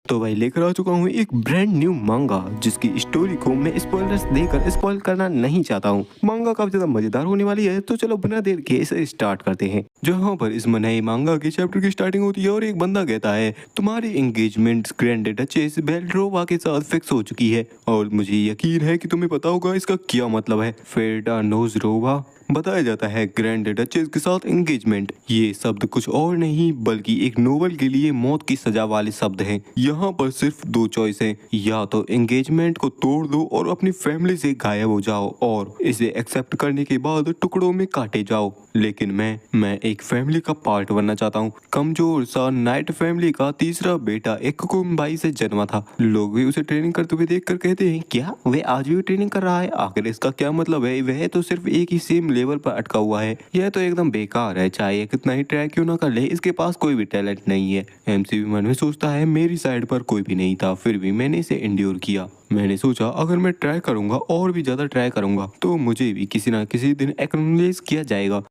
तो भाई लेकर आ चुका हूँ एक ब्रांड न्यू मांगा जिसकी स्टोरी को मैं स्पॉयलर्स देकर स्पॉइल करना नहीं चाहता हूँ। मांगा काफी ज्यादा मजेदार होने वाली है, तो चलो बिना देर के इसे स्टार्ट करते हैं। जहाँ पर इस नए मांगा के चैप्टर की स्टार्टिंग होती है और एक बंदा कहता है तुम्हारी एंगेजमेंट ग्रैंड डचेस बेल्ड्रोवा के साथ फिक्स हो चुकी है और मुझे यकीन है कि तुम्हें पता होगा इसका क्या मतलब है। फेडा नोजरोवा बताया जाता है ग्रैंड डचेस के साथ एंगेजमेंट। ये शब्द कुछ और नहीं बल्कि एक नोवेल के लिए मौत की सजा वाले शब्द हैं। यहाँ पर सिर्फ दो चॉइस हैं, या तो एंगेजमेंट को तोड़ दो और अपनी फैमिली से गायब हो जाओ और इसे एक्सेप्ट करने के बाद टुकड़ों में काटे जाओ। लेकिन मैं एक फैमिली का पार्ट बनना चाहता हूँ। कमजोर सा नाइट फैमिली का तीसरा बेटा एक कुकुम्बाई से जन्मा था। लोग भी उसे ट्रेनिंग करते हुए देखकर कहते हैं क्या वे आज भी ट्रेनिंग कर रहा है? आखिर इसका क्या मतलब है? वह तो सिर्फ एक ही सेम लेवल पर अटका हुआ है। यह तो एकदम बेकार है, चाहे कितना ही ट्राई क्यों ना कर ले, इसके पास कोई भी टैलेंट नहीं है। एमसी भी मन में सोचता है मेरी साइड पर कोई भी नहीं था, फिर भी मैंने इसे एंड्योर किया। मैंने सोचा अगर मैं ट्राई करूंगा और भी ज्यादा ट्राई करूंगा तो मुझे भी किसी ना किसी दिन एक्नॉलेज किया जाएगा।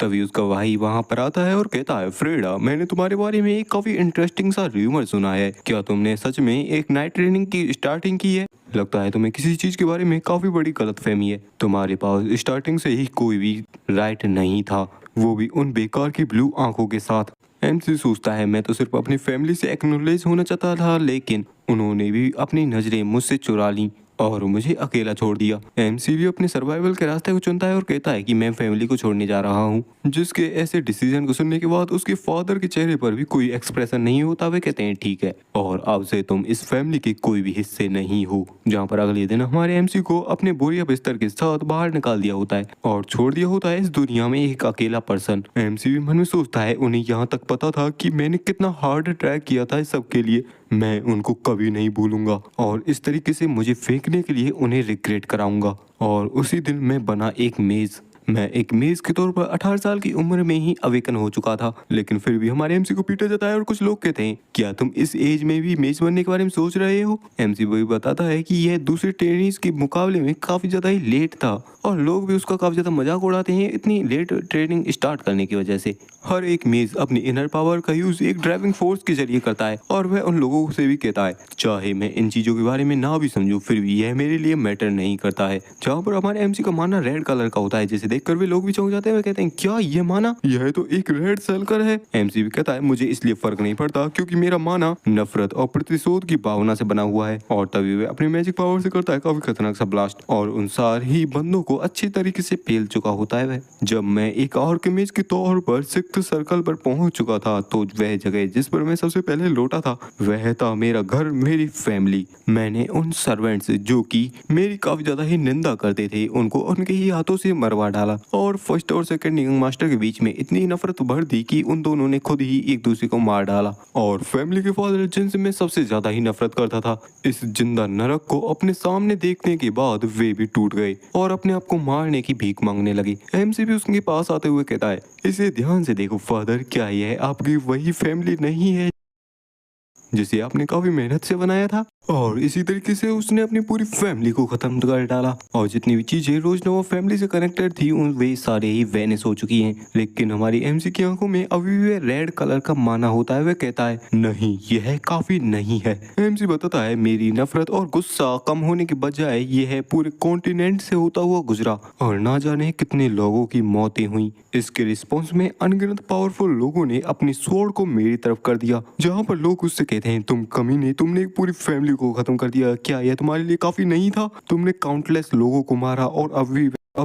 तभी उसका भाई वहां पर आता है और कहता है फ्रेडा, मैंने तुम्हारे बारे में एक काफी इंटरेस्टिंग सा र्यूमर सुना है। क्या तुमने सच में एक नाइट ट्रेनिंग की स्टार्टिंग की है? लगता है तुम्हें किसी चीज के बारे में काफी बड़ी गलतफहमी है। तुम्हारे पास स्टार्टिंग से ही कोई भी राइट नहीं था, वो भी उन बेकार की ब्लू आंखों के साथ। एमसी सोचता है मैं तो सिर्फ अपनी फैमिली से एक्नॉलेज होना चाहता था, लेकिन उन्होंने भी अपनी नजरें मुझसे चुरा ली और मुझे अकेला छोड़ दिया। एमसी भी अपने सर्वाइवल के रास्ते को चुनता है और कहता है कि मैं फैमिली को छोड़ने जा रहा हूँ। जिसके ऐसे डिसीजन को सुनने के बाद उसके फादर के चेहरे पर भी कोई एक्सप्रेशन नहीं होता। वे कहते हैं ठीक है और अब से तुम इस फैमिली के कोई भी हिस्से नहीं हो। जहाँ पर अगले दिन हमारे एमसी को अपने बोरिया बिस्तर के साथ बाहर निकाल दिया होता है और छोड़ दिया होता है इस दुनिया में एक अकेला पर्सन। एमसी भी मन में सोचता है उन्हें यहाँ तक पता था कि मैंने कितना हार्ड ट्रैक किया था इस सब के लिए। मैं उनको कभी नहीं भूलूंगा और इस तरीके से मुझे फेंकने के लिए उन्हें रिग्रेट कराऊंगा। और उसी दिन मैं बना एक मेज। मैं एक मेज के तौर पर 18 साल की उम्र में ही अवेकन हो चुका था, लेकिन फिर भी हमारे एमसी को पीटा जाता है और कुछ लोग कहते हैं क्या तुम इस एज में भी मेज बनने के बारे में सोच रहे हो? एमसी वही बताता है कि यह दूसरे ट्रेनिंग्स के मुकाबले में काफी ज्यादा ही लेट था और लोग भी उसका काफी ज्यादा मजाक उड़ाते हैं इतनी लेट ट्रेनिंग स्टार्ट करने की वजह से। हर एक मेज अपनी इनर पावर का यूज एक ड्राइविंग फोर्स के जरिए करता है और वह उन लोगों से भी कहता है चाहे मैं इन चीजों के बारे में ना भी समझूं फिर भी यह मेरे लिए मैटर नहीं करता है। जहाँ पर हमारे एमसी का माना रेड कलर का होता है, जिसे देखकर वे लोग भी चौंक जाते हैं। वे कहते हैं क्या ये माना? यह तो एक रेड सर्कल है। एमसी भी कहता है मुझे इसलिए फर्क नहीं पड़ता क्योंकि मेरा माना नफरत और प्रतिशोध की भावना से बना हुआ है। और तभी वे अपनी मैजिक पावर से करता है काफी खतरनाक सा ब्लास्ट और उन सारे ही बंदों को अच्छी तरीके से पेल चुका होता है। वह जब मैं एक आर्किमिस्ट के तौर पर सिक्स्थ सर्कल पर पहुंच चुका था तो वह जगह जिस पर मैं सबसे पहले लौटा था वह था मेरा घर, मेरी फैमिली। मैंने उन सर्वेंट्स जो कि मेरी काफी ज्यादा ही निंदा करते थे उनको उनके ही हाथों से मरवा डाला और फर्स्ट और सेकंड यंग मास्टर के बीच में इतनी नफरत भर दी कि उन दोनों ने खुद ही एक दूसरे को मार डाला। और फैमिली के फादर जिनसे मैं सबसे ज्यादा ही नफरत करता था, इस जिंदा नरक को अपने सामने देखने के बाद वे भी टूट गए और अपने आप को मारने की भीख मांगने लगे। एमसी भी उसके पास आते हुए कहता है इसे ध्यान से देखो फादर, क्या यह आपकी वही फैमिली नहीं है जिसे आपने काफी मेहनत से बनाया था? और इसी तरीके से उसने अपनी पूरी फैमिली को खत्म कर डाला और जितनी भी चीजें रोज नवा फैमिली से कनेक्टेड थी उन वे सारे ही वैनिश हो चुकी हैं। लेकिन हमारी एमसी की आंखों में अभी भी रेड कलर का माना होता है। वह कहता है नहीं, यह काफी नहीं है। एमसी बताता है मेरी नफरत और गुस्सा कम होने के बजाय यह पूरे कॉन्टिनेंट से होता हुआ गुजरा और ना जाने कितने लोगों की मौतें हुई। इसके रिस्पॉन्स में अनगिनत पावरफुल लोगों ने अपनी स्वॉर्ड को मेरी तरफ कर दिया। जहाँ पर लोग उससे कहते हैं तुम कमीने, तुमने एक पूरी फैमिली को खत्म कर दिया, क्या यह तुम्हारे लिए काफी नहीं था? तुमने काउंटलेस लोगों को मारा और अब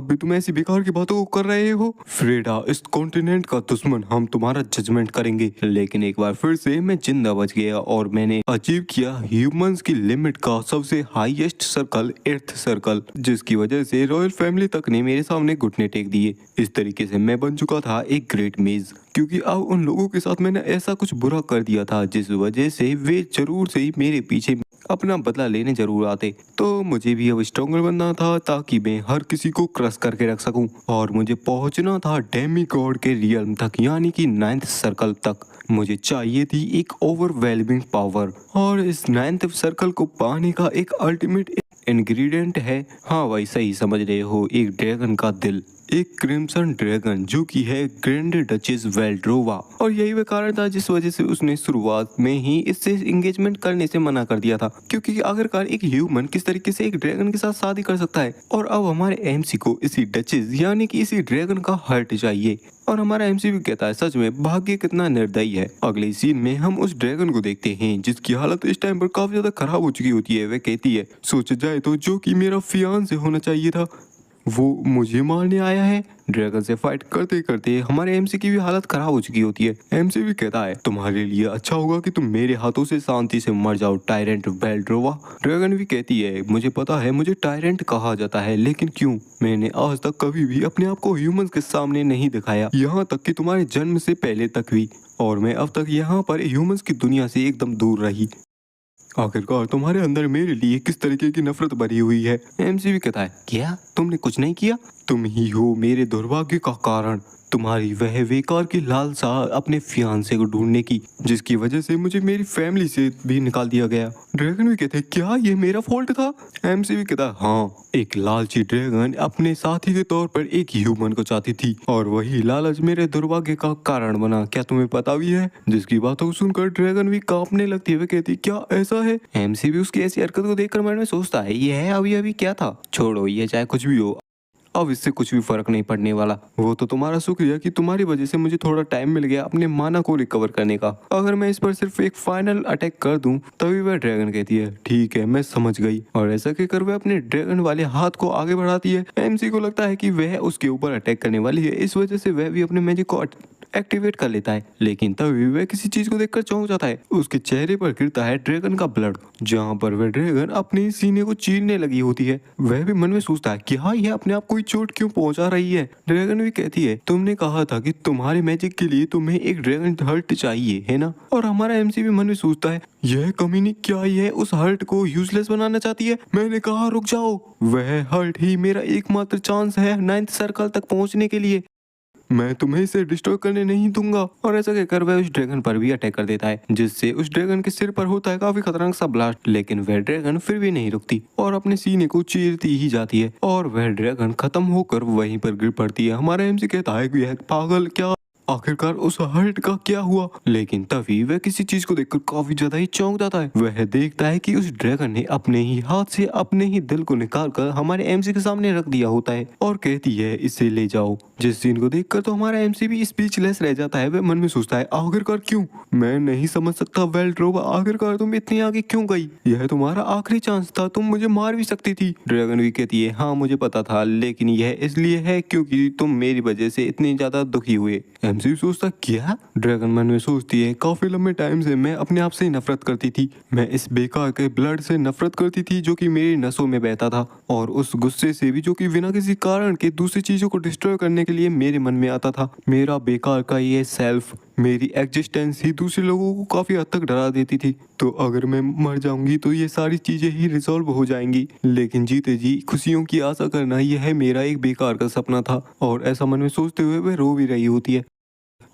भी तुम ऐसी बेकार की बातों को कर रहे हो। फ्रेडा, इस कॉन्टिनेंट का दुश्मन, हम तुम्हारा जजमेंट करेंगे। लेकिन एक बार फिर से मैं जिंदा बच गया और मैंने अचीव किया ह्यूमंस की लिमिट का सबसे हाईएस्ट सर्कल, एर्थ सर्कल, जिसकी वजह से रॉयल फैमिली तक ने मेरे सामने घुटने टेक दिए। इस तरीके से मैं बन चुका था एक ग्रेट मेज, क्योंकि अब उन लोगों के साथ मैंने ऐसा कुछ बुरा कर दिया था जिस वजह से वे जरूर से ही मेरे पीछे अपना बदला लेने जरूर आते। तो मुझे भी अब स्ट्रॉन्गर बनना था ताकि मैं हर किसी को क्रश करके रख सकूं और मुझे पहुंचना था डेमी गॉड के रियल्म तक, यानी कि 9th सर्कल तक। मुझे चाहिए थी एक ओवरवेलमिंग पावर और इस 9th सर्कल को पाने का एक अल्टीमेट इंग्रेडिएंट है, हाँ भाई सही समझ रहे हो, एक ड्रैगन का दिल। एक क्रिम्सन ड्रैगन जो कि है ग्रैंड डचेस वेल्ड्रोवा, और यही वह कारण था जिस वजह से उसने शुरुआत में ही इससे एंगेजमेंट करने से मना कर दिया था, क्योंकि आखिरकार एक ह्यूमन किस तरीके से एक ड्रैगन के साथ शादी कर सकता है। और अब हमारे एमसी को इसी डचेस यानी कि इसी ड्रैगन का हर्ट चाहिए, और हमारा एमसी भी कहता है सच में भाग्य कितना निर्दयी है। अगले सीन में हम उस ड्रैगन को देखते हैं जिसकी हालत इस टाइम पर काफी ज्यादा खराब हो चुकी होती है। वह कहती है सोचा जाए तो जो कि मेरा फियांसे होना चाहिए था वो मुझे मारने आया है। ड्रैगन से फाइट करते करते हमारे एमसी की भी हालत खराब हो चुकी होती है। एमसी भी कहता है तुम्हारे लिए अच्छा होगा कि तुम मेरे हाथों से शांति से मर जाओ टायरेंट वेल्ड्रोवा। ड्रैगन भी कहती है मुझे पता है मुझे टायरेंट कहा जाता है, लेकिन क्यों? मैंने आज तक कभी भी अपने आप को ह्यूमंस के सामने नहीं दिखाया, यहाँ तक कि तुम्हारे जन्म से पहले तक भी, और मैं अब तक यहाँ पर ह्यूमंस की दुनिया से एकदम दूर रही। आखिरकार तुम्हारे अंदर मेरे लिए किस तरीके की नफरत भरी हुई है? एमसी भी कहता है क्या तुमने कुछ नहीं किया? तुम ही हो मेरे दुर्भाग्य का कारण। तुम्हारी वह बेकार की लालसा अपने फियांसे को ढूंढने की, जिसकी वजह से मुझे मेरी फैमिली से भी निकाल दिया गया। ड्रैगन भी कहते हैं क्या ये मेरा फॉल्ट था? एमसी भी कहता है हाँ, एक लालची ड्रैगन अपने साथी के तौर पर एक ह्यूमन को चाहती थी और वही लालच मेरे दुर्भाग्य का कारण बना। क्या तुम्हें पता भी है? जिसकी बातों को सुनकर ड्रैगन भी कांपने लगती है। वह कहती क्या ऐसा है? एमसी भी उसकी ऐसी हरकत को देखकर मन में सोचता है यह अभी अभी क्या था, छोड़ो ये चाहे कुछ भी हो, अब इससे कुछ भी फर्क नहीं पड़ने वाला। वो तो तुम्हारा शुक्रिया कि तुम्हारी वजह से मुझे थोड़ा टाइम मिल गया अपने माना को रिकवर करने का। अगर मैं इस पर सिर्फ एक फाइनल अटैक कर दूं तभी वह ड्रैगन कहती है ठीक है मैं समझ गई, और ऐसा कहकर वह अपने ड्रैगन वाले हाथ को आगे बढ़ाती है। एमसी को लगता है कि वह उसके ऊपर अटैक करने वाली है, इस वजह से वह भी अपने मैजिक को एक्टिवेट कर लेता है, लेकिन तभी वह किसी चीज को देखकर चौंक जाता है। उसके चेहरे पर गिरता है ड्रैगन का ब्लड, जहाँ पर वह ड्रैगन अपने सीने को चीरने लगी होती है। वह भी मन में सोचता है कि हाँ यह अपने आप को चोट क्यों पहुंचा रही है। ड्रैगन भी कहती है तुमने कहा था कि तुम्हारे मैजिक के लिए तुम्हें एक ड्रैगन हर्ट चाहिए है ना? और हमारा एमसी भी मन में सोचता है यह कमीनी क्या यह उस हर्ट को यूजलेस बनाना चाहती है? मैंने कहा रुक जाओ, वह हर्ट ही मेरा एकमात्र चांस है 9th सर्कल तक पहुंचने के लिए, मैं तुम्हें इसे डिस्ट्रॉय करने नहीं दूंगा। और ऐसा कहकर वह उस ड्रैगन पर भी अटैक कर देता है, जिससे उस ड्रैगन के सिर पर होता है काफी खतरनाक सा ब्लास्ट, लेकिन वह ड्रैगन फिर भी नहीं रुकती और अपने सीने को चीरती ही जाती है और वह ड्रैगन खत्म होकर वहीं पर गिर पड़ती है। हमारा एमसी कहता है कि यह पागल क्या, आखिरकार उस हर्ट का क्या हुआ? लेकिन तभी वह किसी चीज को देखकर काफी ज्यादा ही चौंक जाता है। वह देखता है कि उस ड्रैगन ने अपने ही हाथ से अपने ही दिल को निकालकर हमारे एमसी के सामने रख दिया होता है और कहती है इसे ले जाओ। जिस सीन को देखकर तो हमारा एमसी भी स्पीचलेस रह जाता है। वह मन में सोचता है आखिरकार क्यों? मैं नहीं समझ सकता वेल्ड्रोवा, आखिरकार तुम इतनी आगे क्यों गई? यह तुम्हारा आखिरी चांस था, तुम मुझे मार भी सकती थी। ड्रैगन भी कहती है हाँ मुझे पता था, लेकिन यह इसलिए है क्योंकि तुम मेरी वजह से इतनी ज्यादा दुखी हुए। एमसी सोचता क्या? ड्रैगन मन में सोचती है काफी लंबे टाइम से मैं अपने आप से नफरत करती थी, मैं इस बेकार के ब्लड से नफरत करती थी जो कि मेरी नसों में बहता था, और उस गुस्से से भी जो कि बिना किसी कारण के दूसरी चीजों को डिस्ट्रॉय करने के लिए मेरे मन में आता था। मेरा बेकार का ये सेल्फ, मेरी एग्जिस्टेंस ही दूसरे लोगों को काफी हद तक डरा देती थी। तो अगर मैं मर जाऊंगी तो ये सारी चीजें ही रिजॉल्व हो जाएंगी, लेकिन जीते जी खुशियों की आशा करना यह मेरा एक बेकार का सपना था। और ऐसा मन में सोचते हुए वह रो भी रही होती है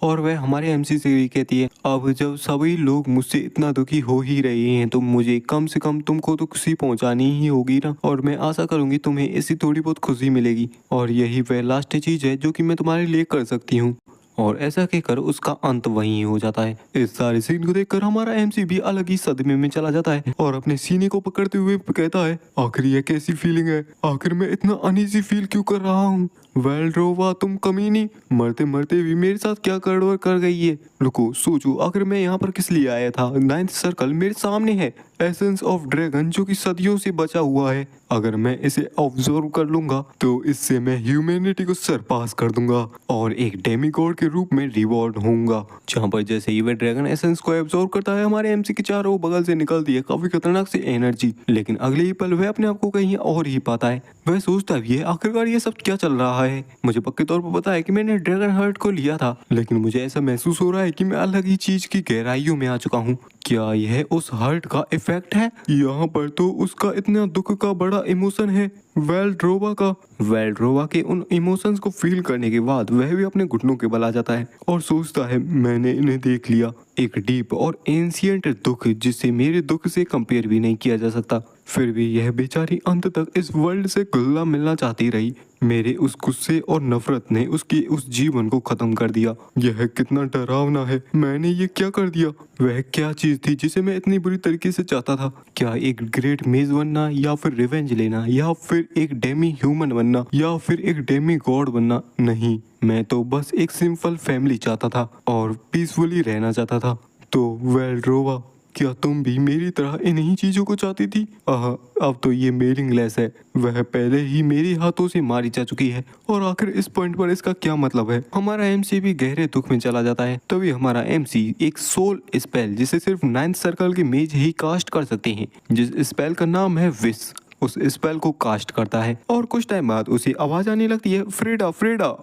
और वह हमारे एमसी से भी कहती है अब जब सभी लोग मुझसे इतना दुखी हो ही रहे हैं तो मुझे कम से कम तुमको तो खुशी पहुंचानी ही होगी ना, और मैं आशा करूंगी तुम्हें इससे थोड़ी बहुत खुशी मिलेगी, और यही वह लास्ट चीज है जो कि मैं तुम्हारे लिए कर सकती हूँ। और ऐसा कहकर उसका अंत वहीं हो जाता है। इस सारे सीन को देखकर हमारा एमसी भी अलग ही सदमे में चला जाता है और अपने सीने को पकड़ते हुए कहता है आखिर ये कैसी फीलिंग है, आखिर मैं इतना अनईजी फील क्यों कर रहा हूँ? वेल्ड्रोवा तुम कमीनी, मरते मरते भी मेरे साथ क्या गड़बड़ कर गई है? रुको सोचो, आखिर मैं यहाँ पर किस लिए आया था? 9th सर्कल मेरे सामने है, एसेंस ऑफ ड्रैगन जो कि सदियों से बचा हुआ है। अगर मैं इसे ऑब्जर्व कर लूंगा तो इससे मैं ह्यूमैनिटी को सरपास कर दूंगा और एक डेमीगॉड के रूप में रिवॉर्ड होऊंगा। जहाँ पर जैसे ही वह ड्रैगन एसेंस को एब्जॉर्व करता है हमारे एमसी के चारों बगल से निकलती है काफी खतरनाक सी एनर्जी, लेकिन अगले ही पल वह अपने आप को कहीं और ही पाता है। वह सोचता भी है आखिरकार ये सब क्या चल रहा है? मुझे पक्के तौर पर पता है कि मैंने ड्रैगन हर्ट को लिया था, लेकिन मुझे ऐसा महसूस हो रहा है कि मैं अलग ही चीज की गहराइयों में आ चुका हूँ। क्या यह उस हर्ट का इफेक्ट है? यहाँ पर तो उसका इतना दुख का बड़ा इमोशन है वेल्ड्रोवा का। वेल्ड्रोवा के उन इमोशंस को फील करने के बाद वह भी अपने घुटनों के बल आ जाता है और सोचता है मैंने इन्हें देख लिया, एक डीप और एंशिएंट दुख जिसे मेरे दुख से कंपेयर भी नहीं किया जा सकता। फिर भी यह बेचारी अंत तक इस वर्ल्ड से घुलना मिलना चाहती रही, मेरे उस गुस्से और नफरत ने उसकी उस जीवन को खत्म कर दिया। यह कितना डरावना है, मैंने ये क्या कर दिया? वह क्या चीज थी जिसे मैं इतनी बुरी तरीके से चाहता था? क्या एक ग्रेट मेज बनना, या फिर रिवेंज लेना, या फिर एक डेमी ह्यूमन बनना, या फिर एक डेमी गॉड बनना? नहीं, मैं तो बस एक सिंपल फैमिली चाहता था और पीसफुली रहना चाहता था। तो वेल्ड्रोवा, क्या तुम भी मेरी तरह इन्हीं चीजों को चाहती थी? अब तो ये मीनिंगलेस है। वह पहले ही मेरे हाथों से मारी जा चुकी है और आखिर इस पॉइंट पर इसका क्या मतलब है? हमारा एमसी भी गहरे दुख में चला जाता है। तभी हमारा एमसी एक सोल स्पेल, जिसे सिर्फ 9th सर्कल के मेज ही कास्ट कर सकते हैं, जिस स्पेल का नाम है विश, उस स्पेल को कास्ट करता है और कुछ टाइम बाद उसे आवाज आने लगती है, फ्रीडा फ्रीडा।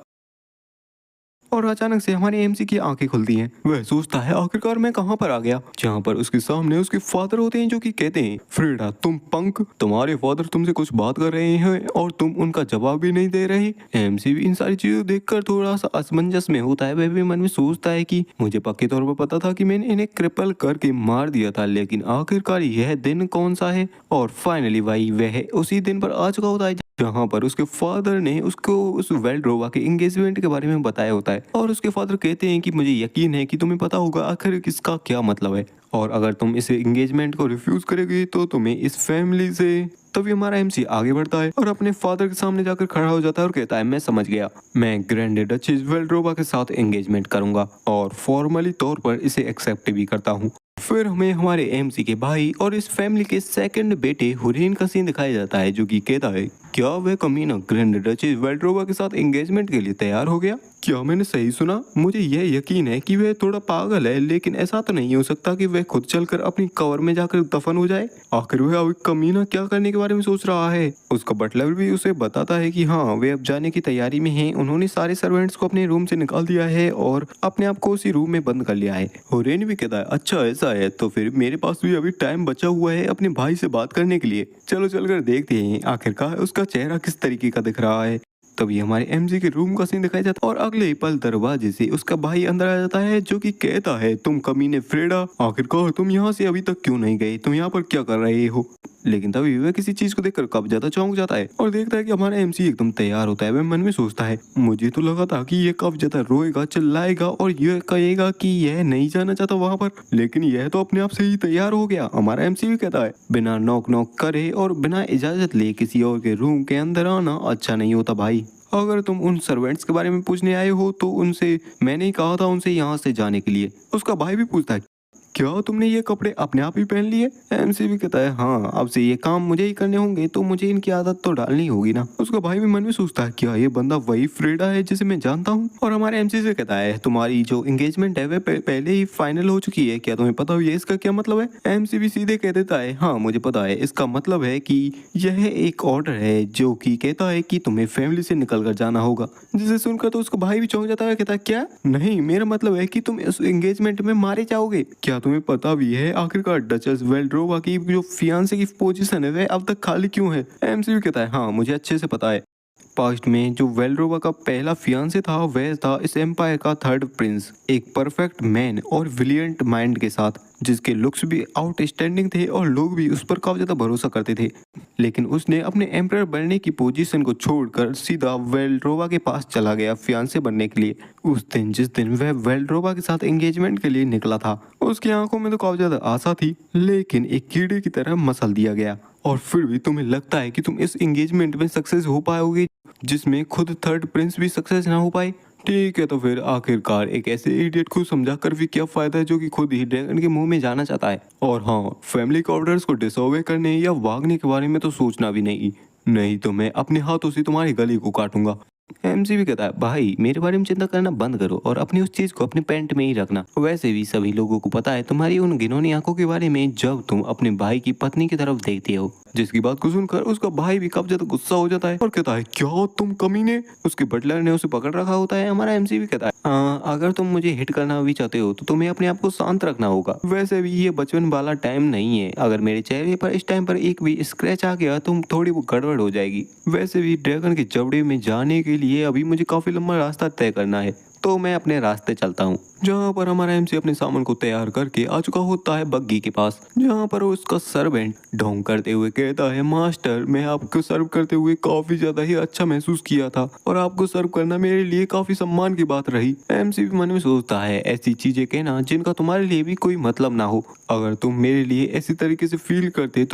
और अचानक से हमारी एमसी की आंखें खुलती हैं। वह सोचता है आखिरकार मैं कहाँ पर आ गया, जहाँ पर उसके सामने उसके फादर होते हैं, जो कि कहते हैं, फ्रीडा तुम पंक, तुम्हारे फादर तुमसे कुछ बात कर रहे हैं और तुम उनका जवाब भी नहीं दे रहे। एमसी भी इन सारी चीजों देखकर थोड़ा सा असमंजस में होता है। वह भी मन में सोचता है कि मुझे पक्के तौर पर पता था कि मैंने इन्हें क्रिपल करके मार दिया था, लेकिन आखिरकार यह दिन कौन सा है? और फाइनली भाई वह उसी दिन पर आ चुका होता है जहाँ पर उसके फादर ने उसको उस वेल्ड्रोवा के एंगेजमेंट के बारे में बताया होता है। और उसके फादर कहते हैं कि मुझे यकीन है कि तुम्हें पता होगा आखिर इसका क्या मतलब है, और अगर तुम इस एंगेजमेंट को रिफ्यूज करोगे तो तुम्हें इस फैमिली से। तभी हमारा एमसी आगे बढ़ता है और अपने फादर के सामने जाकर खड़ा हो जाता है और कहता है, मैं समझ गया, मैं ग्रैंड डचेस वेल्ड्रोवा के साथ एंगेजमेंट करूंगा और फॉर्मली तौर पर इसे एक्सेप्ट भी करता हूँ। फिर हमें हमारे एमसी के भाई और इस फैमिली के सेकंड बेटे हुरैन का सीन दिखाया जाता है, जो कि कहता है, क्या वह कमीना ग्रैंड डचेस वेल्ड्रोवा के साथ एंगेजमेंट के लिए तैयार हो गया? क्या मैंने सही सुना? मुझे यह यकीन है कि वह थोड़ा पागल है, लेकिन ऐसा तो नहीं हो सकता कि वह खुद चलकर अपनी कवर में जाकर दफन हो जाए। आखिर वह अभी कमीना क्या करने के बारे में सोच रहा है? उसका बटलर भी उसे बताता है कि हाँ, वे अब जाने की तैयारी में हैं। उन्होंने सारे सर्वेंट्स को अपने रूम से निकाल दिया है और अपने आप को उसी रूम में बंद कर लिया है। हुरैन भी कहता है, अच्छा ऐसा है, तो फिर मेरे पास भी अभी टाइम बचा हुआ है अपने भाई से बात करने के लिए। चलो चलकर देखते हैं आखिरकार उसका चेहरा किस तरीके का दिख रहा है। तभी हमारे एमजी के रूम का सीन दिखाया जाता है और अगले ही पल दरवाजे से उसका भाई अंदर आ जाता है, जो कि कहता है, तुम कमीने फ्रेडा, आखिरकार तुम यहाँ से अभी तक क्यों नहीं गए? तुम यहाँ पर क्या कर रहे हो? लेकिन तभी वह किसी चीज को देखकर काफी ज्यादा चौंक जाता है और देखता है कि हमारा एमसी एकदम तैयार होता है। वह मन में सोचता है, मुझे तो लगा था कि यह काफी ज्यादा रोएगा, चिल्लाएगा और यह कहेगा कि यह नहीं जाना चाहता वहां पर, लेकिन यह तो अपने आप से ही तैयार हो गया। हमारा एमसी भी कहता है, बिना नॉक नॉक करे और बिना इजाजत ले किसी और के रूम के अंदर आना अच्छा नहीं होता भाई। अगर तुम उन सर्वेंट्स के बारे में पूछने आए हो तो उनसे मैंने ही कहा था उनसे यहाँ से जाने के लिए। उसका भाई भी पूछता है, क्या तुमने ये कपड़े अपने आप ही पहन लिए? एमसी भी कहता है, हाँ, अब से ये काम मुझे ही करने होंगे, तो मुझे इनकी आदत तो डालनी होगी ना। उसका भाई भी मन में सोचता है, क्या ये बंदा वही फ्रेडा है जिसे मैं जानता हूँ? और हमारे एमसी से कहता है, तुम्हारी जो एंगेजमेंट है वह पहले ही फाइनल हो चुकी है, क्या तुम्हें पता हो ये इसका क्या मतलब है? एमसी भी सीधे कह देता है, हाँ मुझे पता है, इसका मतलब है कि यह एक ऑर्डर है जो कि कहता है कि तुम्हें फैमिली से निकल कर जाना होगा। जिसे सुनकर तो उसका भाई भी चौंक जाता है, कहता है, क्या? नहीं, मेरा मतलब है कि तुम इस एंगेजमेंट में मारे जाओगे। क्या तुम्हें पता भी है आखिरकार डचेस वेल्ड्रोवा की जो फियांसे की पोजीशन है वह अब तक खाली क्यों है? एमसी भी कहता है, हाँ मुझे अच्छे से पता है। पास्ट में जो वेल्ड्रोवा का पहला फियांसे था वह था इस एम्पायर का थर्ड प्रिंस, एक परफेक्ट मैन और ब्रिलियंट माइंड के साथ, जिसके लुक्स भी आउटस्टैंडिंग थे और लोग भी उस पर काफी ज्यादा भरोसा करते थे। लेकिन उसने अपने एम्पायर बनने की पोजीशन को छोड़कर सीधा वेल्ड्रोवा के पास चला गया फियांसे बनने के लिए। उस दिन जिस दिन वह वेल्ड्रोवा के साथ एंगेजमेंट के लिए निकला था, उसकी आंखों में तो काफी ज्यादा आशा थी, लेकिन एक कीड़े की तरह मसल दिया गया। और फिर भी तुम्हें लगता है कि तुम इस एंगेजमेंट में सक्सेस हो पाओगे जिसमें खुद थर्ड प्रिंस भी सक्सेस ना हो पाए? ठीक है, तो फिर आखिरकार एक ऐसे इडियट को समझा कर भी क्या फायदा है जो कि खुद ही ड्रैगन के मुंह में जाना चाहता है। और हाँ, फैमिली के ऑर्डर्स को डिसोबे करने या भागने के बारे में तो सोचना भी नहीं तो मैं अपने हाथों से तुम्हारी गली को काटूंगा। एमसी भी कहता है, भाई मेरे बारे में चिंता करना बंद करो और अपनी उस चीज को अपने पैंट में ही रखना। वैसे भी सभी लोगों को पता है तुम्हारी उन घिनौनी आंखों के बारे में जब तुम अपने भाई की पत्नी की तरफ देखते हो। जिसकी बात को सुनकर उसका भाई भी काफी ज्यादा गुस्सा हो जाता है और कहता है, क्या तुम कमीने? उसके बटलर ने उसे पकड़ रखा होता है। हमारा एमसी भी कहता है, अगर तुम मुझे हिट करना भी चाहते हो तो तुम्हें अपने आप को शांत रखना होगा। वैसे भी ये बचपन वाला टाइम नहीं है, अगर मेरे चेहरे पर इस टाइम पर एक भी स्क्रैच आ गया तो थोड़ी वो गड़बड़ हो जाएगी। वैसे भी ड्रैगन के जबड़े में जाने के लिए अभी मुझे काफी लंबा रास्ता तय करना है, तो मैं अपने रास्ते चलता हूँ। जहाँ पर हमारा एमसी अपने सामान को तैयार करके आ चुका होता है बग्गी के पास, जहाँ पर उसका सर्वेंट ढोंग करते हुए कहता है, मास्टर मैं आपको सर्व करते हुए काफी ज्यादा ही अच्छा महसूस किया था और आपको सर्व करना मेरे लिए काफी सम्मान की बात रही। एमसी भी मन में सोचता है, ऐसी चीजें कहना जिनका तुम्हारे लिए भी कोई मतलब ना हो। अगर तुम मेरे लिए ऐसी तरीके से फील करते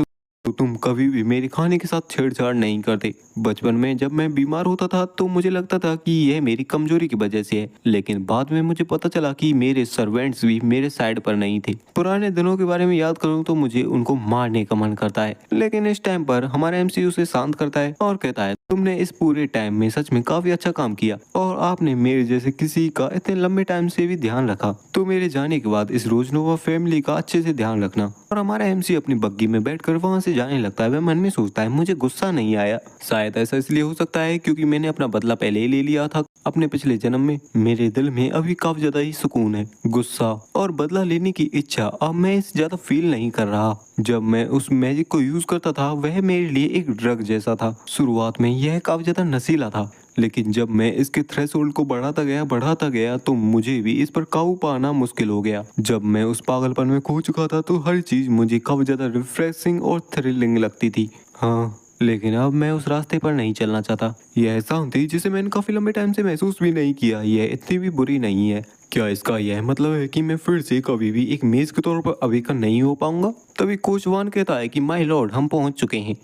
तो तुम कभी भी मेरे खाने के साथ छेड़छाड़ नहीं करते। बचपन में जब मैं बीमार होता था तो मुझे लगता था कि यह मेरी कमजोरी की वजह से है, लेकिन बाद में मुझे पता चला कि मेरे सर्वेंट्स भी मेरे साइड पर नहीं थे। पुराने दिनों के बारे में याद करूं तो मुझे उनको मारने का मन करता है, लेकिन इस टाइम पर हमारा एमसी उसे शांत करता है और कहता है, तुमने इस पूरे टाइम में सच में काफी अच्छा काम किया और आपने मेरे जैसे किसी का इतने लंबे टाइम से भी ध्यान रखा। तो मेरे जाने के बाद इस रोजनोवा फैमिली का अच्छे से ध्यान रखना। और हमारा एमसी अपनी बग्गी में बैठकर वहां से जाने लगता है। वह मन में सोचता है, मुझे गुस्सा नहीं आया। शायद ऐसा इसलिए हो सकता है क्योंकि मैंने अपना बदला पहले ही ले लिया था अपने पिछले जन्म में। मेरे दिल में अभी काफी ज्यादा ही सुकून है। गुस्सा और बदला लेने की इच्छा अब मैं इस ज्यादा फील नहीं कर रहा। जब मैं उस मैजिक को यूज करता था वह मेरे लिए एक ड्रग जैसा था। शुरुआत में यह काफी ज्यादा नशीला था, लेकिन जब मैं इसके थ्रेशोल्ड को बढ़ाता गया तो मुझे भी इस पर काबू पाना मुश्किल हो गया। जब मैं उस पागलपन में खो चुका था तो हर चीज मुझे काफी ज्यादा रिफ्रेशिंग और थ्रिलिंग लगती थी। हाँ, लेकिन अब मैं उस रास्ते पर नहीं चलना चाहता। यह साउंड थी जिसे मैंने काफी लंबे टाइम से महसूस भी नहीं किया। यह इतनी भी बुरी नहीं है। क्या इसका यह मतलब है कि मैं फिर से कभी भी एक मेज के तौर पर अवेकन नहीं हो पाऊंगा? तभी कोच वान कहता है कि माय लॉर्ड, हम पहुंच चुके हैं।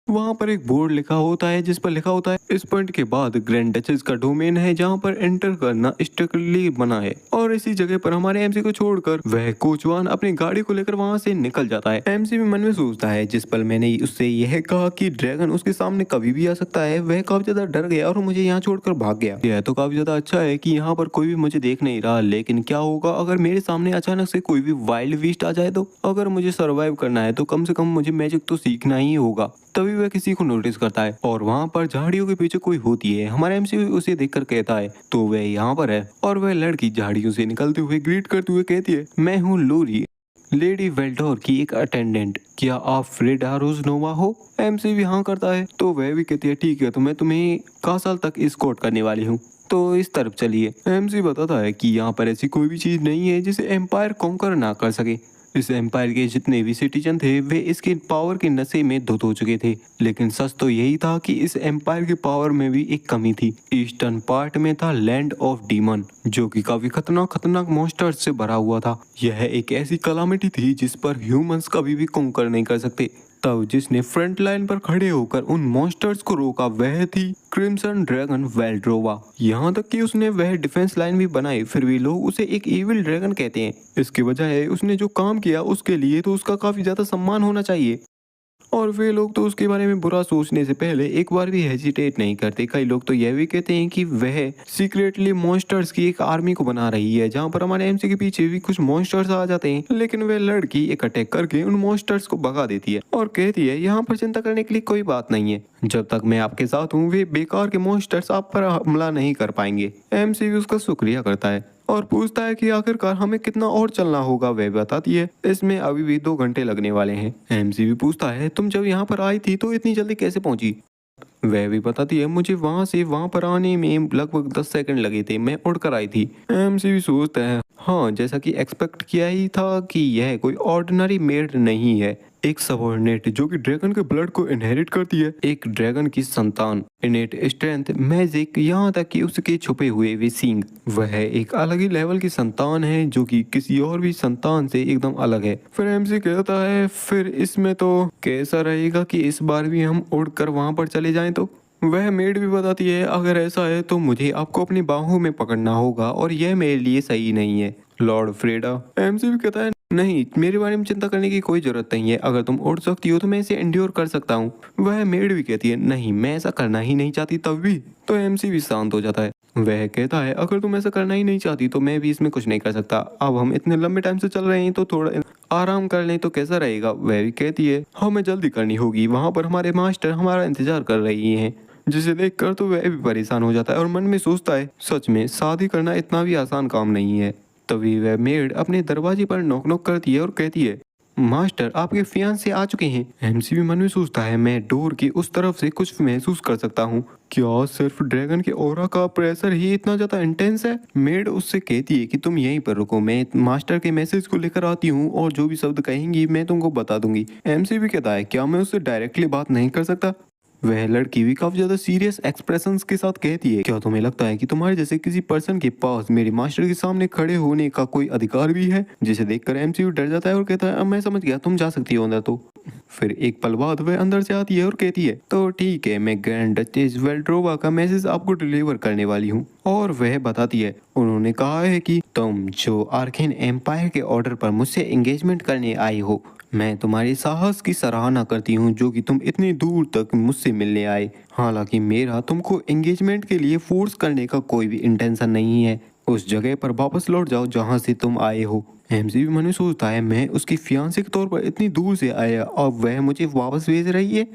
वहाँ पर एक बोर्ड लिखा होता है जिस पर लिखा होता है, इस पॉइंट के बाद ग्रैंड डचेस का डोमेन है जहाँ पर एंटर करना स्ट्रिक्टली मना है। और इसी जगह पर हमारे एमसी को छोड़कर वह कोचवान अपनी गाड़ी को लेकर वहाँ से निकल जाता है। एमसी भी मन में सोचता है, जिस पल मैंने उससे यह कहा कि ड्रैगन उसके सामने कभी भी आ सकता है, वह काफी ज्यादा डर गया और मुझे यहाँ छोड़कर भाग गया। यह तो काफी ज्यादा अच्छा है कि यहाँ पर कोई भी मुझे देख नहीं रहा, लेकिन क्या होगा अगर मेरे सामने अचानक से कोई भी वाइल्ड बीस्ट आ जाए तो? अगर मुझे सर्वाइव करना है तो कम से कम मुझे मैजिक तो सीखना ही होगा। तभी वह किसी को नोटिस करता है और वहाँ पर झाड़ियों के पीछे कोई होती है। हमारा एमसी उसे देखकर कहता है, तो वह यहाँ पर है। और वह लड़की झाड़ियों से निकलते हुए ग्रीट करते हुए कहती है, मैं हूँ लूरी, लेडी वेल्डोर की एक अटेंडेंट। क्या आप फ्रेडा रोजनोवा हो? एमसी भी हाँ करता है। तो वह भी कहती है, ठीक है, तो मैं तुम्हें कासाल तक एस्कॉर्ट करने वाली हूँ, तो इस तरफ चलिए। एमसी बताता है कि यहाँ पर ऐसी कोई भी चीज नहीं है जिसे एम्पायर कॉन्कर ना कर सके। इस एम्पायर के जितने भी सिटीजन थे वे इसके पावर के नशे में धुत हो चुके थे, लेकिन सच तो यही था कि इस एम्पायर के पावर में भी एक कमी थी। ईस्टर्न पार्ट में था लैंड ऑफ डीमन, जो कि काफी खतरनाक मॉन्स्टर्स से भरा हुआ था। यह एक ऐसी कलामिटी थी जिस पर ह्यूमंस कभी भी कॉन्कर नहीं कर सकते। तब जिसने फ्रंट लाइन पर खड़े होकर उन मॉन्स्टर्स को रोका वह थी क्रिम्सन ड्रैगन वेल्ड्रोवा। यहाँ तक कि उसने वह डिफेंस लाइन भी बनाई, फिर भी लोग उसे एक इविल ड्रैगन कहते हैं। इसके बजाय उसने जो काम किया उसके लिए तो उसका काफी ज्यादा सम्मान होना चाहिए। और वे लोग तो उसके बारे में बुरा सोचने से पहले एक बार भी हेजिटेट नहीं करते। कई लोग तो यह भी कहते हैं कि वह सीक्रेटली मॉन्स्टर्स की एक आर्मी को बना रही है, जहां पर हमारे एमसी के पीछे भी कुछ मॉन्स्टर्स आ जाते हैं, लेकिन वह लड़की एक अटैक करके उन मॉन्स्टर्स को भगा देती है और कहती है, यहाँ पर चिंता करने के लिए कोई बात नहीं है। जब तक मैं आपके साथ हूँ वे बेकार के मॉन्स्टर्स आप पर हमला नहीं कर पाएंगे। एमसी भी उसका शुक्रिया करता है और पूछता है कि आखिरकार हमें कितना और चलना होगा। वह बताती है, इसमें अभी भी 2 घंटे लगने वाले हैं। एमसी भी पूछता है, तुम जब यहाँ पर आई थी तो इतनी जल्दी कैसे पहुंची? वह भी बताती है, मुझे वहां से वहां पर आने में लगभग 10 सेकंड लगे थे, मैं उड़कर आई थी। एमसी भी सोचता है, हाँ, जैसा कि एक्सपेक्ट किया ही था कि यह कोई ऑर्डिनरी मेड नहीं है, एक सबऑर्डिनेट जो कि ड्रैगन के ब्लड को इनहेरिट करती है, एक ड्रैगन की संतान, इनेट स्ट्रेंथ, मैजिक, यहाँ तक कि उसके छुपे हुए भी सींग। वह एक अलग ही लेवल की संतान है जो कि किसी और भी संतान से एकदम अलग है। फिर एमसी कहता है, फिर इसमें तो कैसा रहेगा कि इस बार भी हम उड़कर वहां पर चले जाएं तो? वह मेड भी बताती है, अगर ऐसा है तो मुझे आपको अपनी बाहों में पकड़ना होगा और यह मेरे लिए सही नहीं है लॉर्ड फ्रेडा। एमसी भी कहता है, नहीं, मेरे बारे में चिंता करने की कोई जरूरत नहीं है, अगर तुम उड़ सकती हो तो मैं इसे एंड्योर कर सकता हूँ। वह मेड भी कहती है, नहीं, मैं ऐसा करना ही नहीं चाहती। तब भी तो एमसी भी शांत हो जाता है। वह कहता है, अगर तुम ऐसा करना ही नहीं चाहती तो मैं भी इसमें कुछ नहीं कर सकता। अब हम इतने लंबे टाइम से चल रहे हैं तो थोड़ा आराम कर लें तो कैसा रहेगा? वह भी कहती है, हमें जल्दी करनी होगी, वहां पर हमारे मास्टर हमारा इंतजार कर रही हैं। जिसे देखकर तो वह भी परेशान हो जाता है और मन में सोचता है, सच में शादी करना इतना भी आसान काम नहीं है। तभी वह मेड अपने दरवाजे पर नॉक नॉक करती है और कहती है, मास्टर आपके फियांसे आ चुके हैं। एमसी भी मन में सोचता है मैं डोर की उस तरफ से कुछ महसूस कर सकता हूँ। क्या सिर्फ ड्रैगन के ऑरा का प्रेशर ही इतना ज्यादा इंटेंस है? मेड उससे कहती है कि तुम यहीं पर रुको, मैं मास्टर के मैसेज को लेकर आती हूँ और जो भी शब्द कहेंगी मैं तुमको बता दूंगी। एमसी भी कहता है क्या मैं उससे डायरेक्टली बात नहीं कर सकता? वह लड़की भी काफी ज्यादा सीरियस एक्सप्रेशंस के साथ कहती है क्या तुम्हें लगता है कि तुम्हारे जैसे किसी पर्सन के पास मेरे मास्टर के सामने खड़े होने का कोई अधिकार भी है? जिसे देखकर एमसीयू डर जाता है और कहता है अब मैं समझ गया, तुम जा सकती हो अंदर। तो फिर एक पल बाद वह अंदर से आती है और कहती है तो ठीक है, मैं ग्रैंड डचेस वेल्ड्रोवा का मैसेज आपको डिलीवर करने वाली हूँ। और वह बताती है उन्होंने कहा है कि तुम जो आर्केन एम्पायर के ऑर्डर पर मुझसे एंगेजमेंट करने आई हो, मैं तुम्हारे साहस की सराहना करती हूँ जो कि तुम इतनी दूर तक मुझसे मिलने आए। हालांकि मेरा तुमको एंगेजमेंट के लिए फोर्स करने का कोई भी इंटेंशन नहीं है। उस जगह पर वापस लौट जाओ जहाँ से तुम आए हो। एमसी भी मन में सोचता है मैं उसकी फियांसे के तौर पर इतनी दूर से आया और वह मुझे वापस भेज रही है।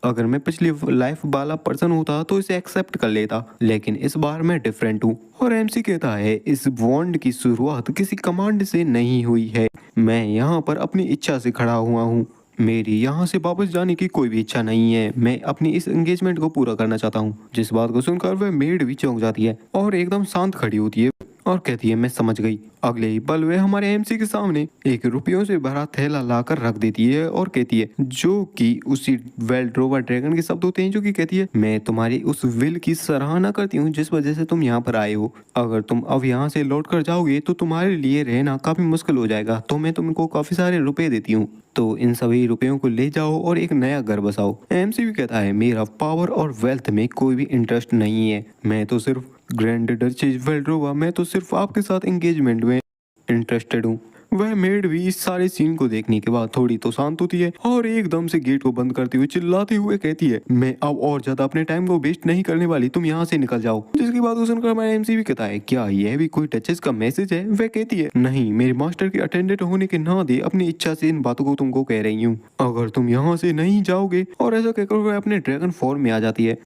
अगर मैं पिछली लाइफ वाला पर्सन होता तो इसे एक्सेप्ट कर लेता, लेकिन इस बार मैं डिफरेंट हूँ। और एमसी कहता है इस बॉन्ड की शुरुआत किसी कमांड से नहीं हुई है, मैं यहाँ पर अपनी इच्छा से खड़ा हुआ हूँ। मेरी यहाँ से वापस जाने की कोई भी इच्छा नहीं है, मैं अपनी इस एंगेजमेंट को पूरा करना चाहता हूँ। जिस बात को सुनकर वह मेड भी चौंक जाती है और एकदम शांत खड़ी होती है और कहती है मैं समझ गई। अगले ही पल वह हमारे एमसी के सामने एक रुपयों से भरा थैला लाकर रख देती है और कहती है जो कि उसी वेल्ड्रोवा ड्रैगन के शब्द होते हैं, जो कि कहती है मैं तुम्हारी उस विल की सराहना करती हूँ जिस वजह से तुम यहाँ पर आए हो। अगर तुम अब यहाँ से लौट कर जाओगे तो तुम्हारे लिए रहना काफी मुश्किल हो जाएगा, तो मैं तुमको काफी सारे रुपए देती हूँ, तो इन सभी रुपयों को ले जाओ और एक नया घर बसाओ। एमसी भी कहता है मेरा पावर और वेल्थ में कोई भी इंटरेस्ट नहीं है, मैं तो सिर्फ ग्रैंड डचेस वेल्ड्रोवा, मैं तो सिर्फ आपके साथ एंगेजमेंट में इंटरेस्टेड हूँ। वह मेड भी इस सारे सीन को देखने के बाद थोड़ी तो शांत होती है और एकदम से गेट को बंद करते हुए चिल्लाते हुए कहती है मैं अब और ज्यादा अपने टाइम को वेस्ट नहीं करने वाली, तुम यहाँ से निकल जाओ। जिसकी बात को सुनकर हमारा एमसी भी कहता है क्या यह भी कोई डचेस का मैसेज है? वह कहती है नहीं, मेरे मास्टर के अटेंडेंट होने के नाते अपनी इच्छा से इन बातों को तुमको कह रही हूँ। अगर तुम यहाँ से नहीं जाओगे, और ऐसा कहकर वह अपने ड्रैगन फॉर्म में आ जाती है।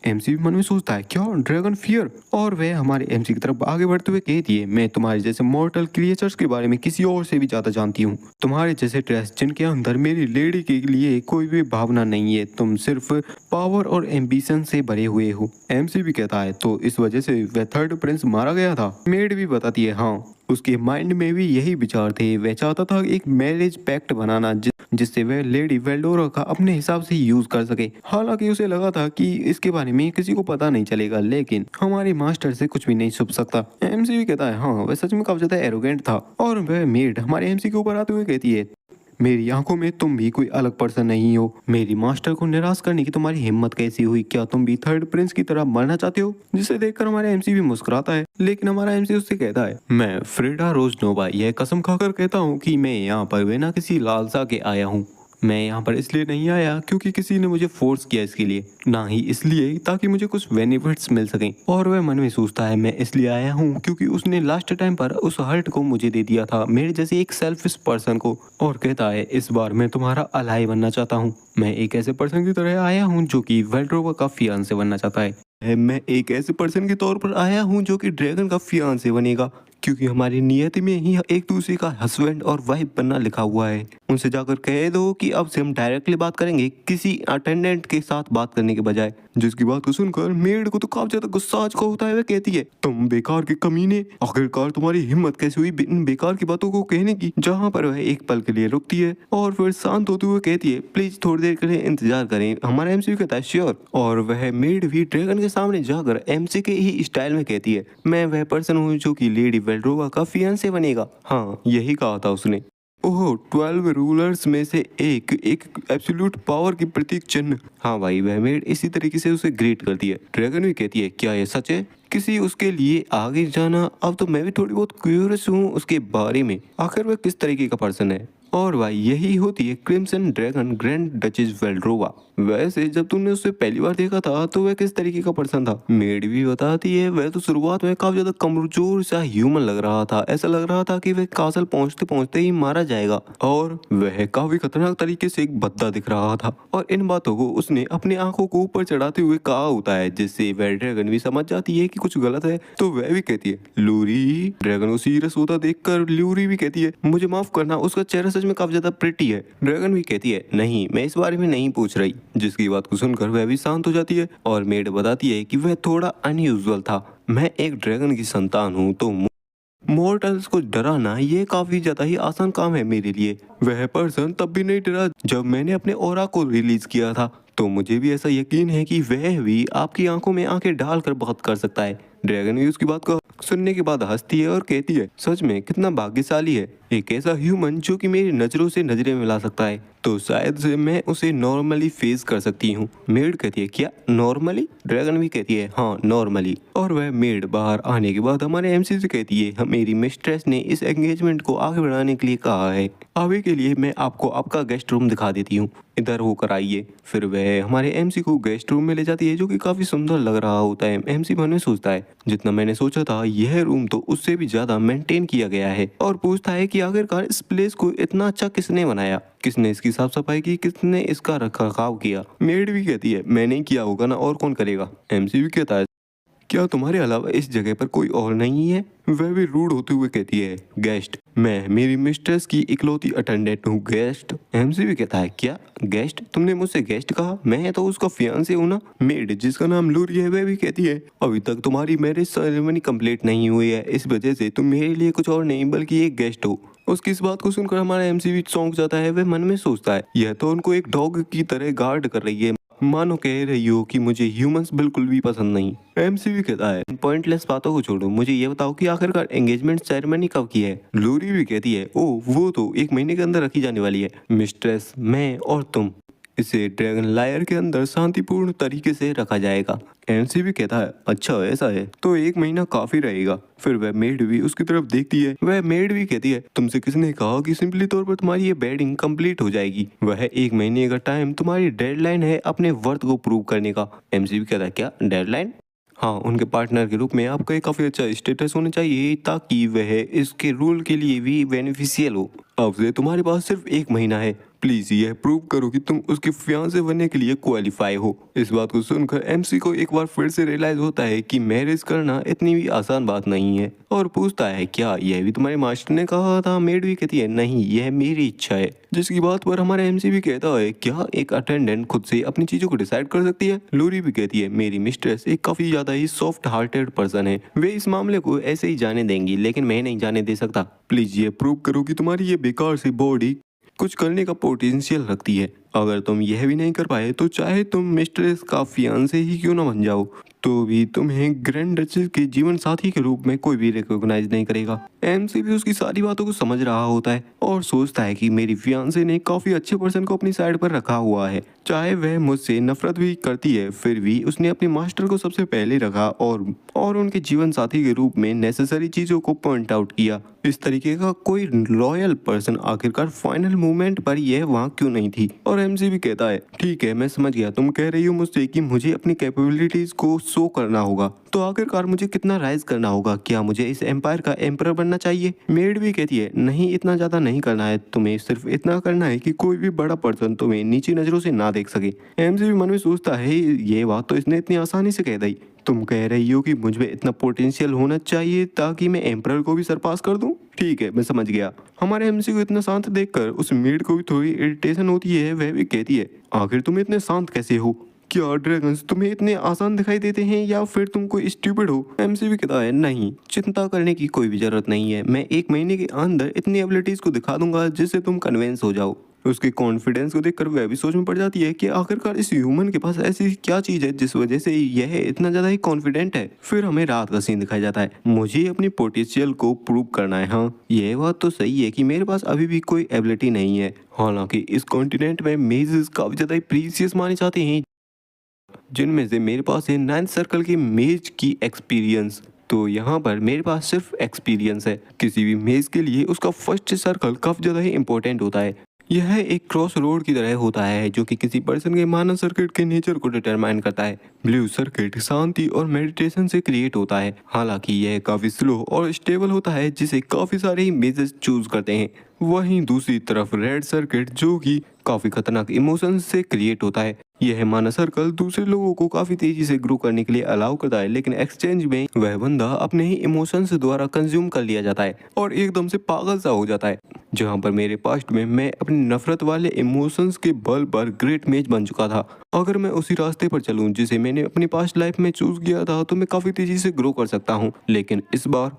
एमसी भी मन में सोचता है क्या ड्रैगन फियर, और वह हमारे एमसी की तरफ आगे बढ़ते हुए कहती है मैं तुम्हारे जैसे मॉर्टल क्रिएचर्स के बारे में किसी और से भी ज्यादा जानती हूँ। तुम्हारे जैसे ट्रेस जिनके अंदर मेरी लेडी के लिए कोई भी भावना नहीं है, तुम सिर्फ पावर और एम्बिशन से भरे हुए हो। एमसी भी कहता है तो इस वजह से वह थर्ड प्रिंस मारा गया था? मेड भी बताती है हाँ, उसके माइंड में भी यही विचार थे, वह चाहता था एक मैरिज पैक्ट बनाना जिससे वह लेडी वेल्डोरा का अपने हिसाब से यूज कर सके। हालांकि उसे लगा था कि इसके बारे में किसी को पता नहीं चलेगा, लेकिन हमारे मास्टर से कुछ भी नहीं छुप सकता। एमसी भी कहता है हाँ, वह सच में काफी ज्यादा एरोगेंट था। और वह मेड हमारे एमसी के ऊपर आते हुए कहती है मेरी आंखों में तुम भी कोई अलग पर्सन नहीं हो, मेरी मास्टर को निराश करने की तुम्हारी हिम्मत कैसी हुई? क्या तुम भी थर्ड प्रिंस की तरह मरना चाहते हो? जिसे देखकर हमारा एमसी भी मुस्कुराता है, लेकिन हमारा एमसी उससे कहता है मैं फ्रीडा रोजनोवा यह कसम खाकर कहता हूँ कि मैं यहाँ पर बिना किसी लालसा के आया हूँ। मैं यहाँ पर इसलिए नहीं आया क्योंकि किसी ने मुझे फोर्स किया इसके लिए, ना ही इसलिए ताकि मुझे कुछ बेनिफिट्स मिल सकें। और वह मन में सोचता है मैं इसलिए आया हूँ क्योंकि उसने लास्ट टाइम पर उस हर्ट को मुझे दे दिया था, मेरे जैसे एक सेल्फिश पर्सन को। और कहता है इस बार मैं तुम्हारा अलाई बनना चाहता हूँ, मैं एक ऐसे पर्सन की तरह आया हूँ जो कि वेल्ड्रोवा का फियांसे बनना चाहता है। मैं एक ऐसे पर्सन के तौर पर आया हूँ जो कि ड्रैगन का फियांसे बनेगा, क्योंकि हमारी नियति में ही एक दूसरे का हस्बैंड और वाइफ बनना लिखा हुआ है। उनसे जाकर कह दो कि अब से हम डायरेक्टली बात करेंगे, किसी अटेंडेंट के साथ बात करने के बजाय। जिसकी बात को सुनकर मेड को तो काफी ज्यादा गुस्सा आज का होता है। वह कहती है तुम बेकार के कमीने, आखिरकार तुम्हारी हिम्मत कैसे हुई इन बेकार की बातों को कहने की? जहाँ पर वह एक पल के लिए रुकती है और फिर शांत होते हुए कहती है प्लीज थोड़ी देर के लिए इंतजार करें। हमारा एमसी कहता है श्योर। और वह मेड भी ड्रैगन के सामने जाकर एमसी के ही स्टाइल में कहती है मैं वह पर्सन हूँ जो कि लेडी वेल्ड्रोवा का फियांसे बनेगा। हाँ, यही कहा था उसने। ओह, 12 रूलर्स में से एक एब्सोल्यूट पावर की प्रतीक चिन्ह। हाँ भाई, वह मेड इसी तरीके से उसे ग्रीट करती है। ड्रैगन भी कहती है क्या ये सच है? किसी उसके लिए आगे जाना। अब तो मैं भी थोड़ी बहुत क्यूरियस हूँ उसके बारे में, आखिर वह किस तरीके का पर्सन है। और भाई यही होती है क्रिम्सन ड्रैगन ग्रैंड डचेस वेल्ड्रोवा। वैसे जब तुमने उसे पहली बार देखा था तो वह किस तरीके का पर्सन था? मेड भी बताती है वह तो शुरुआत में काफी ज्यादा कमजोर सा ह्यूमन लग रहा था, ऐसा लग रहा था कि वह कासल पहुंचते पहुंचते ही मारा जाएगा। और वह काफी खतरनाक तरीके से एक बद्दा दिख रहा था। और इन बातों को उसने अपनी आंखों को ऊपर चढ़ाते हुए कहा होता है, जिससे वह ड्रैगन भी समझ जाती है कि कुछ गलत है। तो वह भी कहती है लूरी। ड्रैगन को सीरियस होता देखकर लूरी भी कहती है मुझे माफ करना, उसका चेहरा सच में काफी ज्यादा प्रिटी है। ड्रैगन भी कहती है नहीं, मैं इस बारे में नहीं पूछ रही, जिसकी बात को सुनकर वह भी शांत हो जाती है और मेड बताती है कि वह थोड़ा अनयूजुअल था। मैं एक ड्रैगन की संतान हूँ, तो मॉर्टल्स को डराना ये काफी ज्यादा ही आसान काम है मेरे लिए। वह पर्सन तब भी नहीं डरा जब मैंने अपने ऑरा को रिलीज किया था, तो मुझे भी ऐसा यकीन है कि वह भी आपकी आंखों में आंखें डालकर बात कर सकता है। ड्रैगन भी उसकी बात को सुनने के बाद हंसती है और कहती है सच में कितना भाग्यशाली है एक ऐसा ह्यूमन जो कि मेरी नजरों से नजरें मिला सकता है, तो शायद से मैं उसे नॉर्मली फेस कर सकती हूँ। मेड कहती है क्या नॉर्मली? ड्रैगन भी कहती है हाँ नॉर्मली। और वह मेड बाहर आने के बाद हमारे एमसी से कहती है मेरी मिस्ट्रेस ने इस एंगेजमेंट को आगे बढ़ाने के लिए कहा है। अभी के लिए मैं आपको आपका गेस्ट रूम दिखा देती हूँ, इधर होकर आइए। फिर वह हमारे एमसी को गेस्ट रूम में ले जाती है जो कि काफी सुंदर लग रहा होता है। एमसी मन में सोचता है जितना मैंने सोचा था यह रूम तो उससे भी ज्यादा मेंटेन किया गया है, और पूछता है कि आखिरकार इस प्लेस को इतना अच्छा किसने बनाया, किसने इसकी साफ सफाई की, किसने इसका रखरखाव किया। मेड भी कहती है मैंने किया होगा ना, और कौन करेगा। एमसी भी कहता है क्या तुम्हारे अलावा इस जगह पर कोई और नहीं है? वह भी रूड होते हुए कहती है गेस्ट, मैं मेरी मिस्ट्रेस की इकलौती अटेंडेंट हूँ गेस्ट। एमसी भी कहता है क्या गेस्ट? तुमने मुझसे गेस्ट कहा? मैं तो उसका फियांसे हूँ ना। मेड जिसका नाम लूरी है वह भी कहती है अभी तक तुम्हारी मैरिज सेरेमनी कंप्लीट नहीं हुई है, इस वजह से तुम मेरे लिए कुछ और नहीं बल्कि एक गेस्ट हो। उसकी इस बात को सुनकर हमारा एमसी भी चौंक जाता है। वह मन में सोचता है यह तो उनको एक डॉग की तरह गार्ड कर रही है, मानो कह रही हो कि मुझे ह्यूमंस बिल्कुल भी पसंद नहीं। एमसी भी कहता है पॉइंटलेस बातों को छोड़ो, मुझे ये बताओ कि आखिरकार एंगेजमेंट सेरेमनी कब की है। लूरी भी कहती है ओ वो तो 1 महीने के अंदर रखी जाने वाली है मिस्ट्रेस, मैं और तुम। इसे ड्रैगन लायर के अंदर शांतिपूर्ण तरीके से रखा जाएगा। एमसी भी कहता है अच्छा ऐसा है तो 1 महीना काफी रहेगा। फिर वह मेड भी उसकी तरफ देखती है। वह मेड भी कहती है तुमसे किसने कहा कि सिंपली तौर पर तुम्हारी ये बेडिंग कंप्लीट हो जाएगी? वह 1 महीने का टाइम तुम्हारी डेडलाइन है अपने वर्थ को प्रूव करने का। एमसी भी कहता है क्या डेडलाइन? हाँ, उनके पार्टनर के रूप में आपका एक काफी अच्छा स्टेटस होना चाहिए ताकि वह इसके रूल के लिए भी बेनिफिशियल हो। अब से तुम्हारे पास सिर्फ 1 महीना है, प्लीज यह प्रूव करो कि तुम उसके फियांसे बनने के लिए क्वालिफाई हो। इस बात को सुनकर एमसी को एक बार फिर से रियलाइज होता है कि मैरिज करना इतनी भी आसान बात नहीं है, और पूछता है क्या यह भी तुम्हारे मास्टर ने कहा था? मेड भी कहती है नहीं, यह मेरी इच्छा है। जिसकी बात पर हमारा एमसी भी कहता है क्या एक अटेंडेंट खुद से अपनी चीजों को डिसाइड कर सकती है? लूरी भी कहती है मेरी मिस्ट्रेस एक काफी ज्यादा ही सॉफ्ट हार्टेड पर्सन है, वे इस मामले को ऐसे ही जाने देंगी, लेकिन मैं नहीं जाने दे सकता। प्लीज ये प्रूव करो कि तुम्हारी ये बेकार सी बॉडी कुछ करने का पोटेंशियल रखती है। अगर तुम यह भी नहीं कर पाए तो चाहे तुम मिस्ट्रेस का फियांसे ही क्यों ना बन जाओ, तो भी तुम्हें ग्रैंड डचेस के जीवन साथी के रूप में कोई भी रिकॉग्नाइज नहीं करेगा। एमसी भी उसकी सारी बातों को समझ रहा होता है और सोचता है कि मेरी फियांसे ने काफी अच्छे पर्सन को अपनी साइड पर रखा हुआ है, चाहे वह मुझसे नफरत भी करती है फिर भी उसने अपने मास्टर को सबसे पहले रखा और उनके जीवन साथी के रूप में नेसेसरी चीजों को पॉइंट आउट किया। इस तरीके का कोई लॉयल पर्सन आखिरकार फाइनल मूवमेंट पर यह वहाँ क्यों नहीं थी? और एमसी भी कहता है ठीक है मैं समझ गया, तुम कह रही हो मुझसे कि मुझे अपनी कैपेबिलिटीज को शो करना होगा, तो आखिरकार मुझे कितना राइज करना होगा? क्या मुझे इस एम्पायर का एम्परर बनना चाहिए? मेड भी कहती है नहीं, इतना ज्यादा नहीं करना है, तुम्हें सिर्फ इतना करना है कि कोई भी बड़ा पर्सन तुम्हें नीची नजरों से ना देख सके। एमसी भी मन में सोचता है ये बात तो इसने इतनी आसानी से कह दी, तुम कह रही हो कि मुझ में इतना पोटेंशियल होना चाहिए ताकि मैं एम्परर को भी सरपास कर दूं? ठीक है मैं समझ गया। हमारे एमसी को इतना शांत देखकर उस मेड को भी थोड़ी इरिटेशन होती है। वह भी कहती है आखिर तुम इतने शांत कैसे हो? क्या ड्रैगन्स तुम्हें इतने आसान दिखाई देते हैं या फिर तुम कोई स्टूपिड हो? एमसी भी कहता है नहीं, चिंता करने की कोई भी जरूरत नहीं है, मैं 1 महीने के अंदर इतनी एबिलिटीज को दिखा दूंगा जिससे तुम कन्विंस हो जाओ। उसके कॉन्फिडेंस को देखकर वह भी सोच में पड़ जाती है कि आखिरकार इस ह्यूमन के पास ऐसी क्या चीज है जिस वजह से यह इतना ज्यादा ही कॉन्फिडेंट है। फिर हमें रात का सीन दिखाया जाता है। मुझे अपनी पोटेंशियल को प्रूव करना है। हाँ यह बात तो सही है कि मेरे पास अभी भी कोई एबिलिटी नहीं है, हालांकि इस कॉन्टिनेंट में मेजेस काफी ज्यादा ही प्रीसियस माने जाते हैं, जिनमें से मेरे पास है 9th सर्कल की मेज की एक्सपीरियंस। तो यहाँ पर मेरे पास सिर्फ एक्सपीरियंस है। किसी भी मेज के लिए उसका फर्स्ट सर्कल काफी ज्यादा ही इंपॉर्टेंट होता है। यह एक क्रॉस रोड की तरह होता है जो कि किसी पर्सन के मानव सर्किट के नेचर को डिटरमाइन करता है। ब्लू सर्किट शांति और मेडिटेशन से क्रिएट होता है, हालांकि यह काफी स्लो और स्टेबल होता है जिसे काफी सारे मेजेस चूज करते हैं। वहीं दूसरी तरफ रेड सर्किट जो कि काफी खतरनाक इमोशंस से क्रिएट होता है, यह माना सर्कल दूसरे लोगों को काफी तेजी से ग्रो करने के लिए अलाउ करता है, लेकिन एक्सचेंज में वह बंदा अपने ही इमोशंस द्वारा कंज्यूम कर लिया जाता है और एकदम से पागल सा हो जाता है। जहां पर मेरे पास्ट में मैं अपनी नफरत वाले इमोशंस के बल पर ग्रेट मेज बन चुका था। अगर मैं उसी रास्ते पर चलूं जिसे मैंने अपनी पास्ट लाइफ में चूज किया था तो मैं काफी तेजी से ग्रो कर सकता हूं, लेकिन इस बार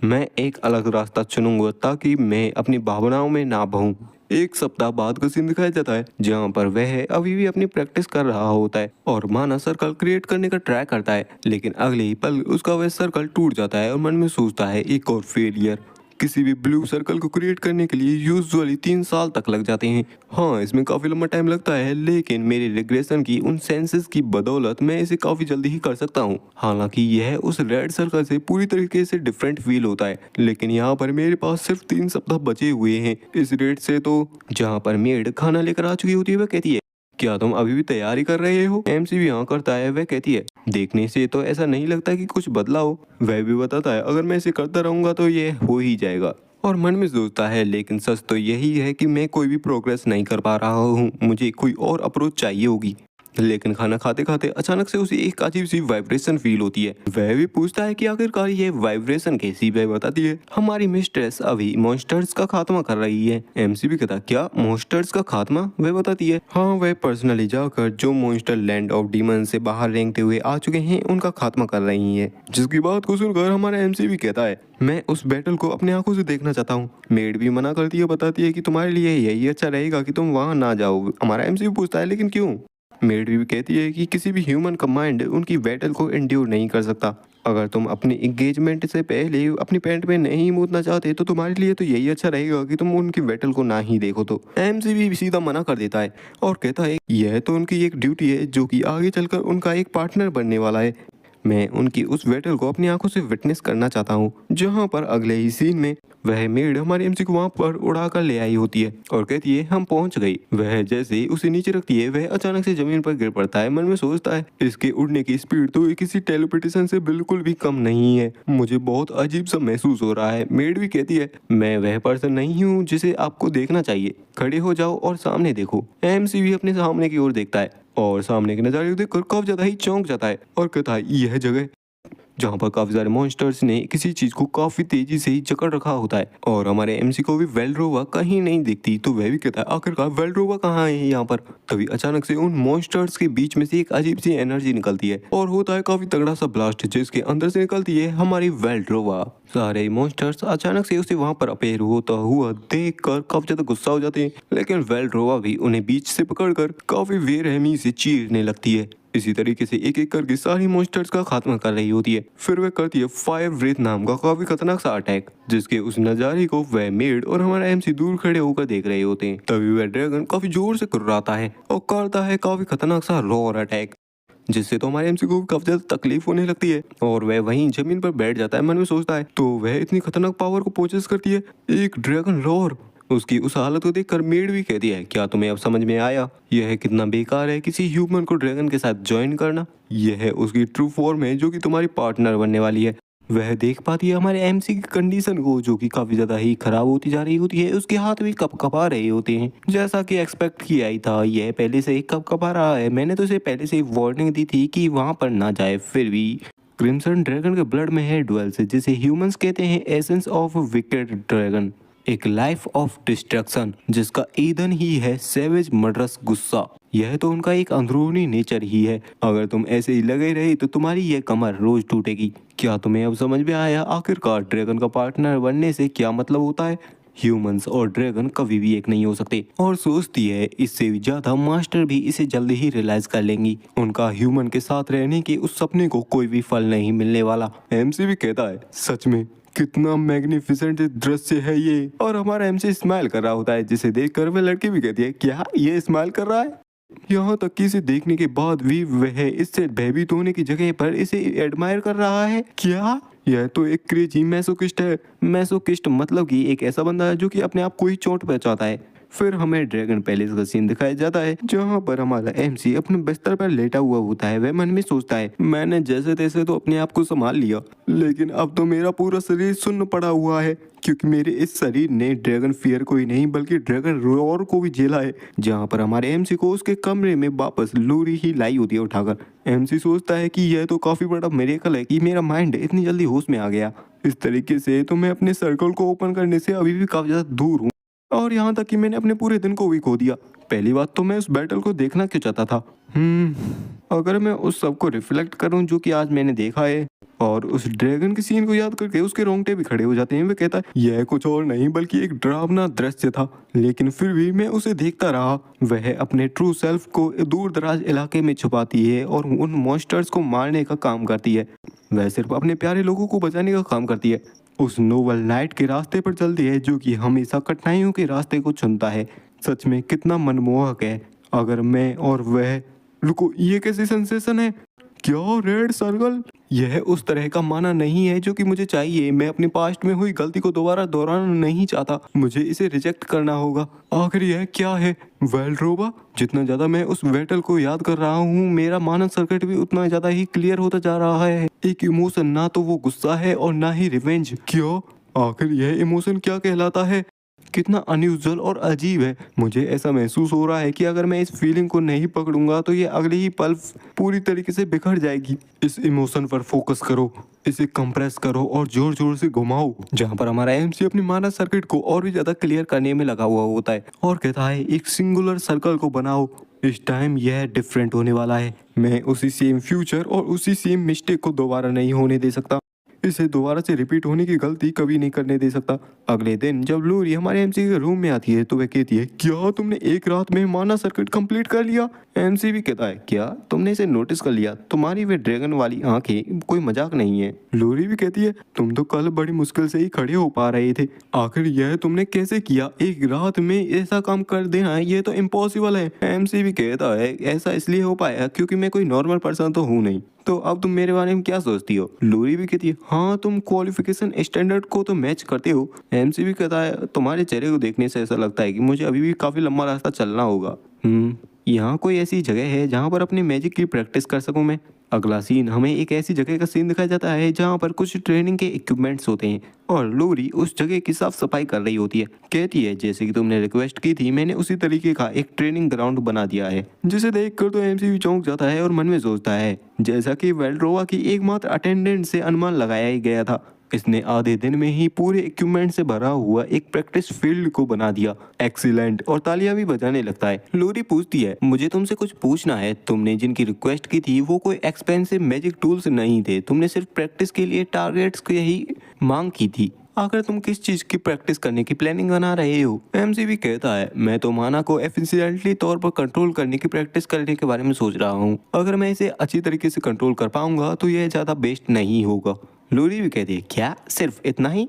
मैं एक अलग रास्ता चुनूंगा ताकि मैं अपनी भावनाओं में ना बहूं। एक सप्ताह बाद का सीन दिखाया जाता है जहां पर वह अभी भी अपनी प्रैक्टिस कर रहा होता है और माना सर्कल क्रिएट करने का ट्राई करता है, लेकिन अगले ही पल उसका वह सर्कल टूट जाता है और मन में सोचता है एक और फेलियर। किसी भी ब्लू सर्कल को क्रिएट करने के लिए यूजुअली 3 साल तक लग जाते हैं। हाँ, इसमें काफी लंबा टाइम लगता है, लेकिन मेरे रिग्रेशन की उन सेंसेस की बदौलत मैं इसे काफी जल्दी ही कर सकता हूँ। हालांकि यह उस रेड सर्कल से पूरी तरीके से डिफरेंट फील होता है, लेकिन यहाँ पर मेरे पास सिर्फ 3 सप्ताह बचे हुए हैं इस रेड से। तो जहाँ पर मेड खाना लेकर आ चुकी होती है वह कहती है, क्या तुम अभी भी तैयारी कर रहे हो? एमसी भी हाँ करता है। वह कहती है, देखने से तो ऐसा नहीं लगता कि कुछ बदला हो। वह भी बताता है, अगर मैं इसे करता रहूंगा तो ये हो ही जाएगा। और मन में सोचता है, लेकिन सच तो यही है कि मैं कोई भी प्रोग्रेस नहीं कर पा रहा हूँ, मुझे कोई और अप्रोच चाहिए होगी। लेकिन खाना खाते खाते अचानक से उसे एक अजीब सी वाइब्रेशन फील होती है। वह भी पूछता है कि आखिरकार ये वाइब्रेशन कैसी? वह बताती है, हमारी मिस्ट्रेस अभी मॉन्स्टर्स का खात्मा कर रही है। एमसी भी कहता, क्या मॉन्स्टर्स का खात्मा? वह बताती है, हाँ, वह पर्सनली जाकर जो मॉन्स्टर लैंड ऑफ डीमन से बाहर रेंगते हुए आ चुके हैं उनका खात्मा कर रही है। जिसकी बात को सुनकर हमारा एमसी भी कहता है, मैं उस बैटल को अपनी आंखों से देखना चाहता हूँ। मेड भी मना करती है, बताती है कि तुम्हारे लिए यही अच्छा रहेगा कि तुम वहाँ ना जाओ। हमारा एमसी भी पूछता है, लेकिन क्यों? मेड भी कहती है कि किसी भी ह्यूमन का माइंड उनकी बैटल को एंड्योर नहीं कर सकता। अगर तुम अपनी एंगेजमेंट से पहले अपनी पैंट में नहीं मूतना चाहते तो तुम्हारे लिए तो यही अच्छा रहेगा कि तुम उनकी बैटल को ना ही देखो। तो एमसी भी सीधा मना कर देता है और कहता है, यह तो उनकी एक ड्यूटी है जो कि आगे चलकर उनका एक पार्टनर बनने वाला है। मैं उनकी उस बैटल को अपनी आंखों से विटनेस करना चाहता हूँ। जहाँ पर अगले ही सीन में वह मेड हमारे एमसी को वहाँ पर उड़ा कर ले आई होती है और कहती है, हम पहुंच गई। वह जैसे ही उसे नीचे रखती है वह अचानक से जमीन पर गिर पड़ता है। मन में सोचता है, इसके उड़ने की स्पीड तो किसी टेलीपोर्टेशन से बिल्कुल भी कम नहीं है। मुझे बहुत अजीब सा महसूस हो रहा है। मेड भी कहती है, मैं वह पर्सन नहीं हूँ जिसे आपको देखना चाहिए, खड़े हो जाओ और सामने देखो। एमसी भी अपने सामने की ओर देखता है और सामने के नजारे को देखकर काफी ज्यादा ही चौंक जाता है और कहता है, यह जगह जहाँ पर काफी सारे मॉन्स्टर्स ने किसी चीज को काफी तेजी से ही जकड़ रखा होता है और हमारे एमसी को भी वेल्ड्रोवा कहीं नहीं दिखती। तो वह भी कहता है, आखिरकार वेल्ड्रोवा कहाँ है यहाँ पर? तभी अचानक से उन मॉन्स्टर्स के बीच में से एक अजीब सी एनर्जी निकलती है और होता है काफी तगड़ा सा ब्लास्ट, जिसके अंदर से निकलती है हमारी वेल्ड्रोवा। सारे मॉन्स्टर्स अचानक से उसे वहां पर अपेयर होता हुआ देखकर काफी ज्यादा गुस्सा हो जाते हैं, लेकिन वेल्ड्रोवा भी उन्हें बीच से पकड़कर काफी बेरहमी से चीरने लगती है। इसी तरीके से एक एक करके सारी मॉन्स्टर्स का खात्मा कर रही होती है। फिर वह करती है फायर ब्रेथ नाम का काफी खतरनाक सा अटैक, जिसके उस नजारे को वह मेड और हमारा एमसी दूर खड़े होकर देख रहे होते हैं। तभी वह ड्रैगन काफी जोर से कुर्राता है और करता है काफी खतरनाक सा रोर अटैक, जिससे तो हमारे एमसी को काफी ज्यादा तकलीफ होने लगती है और वह वहीं जमीन पर बैठ जाता है। मन में सोचता है, तो वह इतनी खतरनाक पावर को पोजेस करती है, एक ड्रैगन रोर। उसकी उस हालत को देखकर मेड भी कहती है, क्या तुम्हें अब समझ में आया यह कितना बेकार है किसी ह्यूमन को ड्रैगन के साथ ज्वाइन करना? यह है उसकी ट्रू फॉर्म है जो कि तुम्हारी पार्टनर बनने वाली है। वह देख पाती है हमारे एमसी की कंडीशन को, जो कि काफी ज्यादा ही खराब होती जा रही होती है। उसके हाथ भी कपकपा रहे होते हैं, जैसा कि एक्सपेक्ट किया ही था। यह पहले से ही कपकपा रहा है। मैंने तो इसे पहले से ही वार्निंग दी थी कि वहां पर ना जाए, फिर भी क्रिम्सन ड्रैगन के ब्लड में है डुअल्स, जिसे ह्यूमंस कहते हैं एसेंस ऑफ विकेड ड्रैगन, एक लाइफ ऑफ डिस्ट्रक्शन, जिसका ईंधन ही है सेवेज मर्डरस गुस्सा। यह तो उनका एक अंदरूनी नेचर ही है। अगर तुम ऐसे ही लगे रहे तो तुम्हारी यह कमर रोज टूटेगी। क्या तुम्हें अब समझ में आया आखिरकार ड्रैगन का पार्टनर बनने से क्या मतलब होता है? ह्यूमंस और ड्रैगन कभी भी एक नहीं हो सकते। और सोचती है इससे भी ज्यादा मास्टर भी इसे जल्दी ही रियलाइज कर लेंगी। उनका ह्यूमन के साथ रहने के उस सपने को कोई भी फल नहीं मिलने वाला। एमसी भी कहता है, सच में कितना मैग्निफिसेंट दृश्य है ये। और हमारा एमसी स्माइल कर रहा होता है, जिसे देखकर वह लड़की भी कहती है, क्या ये स्माइल कर रहा है? यहाँ तक कि इसे देखने के बाद भी वह इससे भयभीत होने की जगह पर इसे एडमायर कर रहा है। क्या यह तो एक क्रेजी मैसोकिस्ट है। मैसोकिस्ट मतलब कि एक ऐसा बंदा है जो कि अपने आप को ही चोट पहुंचाता है। फिर हमें ड्रैगन पैलेस का सीन दिखाया जाता है जहाँ पर हमारा एमसी अपने बिस्तर पर लेटा हुआ होता है। वह मन में सोचता है मैंने जैसे तैसे तो अपने आप को संभाल लिया, लेकिन अब तो मेरा पूरा शरीर सुन्न पड़ा हुआ है क्योंकि मेरे इस शरीर ने ड्रैगन फियर को ही नहीं बल्कि ड्रैगन रोर को भी झेला है। जहाँ पर हमारे एमसी को उसके कमरे में वापस लूरी ही लाई होती है उठाकर। एमसी सोचता है कि यह तो काफी बड़ा मिरेकल है कि मेरा माइंड इतनी जल्दी होश में आ गया। इस तरीके से तो मैं अपने सर्कल को ओपन करने से अभी भी काफी ज्यादा दूर हूँ और यहाँ तक कि मैंने अपने पूरे दिन को भी खो दिया। पहली बात तो मैं उस बैटल को देखना क्यों चाहता था। अगर मैं उस सब को रिफ्लेक्ट करूं जो कि आज मैंने देखा है और उस ड्रैगन के सीन को याद करके उसके रोंगटे भी खड़े हो जाते हैं। वह कहता है यह कुछ और नहीं बल्कि एक डरावना दृश्य था, लेकिन फिर भी मैं उसे देखता रहा। वह अपने ट्रू सेल्फ को दूर दराज इलाके में छुपाती है और उन मॉन्स्टर्स को मारने का काम करती है। वह सिर्फ अपने प्यारे लोगों को बचाने का काम करती है। उस नोबल नाइट के रास्ते पर चलती है जो कि हमेशा कठिनाइयों के रास्ते को चुनता है। सच में कितना मनमोहक है। अगर मैं और वह, रुको, ये कैसी सेंसेशन है? क्या रेड सर्कल? यह उस तरह का माना नहीं है जो कि मुझे चाहिए। मैं अपने पास्ट में हुई गलती को दोबारा दोहराना नहीं चाहता। मुझे इसे रिजेक्ट करना होगा। आखिर यह क्या है? वेल्ड्रोबा? जितना ज्यादा मैं उस बैटल को याद कर रहा हूँ मेरा मानव सर्किट भी उतना ज्यादा ही क्लियर होता जा रहा है। एक इमोशन, ना तो वो गुस्सा है और ना ही रिवेंज। क्यों? आखिर यह इमोशन क्या कहलाता है? कितना अनयूजुअल और अजीब है। मुझे ऐसा महसूस हो रहा है कि अगर मैं इस फीलिंग को नहीं पकड़ूंगा तो ये अगले ही पल पूरी तरीके से बिखर जाएगी। इस इमोशन पर फोकस करो, इसे कंप्रेस करो और जोर जोर से घुमाओ। जहाँ पर हमारा एमसी अपनी मानव सर्किट को और भी ज्यादा क्लियर करने में लगा हुआ होता है और कहता है एक सिंगुलर सर्कल को बनाओ। इस टाइम यह डिफरेंट होने वाला है। मैं उसी सेम फ्यूचर और उसी सेम मिस्टेक को दोबारा नहीं होने दे सकता। इसे दोबारा से रिपीट होने की गलती कभी नहीं करने दे सकता। अगले दिन जब लूरी हमारे एमसी के रूम में आती है तो वह कहती है क्या तुमने एक रात में माना सर्किट कंप्लीट कर लिया? एमसी भी कहता है क्या तुमने इसे नोटिस कर लिया? तुम्हारी वे ड्रैगन वाली आंखें कोई मजाक नहीं है। लूरी भी कहती है तुम तो कल बड़ी मुश्किल से ही खड़े हो पा रहे थे। आखिर यह तुमने कैसे किया? एक रात में ऐसा काम कर देना ये तो इम्पॉसिबल है। एमसी भी कहता है ऐसा इसलिए हो पाया क्योंकि मैं कोई नॉर्मल पर्सन तो हूँ नहीं। तो अब तुम मेरे बारे में क्या सोचती हो? लूरी भी कहती है हाँ तुम क्वालिफिकेशन स्टैंडर्ड को तो मैच करते हो। एमसी भी कहता है तुम्हारे चेहरे को देखने से ऐसा लगता है कि मुझे अभी भी काफी लंबा रास्ता चलना होगा। यहाँ कोई ऐसी जगह है जहाँ पर अपनी मैजिक की प्रैक्टिस कर सकूँ मैं? अगला सीन हमें एक ऐसी जगह का सीन दिखाया जाता है जहाँ पर कुछ ट्रेनिंग के इक्विपमेंट्स होते हैं और लूरी उस जगह की साफ सफाई कर रही होती है। कहती है जैसे कि तुमने रिक्वेस्ट की थी मैंने उसी तरीके का एक ट्रेनिंग ग्राउंड बना दिया है। जिसे देखकर तो एमसी भी चौंक जाता है और मन में सोचता है जैसा कि वेल्ड्रोवा की एकमात्र अटेंडेंट से अनुमान लगाया ही गया था, इसने आधे दिन में ही पूरे इक्विपमेंट से भरा हुआ एक प्रैक्टिस फील्ड को बना दिया। एक्सीलेंट, और तालियां भी बजाने लगता है। लूरी पूछती है मुझे तुमसे कुछ पूछना है। तुमने जिनकी रिक्वेस्ट की थी वो कोई एक्सपेंसिव मैजिक टूल्स नहीं थे, तुमने सिर्फ प्रैक्टिस के लिए टारगेट्स की ही मांग की थी। आखिर तुम किस चीज की प्रैक्टिस करने की प्लानिंग बना रहे हो? एमसी भी कहता है मैं तो माना को एफिशिएंटली तौर पर कंट्रोल करने की प्रैक्टिस करने के बारे में सोच रहा हूँ। अगर मैं इसे अच्छी तरीके से कंट्रोल कर पाऊंगा तो यह ज्यादा बेस्ट नहीं होगा। लूरी भी कहती है क्या सिर्फ इतना ही?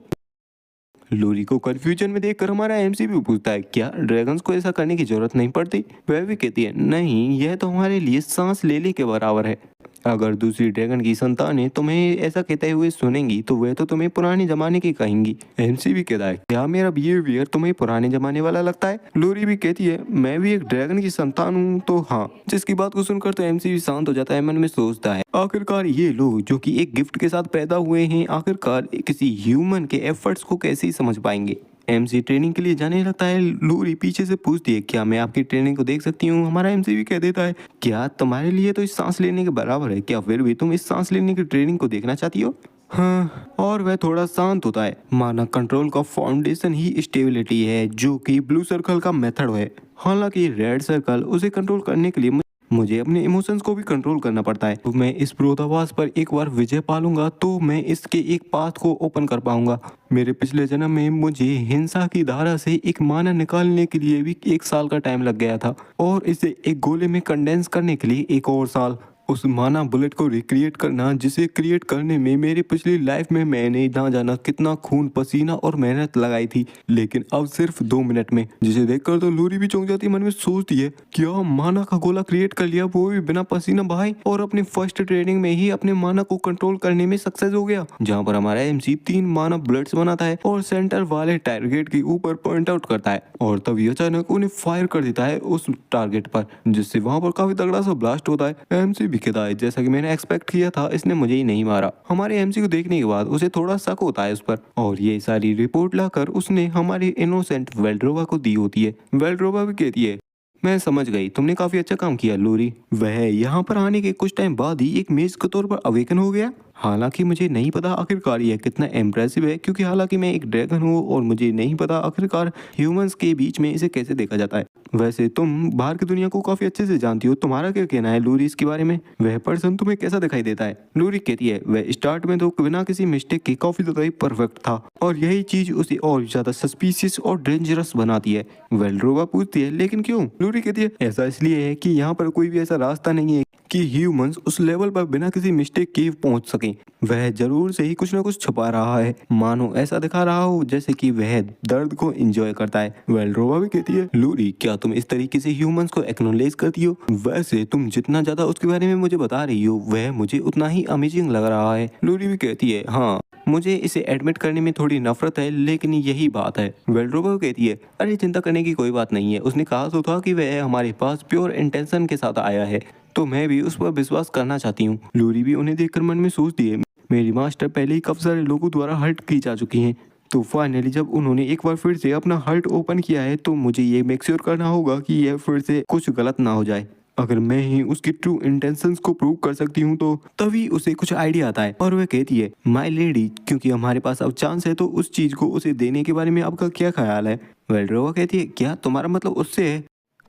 लूरी को कंफ्यूजन में देखकर हमारा एमसी भी पूछता है क्या ड्रैगन्स को ऐसा करने की जरूरत नहीं पड़ती? वह भी कहती है नहीं, यह तो हमारे लिए सांस लेने के बराबर है। अगर दूसरी ड्रैगन की संतानें तुम्हें ऐसा कहते हुए सुनेंगी तो वह तो तुम्हें पुराने जमाने की कहेंगी। एमसी भी कहता है क्या मेरा बिहेवियर तुम्हें पुराने जमाने वाला लगता है? लूरी भी कहती है मैं भी एक ड्रैगन की संतान हूँ तो हाँ। जिसकी बात को सुनकर तो एमसी भी शांत हो जाता है। मन में सोचता है आखिरकार ये लोग जो कि एक गिफ्ट के साथ पैदा हुए हैं आखिरकार किसी ह्यूमन के एफर्ट्स को कैसे ही समझ पाएंगे। एमसी ट्रेनिंग के लिए जाने लगता है। लूरी पीछे से पूछती है क्या मैं आपकी ट्रेनिंग को देख सकती हूँ? हमारा एमसी भी कह देता है क्या तुम्हारे लिए तो इस सांस लेने के बराबर है, क्या फिर भी तुम इस सांस लेने की ट्रेनिंग को देखना चाहती हो? हाँ, और वह थोड़ा शांत होता है। माना कंट्रोल का फाउंडेशन ही स्टेबिलिटी है जो कि ब्लू सर्कल का मेथड है। हालांकि रेड सर्कल उसे कंट्रोल करने के लिए मुझे अपने इमोशंस को भी कंट्रोल करना पड़ता है। तो मैं इस विरोधाभास पर एक बार विजय पालूंगा तो मैं इसके एक पाथ को ओपन कर पाऊंगा। मेरे पिछले जन्म में मुझे हिंसा की धारा से एक माना निकालने के लिए भी 1 साल का टाइम लग गया था और इसे एक गोले में कंडेंस करने के लिए 1 और साल। उस माना बुलेट को रिक्रिएट करना, जिसे क्रिएट करने में मेरी पिछली लाइफ में मैंने ना जाना कितना खून पसीना और मेहनत लगाई थी, लेकिन अब सिर्फ 2 मिनट में। जिसे देखकर तो लूरी भी चौंक जाती है, मन में सोचती है क्या माना का गोला क्रिएट कर लिया, वो भी बिना पसीना बहाए, और अपनी फर्स्ट ट्रेनिंग में ही अपने माना को कंट्रोल करने में सक्सेस हो गया। जहाँ पर हमारा एमसी 3 माना बुलेट्स बनाता है और सेंटर वाले टारगेट के ऊपर पॉइंट आउट करता है, और तभी अचानक उन्हें फायर कर देता है उस टारगेट पर, जिससे वहां पर काफी तगड़ा सा ब्लास्ट होता है। एमसी भी कहता है जैसा कि मैंने एक्सपेक्ट किया था, इसने मुझे ही नहीं मारा। हमारे एमसी को देखने के बाद उसे थोड़ा शक होता है उस पर, और ये सारी रिपोर्ट लाकर उसने हमारे इनोसेंट वेल्ड्रोवा को दी होती है। वेल्ड्रोवा भी कहती है मैं समझ गई, तुमने काफी अच्छा काम किया लूरी। वह यहाँ पर आने के कुछ टाइम बाद ही एक मेज के तौर पर अवेकन हो गया। हालांकि मुझे नहीं पता आखिरकार यह कितना इम्प्रेसिव है, क्योंकि हालांकि मैं एक ड्रैगन हूँ और मुझे नहीं पता आखिरकार ह्यूमंस के बीच में इसे कैसे देखा जाता है। वैसे तुम बाहर की दुनिया को काफी अच्छे से जानती हो, तुम्हारा क्या कहना है लूरी इसके बारे में? वह पर्सन तुम्हें कैसा दिखाई देता है? लूरी कहती है वह स्टार्ट में तो बिना किसी मिस्टेक के काफी ज्यादा ही परफेक्ट था, और यही चीज उसे और ज्यादा सस्पिशियस और डेंजरस बनाती है। वेल्ड्रोवा पूछती है लेकिन क्यों? लूरी कहती है ऐसा इसलिए है कि यहाँ पर कोई भी ऐसा रास्ता नहीं है कि ह्यूमंस उस लेवल पर बिना किसी मिस्टेक के पहुंच सकें। वह जरूर से ही कुछ न कुछ छुपा रहा है, मानो ऐसा दिखा रहा हो जैसे कि वह दर्द को एंजॉय करता है। वेल्ड्रोवा भी कहती है लूरी क्या तुम इस तरीके से ह्यूमंस को एक्नॉलेज करती हो? वैसे तुम जितना ज्यादा उसके बारे में मुझे बता रही हो वह मुझे उतना ही अमेजिंग लग रहा है। लूरी भी कहती है हाँ, मुझे इसे एडमिट करने में थोड़ी नफरत है, लेकिन यही बात है। वेल्ड्रोवा कहती है अरे चिंता करने की कोई बात नहीं है, उसने कहा तो था कि वह हमारे पास प्योर इंटेंशन के साथ आया है, तो मैं भी उस पर विश्वास करना चाहती हूँ। लूरी भी उन्हें देखकर मन में सोचती है मेरी मास्टर पहले ही काफी सारे लोगों द्वारा हर्ट की जा चुकी हैं, तो फाइनली जब उन्होंने एक बार फिर से अपना हर्ट ओपन किया है तो मुझे ये मेक श्योर करना होगा कि यह फिर से कुछ गलत ना हो जाए। अगर मैं ही उसकी ट्रू इंटेंशंस को प्रूव कर सकती हूँ तो तभी उसे कुछ आइडिया आता है, और वह कहती है माय लेडी क्योंकि हमारे पास अब चांस है तो उस चीज को उसे देने के बारे में आपका क्या ख्याल है? वेल्ड्रोवा कहती है क्या तुम्हारा मतलब उससे है?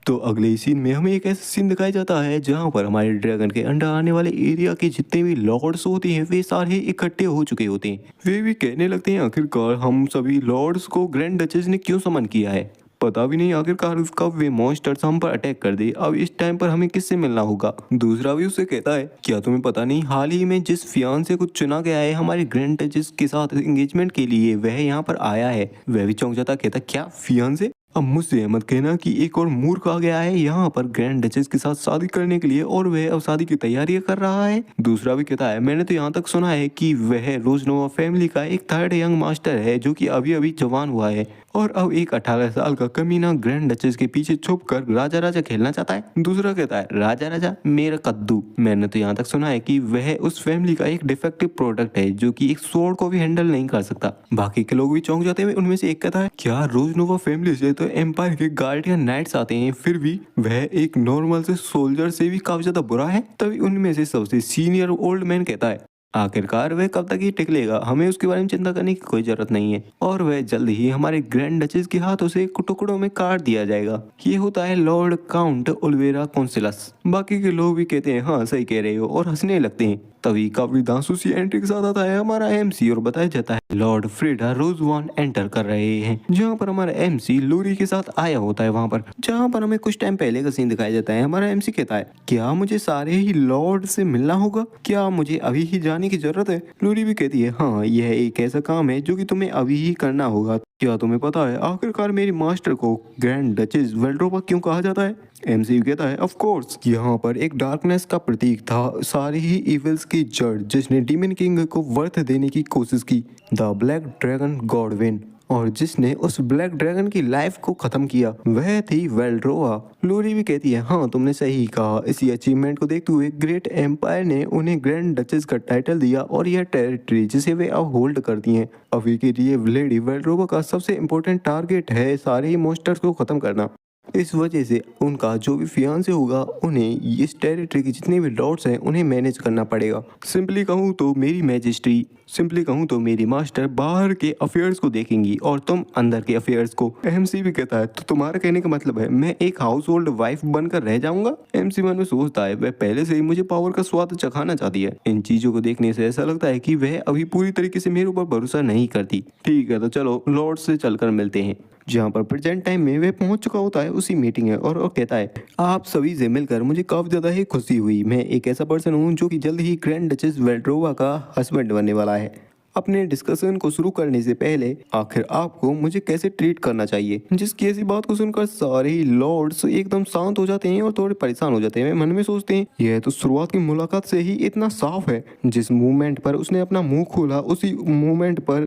तो अगले सीन में हमें एक ऐसा सीन दिखाया जाता है जहाँ पर हमारे ड्रैगन के अंडर आने वाले एरिया के जितने भी लॉर्ड्स होते हैं वे सारे इकट्ठे हो चुके होते हैं। वे भी कहने लगते हैं आखिरकार हम सभी लॉर्ड्स को ग्रैंड डचेस ने क्यों समन किया है, पता भी नहीं आखिरकार कब वे मॉन्स्टर्स हम पर अटैक कर दे। अब इस टाइम पर हमें किससे मिलना होगा? दूसरा भी उससे कहता है क्या तुम्हें पता नहीं हाल ही में जिस फियांसे को चुना गया है हमारे ग्रैंड डचेस के साथ एंगेजमेंट के लिए वह यहाँ पर आया है? वह भी चौंक जाता, कहता क्या फियांसे? अब मुझसे मत कहना कि एक और मूर्ख आ गया है यहाँ पर ग्रैंड डचेस के साथ शादी करने के लिए और वह अब शादी की तैयारी कर रहा है। दूसरा भी कहता है मैंने तो यहाँ तक सुना है कि वह रोजनोवा फैमिली का एक थर्ड यंग मास्टर है जो कि अभी अभी जवान हुआ है, और अब एक 18 साल का कमीना ग्रैंड डचेस के पीछे छुप कर राजा राजा खेलना चाहता है। दूसरा कहता है राजा राजा मेरा कद्दू, मैंने तो यहाँ तक सुना है कि वह उस फैमिली का एक डिफेक्टिव प्रोडक्ट है जो कि एक स्वॉर्ड को भी हैंडल नहीं कर सकता। बाकी के लोग भी चौंक जाते हैं। उनमें से एक कहता है क्या रोजनोवा फैमिली से तो एम्पायर के गार्डियन नाइट्स आते हैं, फिर भी वह एक नॉर्मल से सोल्जर से भी काफी ज्यादा बुरा है? तभी उनमें से सबसे सीनियर ओल्ड मैन कहता है आखिरकार वह कब तक ही टिक लेगा, हमें उसके बारे में चिंता करने की कोई जरूरत नहीं है, और वह जल्द ही हमारे ग्रैंड डचेस के हाथों से टुकड़ों में काट दिया जाएगा। ये होता है लॉर्ड काउंट ओलिवेरा कॉन्सिलस। बाकी के लोग भी कहते हैं हाँ सही कह रहे हो और हंसने लगते हैं। तभी काफी दांसू सी एंट्री के साथ आता है हमारा एमसी और बताया जाता है लॉर्ड फ्रीडा रोजवान एंटर कर रहे हैं, जहाँ पर हमारा एमसी लूरी के साथ आया होता है वहाँ पर, जहाँ पर हमें कुछ टाइम पहले का सीन दिखाया जाता है। हमारा एमसी कहता है क्या मुझे सारे ही लॉर्ड से मिलना होगा, क्या मुझे अभी ही जाने की जरूरत है? लूरी भी कहती है हाँ यह एक ऐसा काम है जो कि तुम्हें अभी ही करना होगा। क्या तुम्हें पता है आखिरकार मेरी मास्टर को ग्रैंड डचेस वेल्ड्रोवा क्यों कहा जाता है? एमसी कहता है ऑफ कोर्स यहाँ पर एक डार्कनेस का प्रतीक था, सारे ही इविल्स की जड़ जिसने डीमन किंग को वर्थ देने की कोशिश की, द ब्लैक ड्रैगन गॉडविन, और जिसने उस ब्लैक ड्रैगन की लाइफ को खत्म किया वह थी वेल्ड्रोवा। लूरी भी कहती है हाँ तुमने सही कहा। इसी अचीवमेंट को देखते हुए ग्रेट एम्पायर ने उन्हें ग्रैंड डचेस का टाइटल दिया और यह टेरिटरी जिसे वे अब होल्ड करती हैं। अभी के लिए लेडी वेल्ड्रोवा का सबसे इम्पोर्टेंट टारगेट है सारे ही मॉन्स्टर्स को खत्म करना। इस वजह से उनका जो भी फियांसे होगा उन्हें इस टेरिटरी के जितने भी लॉर्ड्स हैं उन्हें मैनेज करना पड़ेगा। सिंपली कहूँ तो मेरी मैजेस्ट्री सिंपली कहूँ तो मेरी मास्टर बाहर के अफेयर्स को देखेंगी और तुम अंदर के अफेयर्स को। एमसी भी कहता है तो तुम्हारा कहने का मतलब है मैं एक हाउस होल्ड वाइफ बनकर रह जाऊंगा। एमसी मन में सोचता है वह पहले से ही मुझे पावर का स्वाद चखाना चाहती है। इन चीजों को देखने से ऐसा लगता है कि वह अभी पूरी तरीके से मेरे ऊपर भरोसा नहीं करती। ठीक है तो चलो लॉर्ड से चलकर मिलते हैं। जहाँ पर प्रेजेंट टाइम में वह पहुंच चुका होता है उसी मीटिंग है और कहता है आप सभी से मिलकर मुझे काफी ज्यादा ही खुशी हुई। मैं एक ऐसा पर्सन हूँ जो कि जल्द ही ग्रैंड डचेस वेल्ड्रोवा का हस्बैंड बनने वाला है। अपने डिस्कशन को शुरू करने से पहले आखिर आपको मुझे कैसे ट्रीट करना चाहिए। जिसकी ऐसी बात को सुनकर सारे ही लॉर्ड्स एकदम शांत हो जाते हैं और थोड़े परेशान हो जाते हैं। मन में सोचते हैं यह तो शुरुआत की मुलाकात से ही इतना साफ है। जिस मूवमेंट पर उसने अपना मुंह खोला उसी मूवमेंट पर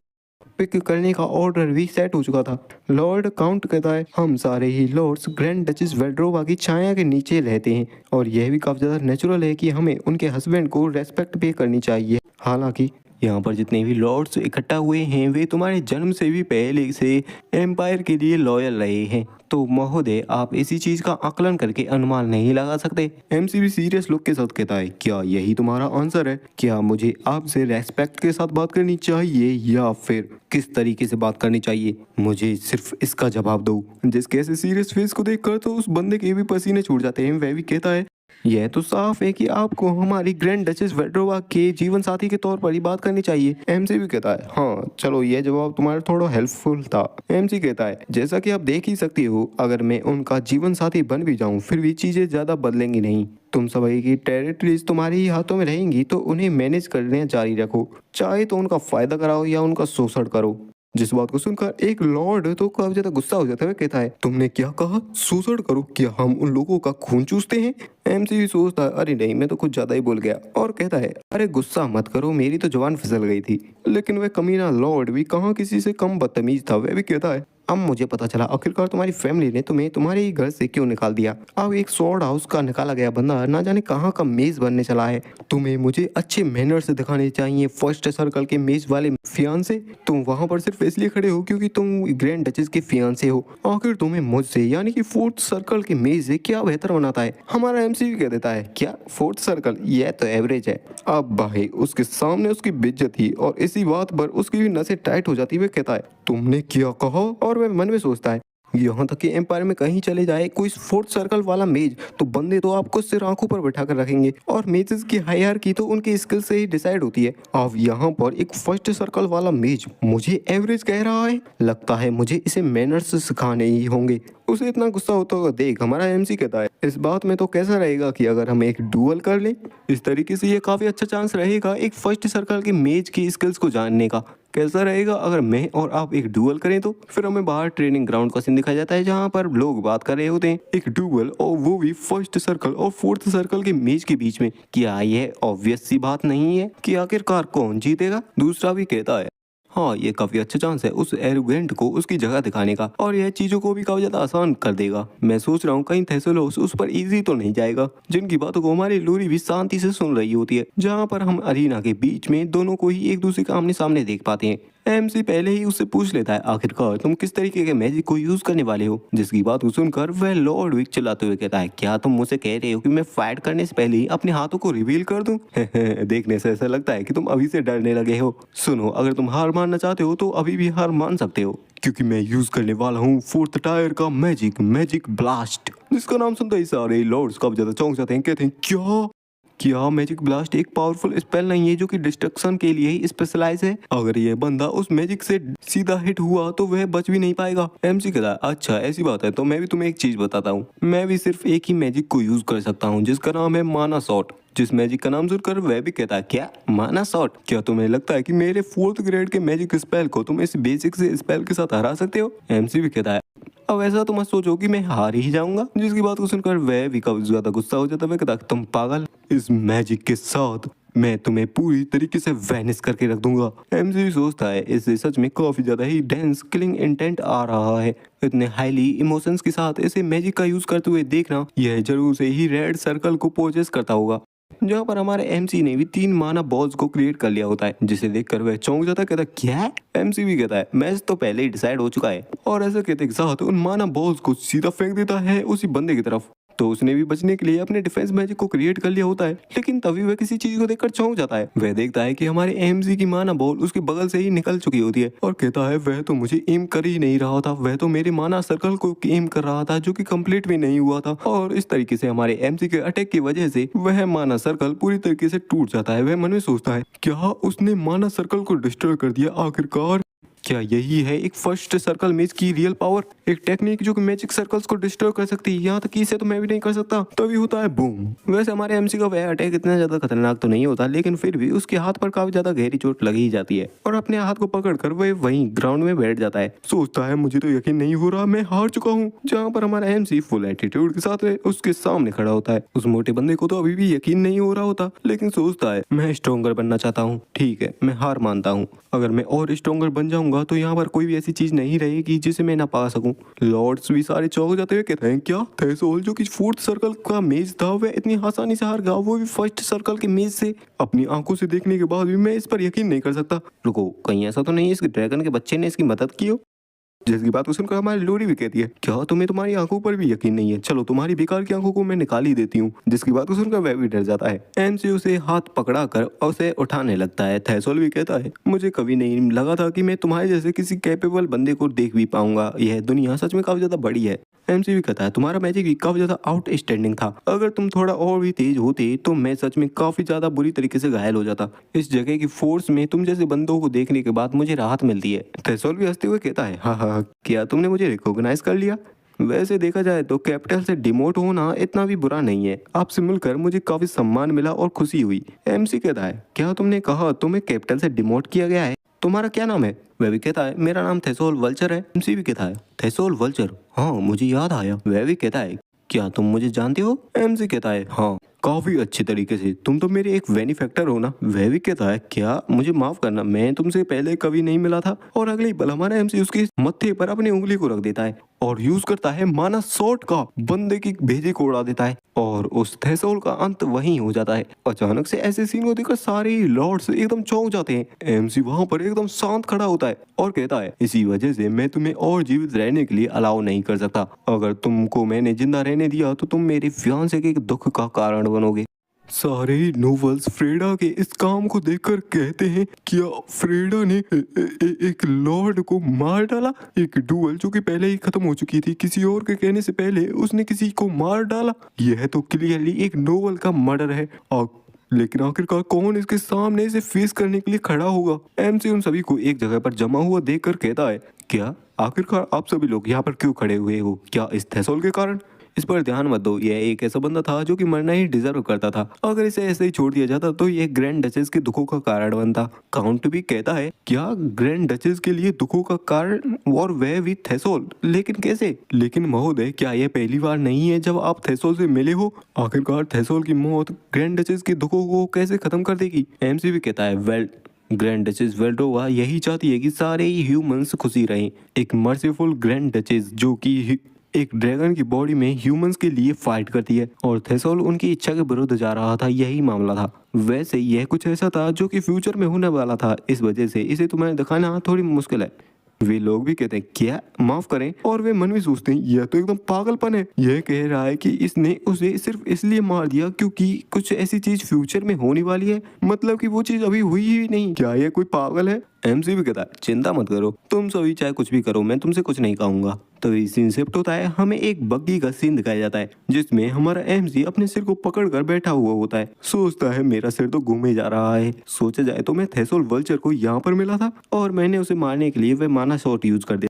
पिक करने का ऑर्डर भी सेट हो चुका था। लॉर्ड काउंट कहता है हम सारे ही लॉर्ड्स ग्रैंड डचेस वेल्ड्रोवा की छाया के नीचे रहते हैं और यह भी काफी ज्यादा नेचुरल है कि हमें उनके हस्बैंड को रेस्पेक्ट पे करनी चाहिए। हालांकि यहाँ पर जितने भी लॉर्ड्स इकट्ठा हुए हैं वे तुम्हारे जन्म से भी पहले से एम्पायर के लिए लॉयल रहे हैं। तो महोदय आप इसी चीज का आकलन करके अनुमान नहीं लगा सकते। एमसी भी सीरियस लुक के साथ कहता है क्या यही तुम्हारा आंसर है? क्या मुझे आपसे रेस्पेक्ट के साथ बात करनी चाहिए या फिर किस तरीके से बात करनी चाहिए? मुझे सिर्फ इसका जवाब दो। जिसके ऐसे सीरियस फेस को देखकर तो उस बंदे के भी पसीने छूट जाते हैं। वह भी कहता है यह तो साफ है कि आपको हमारी ग्रैंड डचेस वेल्ड्रोवा के जीवन साथी के तौर पर ही बात करनी चाहिए। एमसी भी कहता है हाँ चलो यह जवाब तुम्हारा थोड़ा हेल्पफुल था। एमसी कहता है जैसा कि आप देख ही सकती हो अगर मैं उनका जीवन साथी बन भी जाऊं फिर भी चीजें ज्यादा बदलेंगी नहीं। तुम सभी की टेरिटरीज तुम्हारे ही हाथों में रहेंगी तो उन्हें मैनेज करने जारी रखो, चाहे तो उनका फायदा कराओ या उनका शोषण करो। जिस बात को सुनकर एक लॉर्ड तो काफी ज्यादा गुस्सा हो जाता है। कहता है तुमने क्या कहा? शोषण करो? क्या हम उन लोगों का खून चूसते हैं? एमसी भी सोचता है अरे नहीं मैं तो कुछ ज्यादा ही बोल गया और कहता है अरे गुस्सा मत करो मेरी तो जवान फिसल गई थी। लेकिन वह कमीना लॉर्ड भी कहाँ किसी से कम बदतमीज था। वह भी कहता है अब मुझे पता चला आखिरकार तुम्हारी फैमिली ने तुम्हें तुम्हारे ही घर से क्यों निकाल दिया। अब एक स्वॉर्ड हाउस का निकाला गया बंदा ना जाने कहाँ का मेज बनने चला है। तुम्हें मुझे अच्छे मैनर्स दिखाने चाहिए। फर्स्ट सर्कल के मेज वाले फियांसे तुम वहां पर सिर्फ इसलिए खड़े हो क्योंकि तुम ग्रैंड डचेस के फियांसे हो। आखिर तुम्हें मुझसे यानी कि फोर्थ सर्कल के मेज से क्या बेहतर बनाता है? हमारा एमसी भी कह देता है क्या फोर्थ सर्कल यह तो एवरेज है। अब भाई उसके सामने उसकी बेइज्जती और इसी बात पर उसकी भी नसें टाइट हो जाती है। कहता है तुमने क्या कहा? और वह मन में सोचता है यहाँ तक कि एम्पायर में कहीं चले जाए कोई फोर्थ सर्कल वाला मेज तो बंदे तो आपको सिर आंखों पर बैठा कर रखेंगे और मेजेस की हायरार्की तो उनके स्किल से ही डिसाइड होती है। अब यहाँ पर एक फर्स्ट सर्कल वाला मेज मुझे एवरेज कह रहा है। लगता है मुझे इसे मैनर्स सिखाने ही होंगे। उसे इतना गुस्सा होता हुआ देख हमारा एमसी कहता है इस बात में तो कैसा रहेगा कि अगर हम एक डुअल कर लें। इस तरीके से ये काफी अच्छा चांस रहेगा एक फर्स्ट सर्कल के मेज की स्किल्स को जानने का। कैसा रहेगा अगर मैं और आप एक डुअल करें? तो फिर हमें बाहर ट्रेनिंग ग्राउंड का सीन दिखाया जाता है जहाँ पर लोग बात कर रहे होते हैं एक डुअल और वो भी फर्स्ट सर्कल और फोर्थ सर्कल के मेज के बीच में। क्या यह ऑब्वियस सी बात नहीं है कि आखिरकार कौन जीतेगा? दूसरा भी कहता है हाँ ये काफी अच्छा चांस है उस एरोगेंट को उसकी जगह दिखाने का और यह चीजों को भी काफी ज्यादा आसान कर देगा। मैं सोच रहा हूँ कहीं थेसलोस उस पर इजी तो नहीं जाएगा जिनकी बातों को हमारी लूरी भी शांति से सुन रही होती है। जहाँ पर हम अरीना के बीच में दोनों को ही एक दूसरे के आमने सामने देख पाते हैं। एमसी पहले ही उससे पूछ लेता है आखिरकार तुम किस तरीके के मैजिक को यूज करने वाले हो। जिसकी बात को सुनकर वह लॉर्ड विक चिल्लाते हुए कहता है क्या तुम मुझसे कह रहे हो कि मैं फाइट करने से पहले ही अपने हाथों को रिवील कर दूं? देखने से ऐसा लगता है कि तुम अभी से डरने लगे हो। सुनो अगर तुम हार मानना चाहते हो तो अभी भी हार मान सकते हो क्योंकि मैं यूज करने वाला हूँ फोर्थ टायर का मैजिक ब्लास्ट। जिसका नाम सुनते ही सारे लॉर्ड्स काफी ज्यादा चौंक जाते हैं। कहते हैं क्या मैजिक ब्लास्ट एक पावरफुल स्पेल नहीं है जो कि डिस्ट्रक्शन के लिए ही स्पेशलाइज है? अगर ये बंदा उस मैजिक से सीधा हिट हुआ तो वह बच भी नहीं पाएगा। एमसी कहता है अच्छा ऐसी बात है तो मैं भी तुम्हें एक चीज बताता हूँ। मैं भी सिर्फ एक ही मैजिक को यूज कर सकता हूँ जिसका नाम है माना शॉट। जिस मैजिक का नाम सुनकर वह भी कहता है क्या माना शॉट? क्या तुम्हें लगता है कि मेरे फोर्थ ग्रेड के मैजिक स्पेल को तुम इस बेसिक से स्पेल के साथ हरा सकते हो? एमसी भी कहता है अब ऐसा तो मत सोचो कि मैं हार ही जाऊंगा। जिसकी बात को सुनकर वह भी काफी ज्यादा गुस्सा हो जाता है। वह कहता तुम पागल, इस मैजिक के साथ मैं तुम्हें पूरी तरीके से वैनिश करके रख दूंगा। एमसी भी सोचता है इससे सच में काफी ज्यादा ही डेंस किलिंग इंटेंट आ रहा है। इतने हाईली इमोशंस के साथ इसे मैजिक का यूज करते हुए देखना यह जरूर से ही रेड सर्कल को पोजेस करता होगा। जहाँ पर हमारे एमसी ने भी 3 माना बॉल्स को क्रिएट कर लिया होता है जिसे देखकर वह चौंक जाता है। कहता क्या? एमसी भी कहता है मैच तो पहले ही डिसाइड हो चुका है और ऐसा कहते के साथ उन माना बॉल्स को सीधा फेंक देता है उसी बंदे की तरफ। तो उसने भी बचने के लिए अपने डिफेंस मैजिक को क्रिएट कर लिया होता है, लेकिन तभी वह किसी चीज को देखकर चौंक जाता है। वह देखता है कि हमारे एमसी की माना बॉल उसके बगल से ही निकल चुकी होती है और कहता है वह तो मुझे एम कर ही नहीं रहा था, वह तो मेरे माना सर्कल को एम कर रहा था जो कि कंप्लीट भी नहीं हुआ था। और इस तरीके से हमारे एमसी के अटैक की वजह से वह माना सर्कल पूरी तरीके से टूट जाता है। वह मन में सोचता है क्या उसने माना सर्कल को डिस्ट्रॉय कर दिया आखिरकार? क्या यही है एक फर्स्ट सर्कल मेज की रियल पावर, एक टेक्निक जो कि मैजिक सर्कल्स को डिस्ट्रॉय कर सकती है। यहाँ तक कि इसे तो मैं भी नहीं कर सकता। तभी होता है बूम। वैसे हमारे एमसी का वह अटैक इतना ज्यादा खतरनाक तो नहीं होता, लेकिन फिर भी उसके हाथ पर काफी ज्यादा गहरी चोट लगी ही जाती है और अपने हाथ को पकड़कर वह वहीं ग्राउंड में बैठ जाता है। सोचता है मुझे तो यकीन नहीं हो रहा, मैं हार चुका हूँ। जहाँ पर हमारा एमसी फुल एटीट्यूड के साथ उसके सामने खड़ा होता है। उस मोटे बंदे को तो अभी भी यकीन नहीं हो रहा होता, लेकिन सोचता है मैं स्ट्रॉन्गर बनना चाहता हूँ। ठीक है, मैं हार मानता हूँ। अगर मैं और स्ट्रॉन्गर बन जाऊंगा तो यहाँ पर कोई भी ऐसी चीज नहीं रहेगी जिसे मैं ना पा सकूं। लॉर्ड्स भी सारे चौंक जाते हुए कहते हैं क्या थेसोल जो कि फोर्थ सर्कल का मेज था वह इतनी आसानी से हार गया, वो भी फर्स्ट सर्कल के मेज से? अपनी आंखों से देखने के बाद भी मैं इस पर यकीन नहीं कर सकता। रुको, कहीं ऐसा तो नहीं है इसके ड्रैगन के बच्चे ने इसकी मदद की हो? जिसकी बात को सुनकर हमारी लोरी भी कहती है क्या तुम्हें तुम्हारी आंखों पर भी यकीन नहीं है? चलो तुम्हारी बेकार की आंखों को मैं निकाल ही देती हूँ। जिसकी बात को सुनकर वह भी डर जाता है। एमसी उसे हाथ पकड़ा कर उसे उठाने लगता है। थैसोल भी कहता है मुझे कभी नहीं लगा था कि मैं तुम्हारे जैसे किसी कैपेबल बंदे को देख भी पाऊंगा, यह दुनिया सच में काफी ज्यादा बड़ी है। एमसी भी कहता है तुम्हारा मैजिक भी काफी ज्यादा आउटस्टैंडिंग था, अगर तुम थोड़ा और भी तेज होते तो मैं सच में काफी ज्यादा बुरी तरीके से घायल हो जाता। इस जगह की फोर्स में तुम जैसे बंदों को देखने के बाद मुझे राहत मिलती है। थैसोल भी हंसते हुए कहता है हाँ हाँ, क्या तुमने मुझे रिकॉग्नाइज कर लिया? वैसे देखा जाए तो कैपिटल से डिमोट होना इतना भी बुरा नहीं है। आपसे मिलकर मुझे काफी सम्मान मिला और खुशी हुई। एमसी कहता है क्या तुमने कहा तुम्हें कैपिटल से डिमोट किया गया है? तुम्हारा क्या नाम है? वह भी कहता है मेरा नाम थेसोल वल्चर है। एमसी भी कहता है थेसोल वल्चर, हाँ मुझे याद आया। वह भी कहता है क्या तुम मुझे जानते हो? एमसी कहता है हाँ काफी अच्छे तरीके से, तुम तो मेरे एक बेनिफैक्टर हो ना। वह भी कहता है क्या मुझे माफ करना, मैं तुमसे पहले कभी नहीं मिला था। और अगले ही पल हमारा एमसी उसके मत्थे पर अपनी उंगली को रख देता है और यूज करता है माना शॉट का, बंदे की भेजे को उड़ा देता है और उस थेसोल का अंत वहीं हो जाता है। अचानक से ऐसे सीन को देखकर सारे लॉर्ड्स एकदम चौंक जाते हैं। एमसी वहां पर एकदम शांत खड़ा होता है और कहता है इसी वजह से मैं तुम्हें और जीवित रहने के लिए अलाउ नहीं कर सकता। अगर तुमको मैंने जिंदा रहने दिया तो तुम मेरे फियांसे के दुख का कारण बनोगे। सारे नोवेल्स फ्रेडा के इस काम को देखकर कहते हैं क्या फ्रेडा ने एक लॉर्ड को मार डाला? एक डुअल जो कि पहले ही खत्म हो चुकी थी, किसी और के कहने से पहले उसने किसी को मार डाला। यह तो क्लियरली एक नोवेल का मर्डर है। और लेकिन आखिरकार कौन इसके सामने इसे फेस करने के लिए खड़ा होगा? एमसी उन सभी को एक जगह पर जमा हुआ देखकर कहता है क्या आखिरकार आप सभी लोग यहाँ पर क्यों खड़े हुए हो? क्या इस थेसोल के कारण? इस पर ध्यान मत दो, यह एक ऐसा बंदा था जो कि मरना ही डिजर्व करता था। अगर इसे ऐसे ही छोड़ दिया जाता तो यह ग्रैंड डचेस के दुखों का कारण बनता। काउंट भी कहता है क्या ग्रैंड डचेस के लिए दुखों का कारण और वह भी थेसोल? लेकिन कैसे? लेकिन महोदय क्या यह पहली बार नहीं है जब आप थेसोल से मिले हो? आखिरकार थेसोल की मौत ग्रैंड डचेस के दुखों को कैसे खत्म कर देगी? एमसी भी कहता है वेल ग्रैंड डचेस वेल्डोवा यही चाहती है कि सारे ही ह्यूमंस खुशी रहें। एक मर्सीफुल ग्रैंड डचेस जो कि एक ड्रैगन की बॉडी में ह्यूमंस के लिए फाइट करती है और थेसोल उनकी इच्छा के विरुद्ध जा रहा था, यही मामला था। वैसे यह कुछ ऐसा था जो कि फ्यूचर में होने वाला था, इस वजह से इसे तुम्हें दिखाना थोड़ी मुश्किल है। वे लोग भी कहते हैं क्या माफ करें, और वे मन में सोचते हैं यह तो एकदम पागलपन है। यह कह रहा है कि इसने उसे सिर्फ इसलिए मार दिया क्योंकि कुछ ऐसी चीज फ्यूचर में होने वाली है, मतलब कि वो चीज अभी हुई ही नहीं। क्या यह कोई पागल है? एमसी भी कहता है चिंता मत करो, तुम सभी चाहे कुछ भी करो, मैं तुमसे कुछ नहीं कहूंगा। तो ये सीन शिफ्ट होता है, हमें एक बग्गी का सीन दिखाया जाता है जिसमें हमारा एमसी अपने सिर को पकड़कर बैठा हुआ होता है। सोचता है मेरा सिर तो घूमे जा रहा है। सोचा जाए तो मैं थेसोल वल्चर को यहाँ पर मिला था और मैंने उसे मारने के लिए वह माना शॉट यूज कर दिया,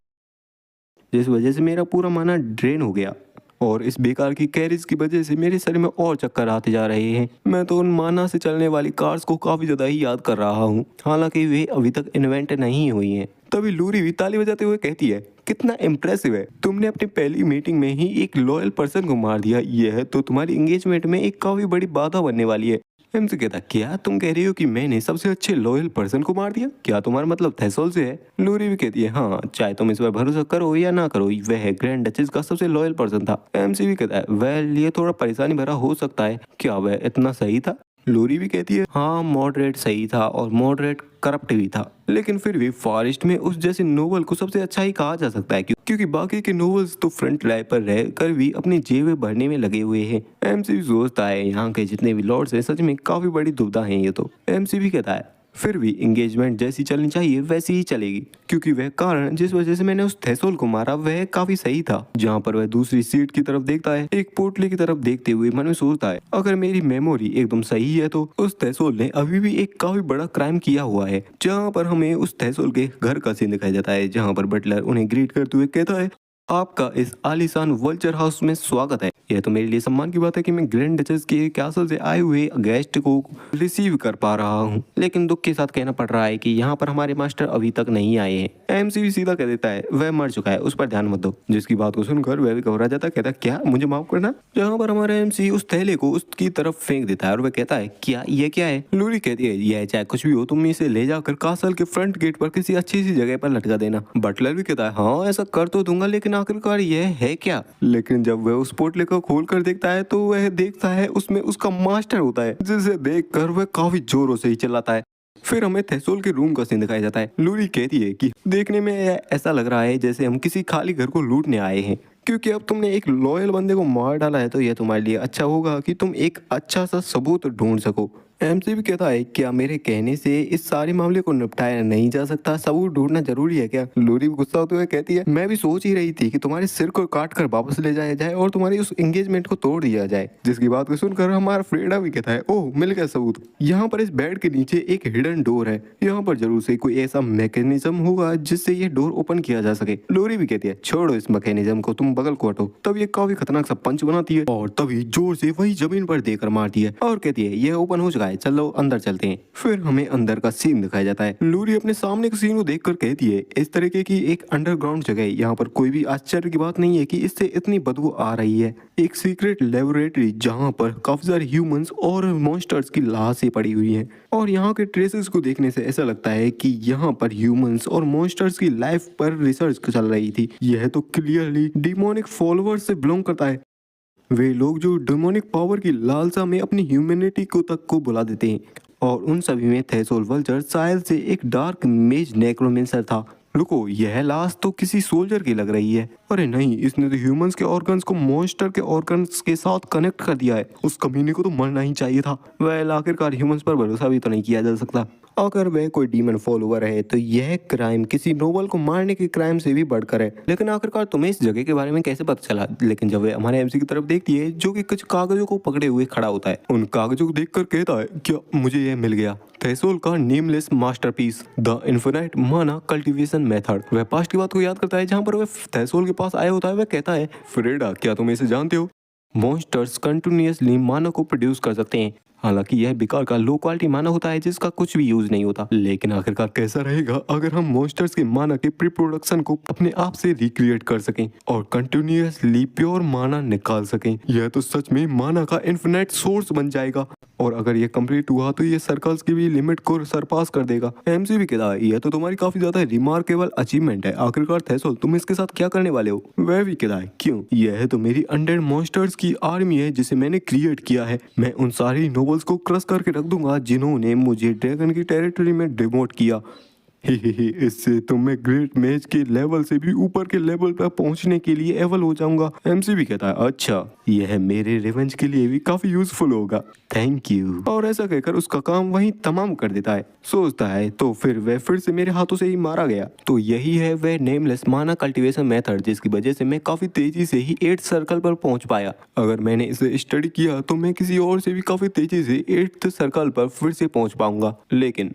जिस वजह से मेरा पूरा माना ड्रेन हो गया और इस बेकार की कैरिज की वजह से मेरे सर में और चक्कर आते जा रहे हैं। मैं तो उन माना से चलने वाली कार्स को काफी ज्यादा ही याद कर रहा हूँ, हालांकि वे अभी तक इन्वेंट नहीं हुई हैं। तभी लूरी भी ताली बजाते हुए कहती है कितना इम्प्रेसिव है, तुमने अपनी पहली मीटिंग में ही एक लॉयल पर्सन को मार दिया, यह तो तुम्हारी एंगेजमेंट में एक काफी बड़ी बाधा बनने वाली है। एमसी कहता क्या तुम कह रही हो कि मैंने सबसे अच्छे लॉयल पर्सन को मार दिया? क्या तुम्हारा मतलब थेसोल से है? लूरी भी कहती है हाँ, चाहे तुम इस पर भरोसा करो या ना करो, वह ग्रैंड डचेस का सबसे लॉयल पर्सन था। एमसी भी कहता है वेल ये थोड़ा परेशानी भरा हो सकता है, क्या वह इतना सही था? लोरी भी कहती है हाँ मॉडरेट सही था और मॉडरेट करप्ट भी था, लेकिन फिर भी फॉरेस्ट में उस जैसे नोवेल को सबसे अच्छा ही कहा जा सकता है क्योंकि बाकी के नोवेल्स तो फ्रंट लाइन पर रहकर भी अपनी जेबें भरने में लगे हुए हैं। एमसीबी सोचता है यहाँ के जितने भी लॉर्ड्स हैं सच में काफी बड़ी दुविधा है ये तो। एमसीबी कहता है फिर भी एंगेजमेंट जैसी चलनी चाहिए वैसी ही चलेगी क्योंकि वह कारण जिस वजह से मैंने उस थेसोल को मारा वह काफी सही था। जहाँ पर वह दूसरी सीट की तरफ देखता है, एक पोटली की तरफ देखते हुए मन में सोचता है अगर मेरी मेमोरी एकदम सही है तो उस थेसोल ने अभी भी एक काफी बड़ा क्राइम किया हुआ है। जहाँ पर हमें उस थेसोल के घर का सीन दिखाया जाता है जहाँ पर बटलर उन्हें ग्रीट करते हुए कहता है आपका इस आलीशान वल्चर हाउस में स्वागत है। यह तो मेरे लिए सम्मान की बात है कि मैं ग्रैंड डचेस के कैसल से आए हुए गेस्ट को रिसीव कर पा रहा हूँ, लेकिन दुख के साथ कहना पड़ रहा है कि यहाँ पर हमारे मास्टर अभी तक नहीं आए हैं। एमसीबी सीधा कह देता है वह मर चुका है, उस पर ध्यान मत दो। जिसकी बात को सुनकर वह भी घबरा जाता है, कहता है क्या मुझे माफ करना। जहाँ पर हमारा एमसी उस थैले को उसकी तरफ फेंक देता है और वह कहता है क्या ये क्या है। लूरी कहती है यह चाहे कुछ भी हो तुम इसे ले जाकर कासल के फ्रंट गेट पर किसी अच्छी सी जगह पर लटका देना। बटलर भी कहता है हाँ ऐसा कर तो दूंगा, लेकिन आखिरकार यह है क्या। लेकिन जब वह उस पोटले को खोल कर देखता है तो वह देखता है उसमें उसका मास्टर होता है, जिसे देखकर वह काफी जोरों से ही चिल्लाता है। फिर हमें थेसोल के रूम का सीन दिखाया जाता है। लूरी कहती है कि देखने में ऐसा लग रहा है जैसे हम किसी खाली घर को लूटने आए हैं, क्योंकि अब तुमने एक लॉयल बंदे को मार डाला है तो यह तुम्हारे लिए अच्छा होगा कि तुम एक अच्छा सा सबूत ढूंढ सको। एमसी भी कहता है क्या मेरे कहने से इस सारे मामले को निपटाया नहीं जा सकता, सबूत ढूंढना जरूरी है क्या। लोरी गुस्सा होते हुए कहती है मैं भी सोच ही रही थी कि तुम्हारे सिर को काट कर वापस ले जाया जाए और तुम्हारी उस एंगेजमेंट को तोड़ दिया जाए। जिसकी बात को सुनकर हमारा फ्रेडा भी कहता है ओह मिल गया सबूत। यहाँ पर इस बेड के नीचे एक हिडन डोर है, यहाँ पर जरूर से कोई ऐसा मैकेनिज्म होगा जिससे ये डोर ओपन किया जा सके। लोरी भी कहती है छोड़ो इस मैकेनिज्म को, तुम बगल को हटो। तब ये काफी खतरनाक सा पंच बनाती है और तभी जोर से वही जमीन पर देकर मारती है और कहती है ये ओपन हो चुका है, चलो अंदर चलते हैं। फिर हमें अंदर का सीन दिखाया जाता है। लूरी अपने सामने के सीन को देखकर कहती है इस तरीके की एक अंडरग्राउंड जगह है, यहाँ पर कोई भी आश्चर्य की बात नहीं है कि इससे इतनी बदबू आ रही है। एक सीक्रेट लेबोरेटरी जहाँ पर काफी सारे ह्यूमंस और मॉन्स्टर्स की लाशें पड़ी हुई हैं और यहाँ के ट्रेसेस को देखने से ऐसा लगता है कि यहाँ पर ह्यूमंस और मॉन्स्टर्स की लाइफ पर रिसर्च चल रही थी। यह तो क्लियरली डिमोनिक फॉलोअर्स से बिलोंग करता है, वे लोग जो डिमोनिक पावर की लालसा में अपनी ह्यूमैनिटी को तक को बुला देते हैं। और उन सभी में थेसोल वल्चर शायद से एक डार्क मेज नेक्रोमेंसर था। रुको यह लाश तो किसी सोल्जर की लग रही है। अरे नहीं, इसने तो ह्यूमंस के ऑर्गन्स को मॉन्स्टर के ऑर्गन्स के साथ कनेक्ट कर दिया है। उस कमीने को तो मरना ही चाहिए था। वह आखिरकार ह्यूमंस पर भरोसा भी तो नहीं किया जा सकता। अगर वह कोई डीमन फॉलोअर है तो यह क्राइम किसी नोबल को मारने के क्राइम से भी बढ़कर है। लेकिन आखिरकार तुम्हें इस जगह के बारे में कैसे पता चला। लेकिन जब वह हमारे एमसी की तरफ देखती है जो कि कुछ कागजों को पकड़े हुए खड़ा होता है, उन कागजों को देखकर कहता है क्या मुझे यह मिल गया, थेसोल का नेमलेस मास्टरपीस द इन्फिनाइट माना कल्टीवेशन मेथड। वह पास्ट की बात को याद करता है जहाँ पर वह थेसोल के पास आया होता है। वह कहता है फ्रेडा क्या तुम इसे जानते हो, मॉन्स्टर्स कंटिन्यूअसली माना को प्रोड्यूस कर सकते हैं। हालांकि यह बेकार का लो क्वालिटी माना होता है जिसका कुछ भी यूज नहीं होता। लेकिन आखिरकार कैसा रहेगा अगर हम मॉन्स्टर्स के माना के प्री प्रोडक्शन को अपने आप से रिक्रिएट कर सकें और कंटिन्यूअसली प्योर माना निकाल सकें। यह तो सच में माना का इन्फिनिट सोर्स बन जाएगा और अगर यह कंप्लीट हुआ तो यह सर्कल्स की भी लिमिट को सरपास कर देगा। एमसी भी कहता है यह तो तुम्हारी काफी ज्यादा रिमार्केबल अचीवमेंट है। आखिरकार थेसोल तुम इसके साथ क्या करने वाले हो। वह भी कहता है क्यों, यह तो मेरी अनडेड मॉन्स्टर्स की आर्मी है जिसे मैंने क्रिएट किया है। मैं उन सारी नोबल्स को क्रश करके रख दूंगा जिन्होंने मुझे ड्रैगन की टेरिटरी में डिमोट किया। इससे तो मैं ग्रेट मैच के लेवल से भी ऊपर के लेवल पर पहुंचने के लिए एवल हो जाऊंगा। एमसी भी कहता है अच्छा यह मेरे रिवेंज के लिए भी काफी यूजफुल होगा, थैंक यू। और ऐसा कहकर उसका काम वहीं तमाम कर देता है। सोचता है तो फिर वह फिर से मेरे हाथों से ही मारा गया। तो यही है वह नेमलेस माना कल्टीवेशन मेथड जिसकी वजह से मैं काफी तेजी से ही 8th सर्कल पर पहुंच पाया। अगर मैंने इसे स्टडी किया तो मैं किसी और से भी काफी तेजी से 8th सर्कल पर फिर से पहुंच पाऊंगा। लेकिन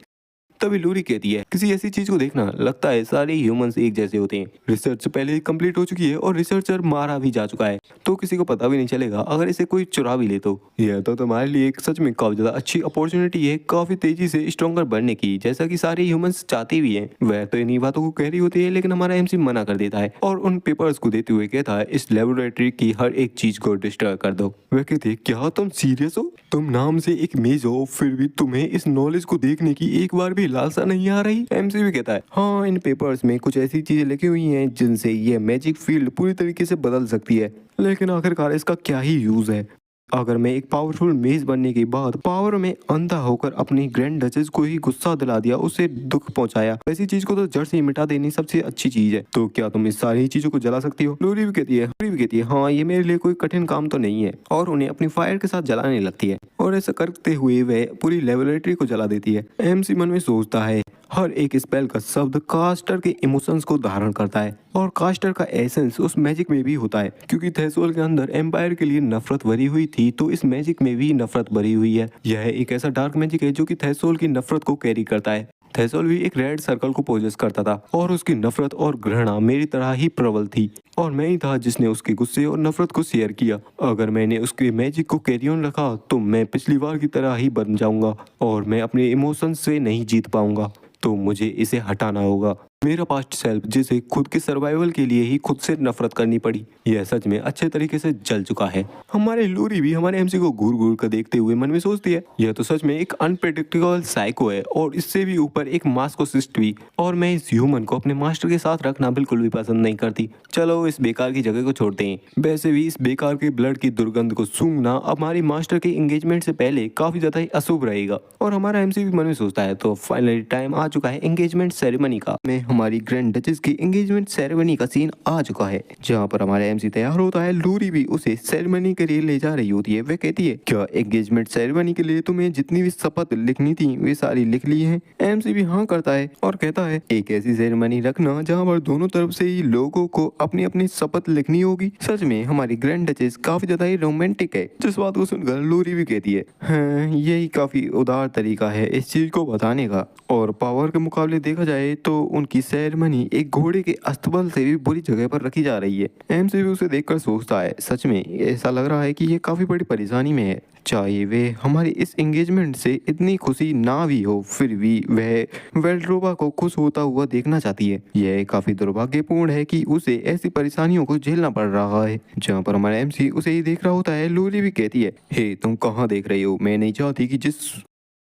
तभी लूरी कहती है किसी ऐसी चीज को देखना, लगता है सारे ह्यूमंस एक जैसे होते हैं। रिसर्च पहले ही कंप्लीट हो चुकी है और रिसर्चर मारा भी जा चुका है तो किसी को पता भी नहीं चलेगा अगर इसे कोई चुरा भी ले तो। यह तो तुम्हारे लिए एक सच में काफी ज्यादा अच्छी अपॉर्चुनिटी है काफी तेजी से स्ट्रॉन्गर बनने की, जैसा कि सारे ह्यूमंस चाहते भी हैं। वह तो इन्हीं बातों को कह रही होती है लेकिन हमारा एमसी मना कर देता है और उन पेपर्स को देते हुए कहता है इस लेबोरेटरी की हर एक चीज को डिस्ट्रॉय कर दो। वह कहती है क्या तुम सीरियस हो, तुम नाम से एक मेज हो फिर भी तुम्हें इस नॉलेज को देखने की एक बार भी लालसा नहीं आ रही। एमसी भी कहता है हाँ इन पेपर्स में कुछ ऐसी चीजें लिखी हुई हैं जिनसे ये मैजिक फील्ड पूरी तरीके से बदल सकती है, लेकिन आखिरकार इसका क्या ही यूज है। अगर मैं एक पावरफुल मेज बनने के बाद पावर में अंधा होकर अपनी ग्रैंड डचेस को ही गुस्सा दिला दिया, उसे दुख पहुंचाया, ऐसी चीज को तो जड़ से ही मिटा देनी सबसे अच्छी चीज है। तो क्या तुम इस सारी चीजों को जला सकती हो? लूरी भी कहती है हाँ, ये मेरे लिए कोई कठिन काम तो नहीं है, और उन्हें अपनी फायर के साथ जलाने लगती है। और ऐसा करते हुए वह पूरी लेबोरेटरी को जला देती है। एमसी मन में सोचता है हर एक स्पेल का शब्द कास्टर के इमोशंस को धारण करता है, और कास्टर का एसेंस उस मैजिक में भी होता है। क्योंकि थेसोल के अंदर एम्पायर के लिए नफरत भरी हुई थी, तो इस मैजिक में भी नफरत भरी हुई है। यह एक ऐसा डार्क मैजिक है जो कि थेसोल की नफरत को कैरी करता है। थेसोल भी एक रेड सर्कल को पोजेस करता था, और उसकी नफरत और घृणा मेरी तरह ही प्रबल थी, और मैं ही था जिसने उसके गुस्से और नफरत को शेयर किया। अगर मैंने उसके मैजिक को कैरी ऑन रखा तो मैं पिछली बार की तरह ही बन जाऊंगा, और मैं अपने इमोशंस से नहीं जीत पाऊंगा। तो मुझे इसे हटाना होगा। मेरा पास्ट सेल्फ, जिसे खुद के सर्वाइवल के लिए ही खुद से नफरत करनी पड़ी, यह सच में अच्छे तरीके से जल चुका है। हमारे लूरी भी हमारे एमसी को घूर घूर कर देखते हुए मन में सोचती है, यह तो सच में एक अनप्रेडिक्टेबल साइको है, और इससे भी ऊपर एक मास्कोसिस्ट भी। और मैं इस ह्यूमन को अपने मास्टर के साथ रखना बिल्कुल भी पसंद नहीं करती। चलो इस बेकार की जगह को छोड़ते हैं। वैसे भी इस बेकार के ब्लड की दुर्गंध को सूंघना हमारी मास्टर के एंगेजमेंट से पहले काफी ज्यादा ही अशुभ रहेगा। और हमारा एमसी भी मन में सोचता है, तो फाइनली टाइम आ चुका है एंगेजमेंट सेरेमनी का। हमारी ग्रैंड डचेस की एंगेजमेंट सेरेमनी का सीन आ चुका है, जहाँ पर हमारा एमसी तैयार होता है। लूरी भी उसे सेरेमनी के लिए ले जा रही होती है। वह कहती है, क्या एंगेजमेंट सेरेमनी के लिए तुम्हें जितनी भी शपथ लिखनी थी वे सारी लिख ली हैं? एमसी भी हाँ करता है और कहता है, एक ऐसी सेरेमनी रखना जहाँ पर दोनों तरफ से ही लोगों को अपनी अपनी शपथ लिखनी होगी। सच में हमारी ग्रैंड डचेस काफी ज्यादा ही रोमांटिक है। जिस बात को सुनकर लूरी भी कहती है, हाँ यही काफी उदार तरीका है इस चीज को बताने का। और पावर के मुकाबले देखा जाए तो उनकी सेरेमनी एक घोड़े के अस्तबल से भी बुरी जगह पर रखी जा रही है। एमसी भी उसे देखकर सोचता है, सच में ऐसा लग रहा है कि ये काफी बड़ी परेशानी में है। चाहे वे हमारी इस एंगेजमेंट से इतनी खुशी ना भी हो, फिर भी वह वेल्ड्रोबा को खुश होता हुआ देखना चाहती है। यह काफी दुर्भाग्यपूर्ण है कि उसे ऐसी परेशानियों को झेलना पड़ रहा है। जहाँ पर हमारा एमसी उसे ही देख रहा होता है, लूरी भी कहती है, हे तुम कहाँ देख रही हो? मैं नहीं चाहती कि जिस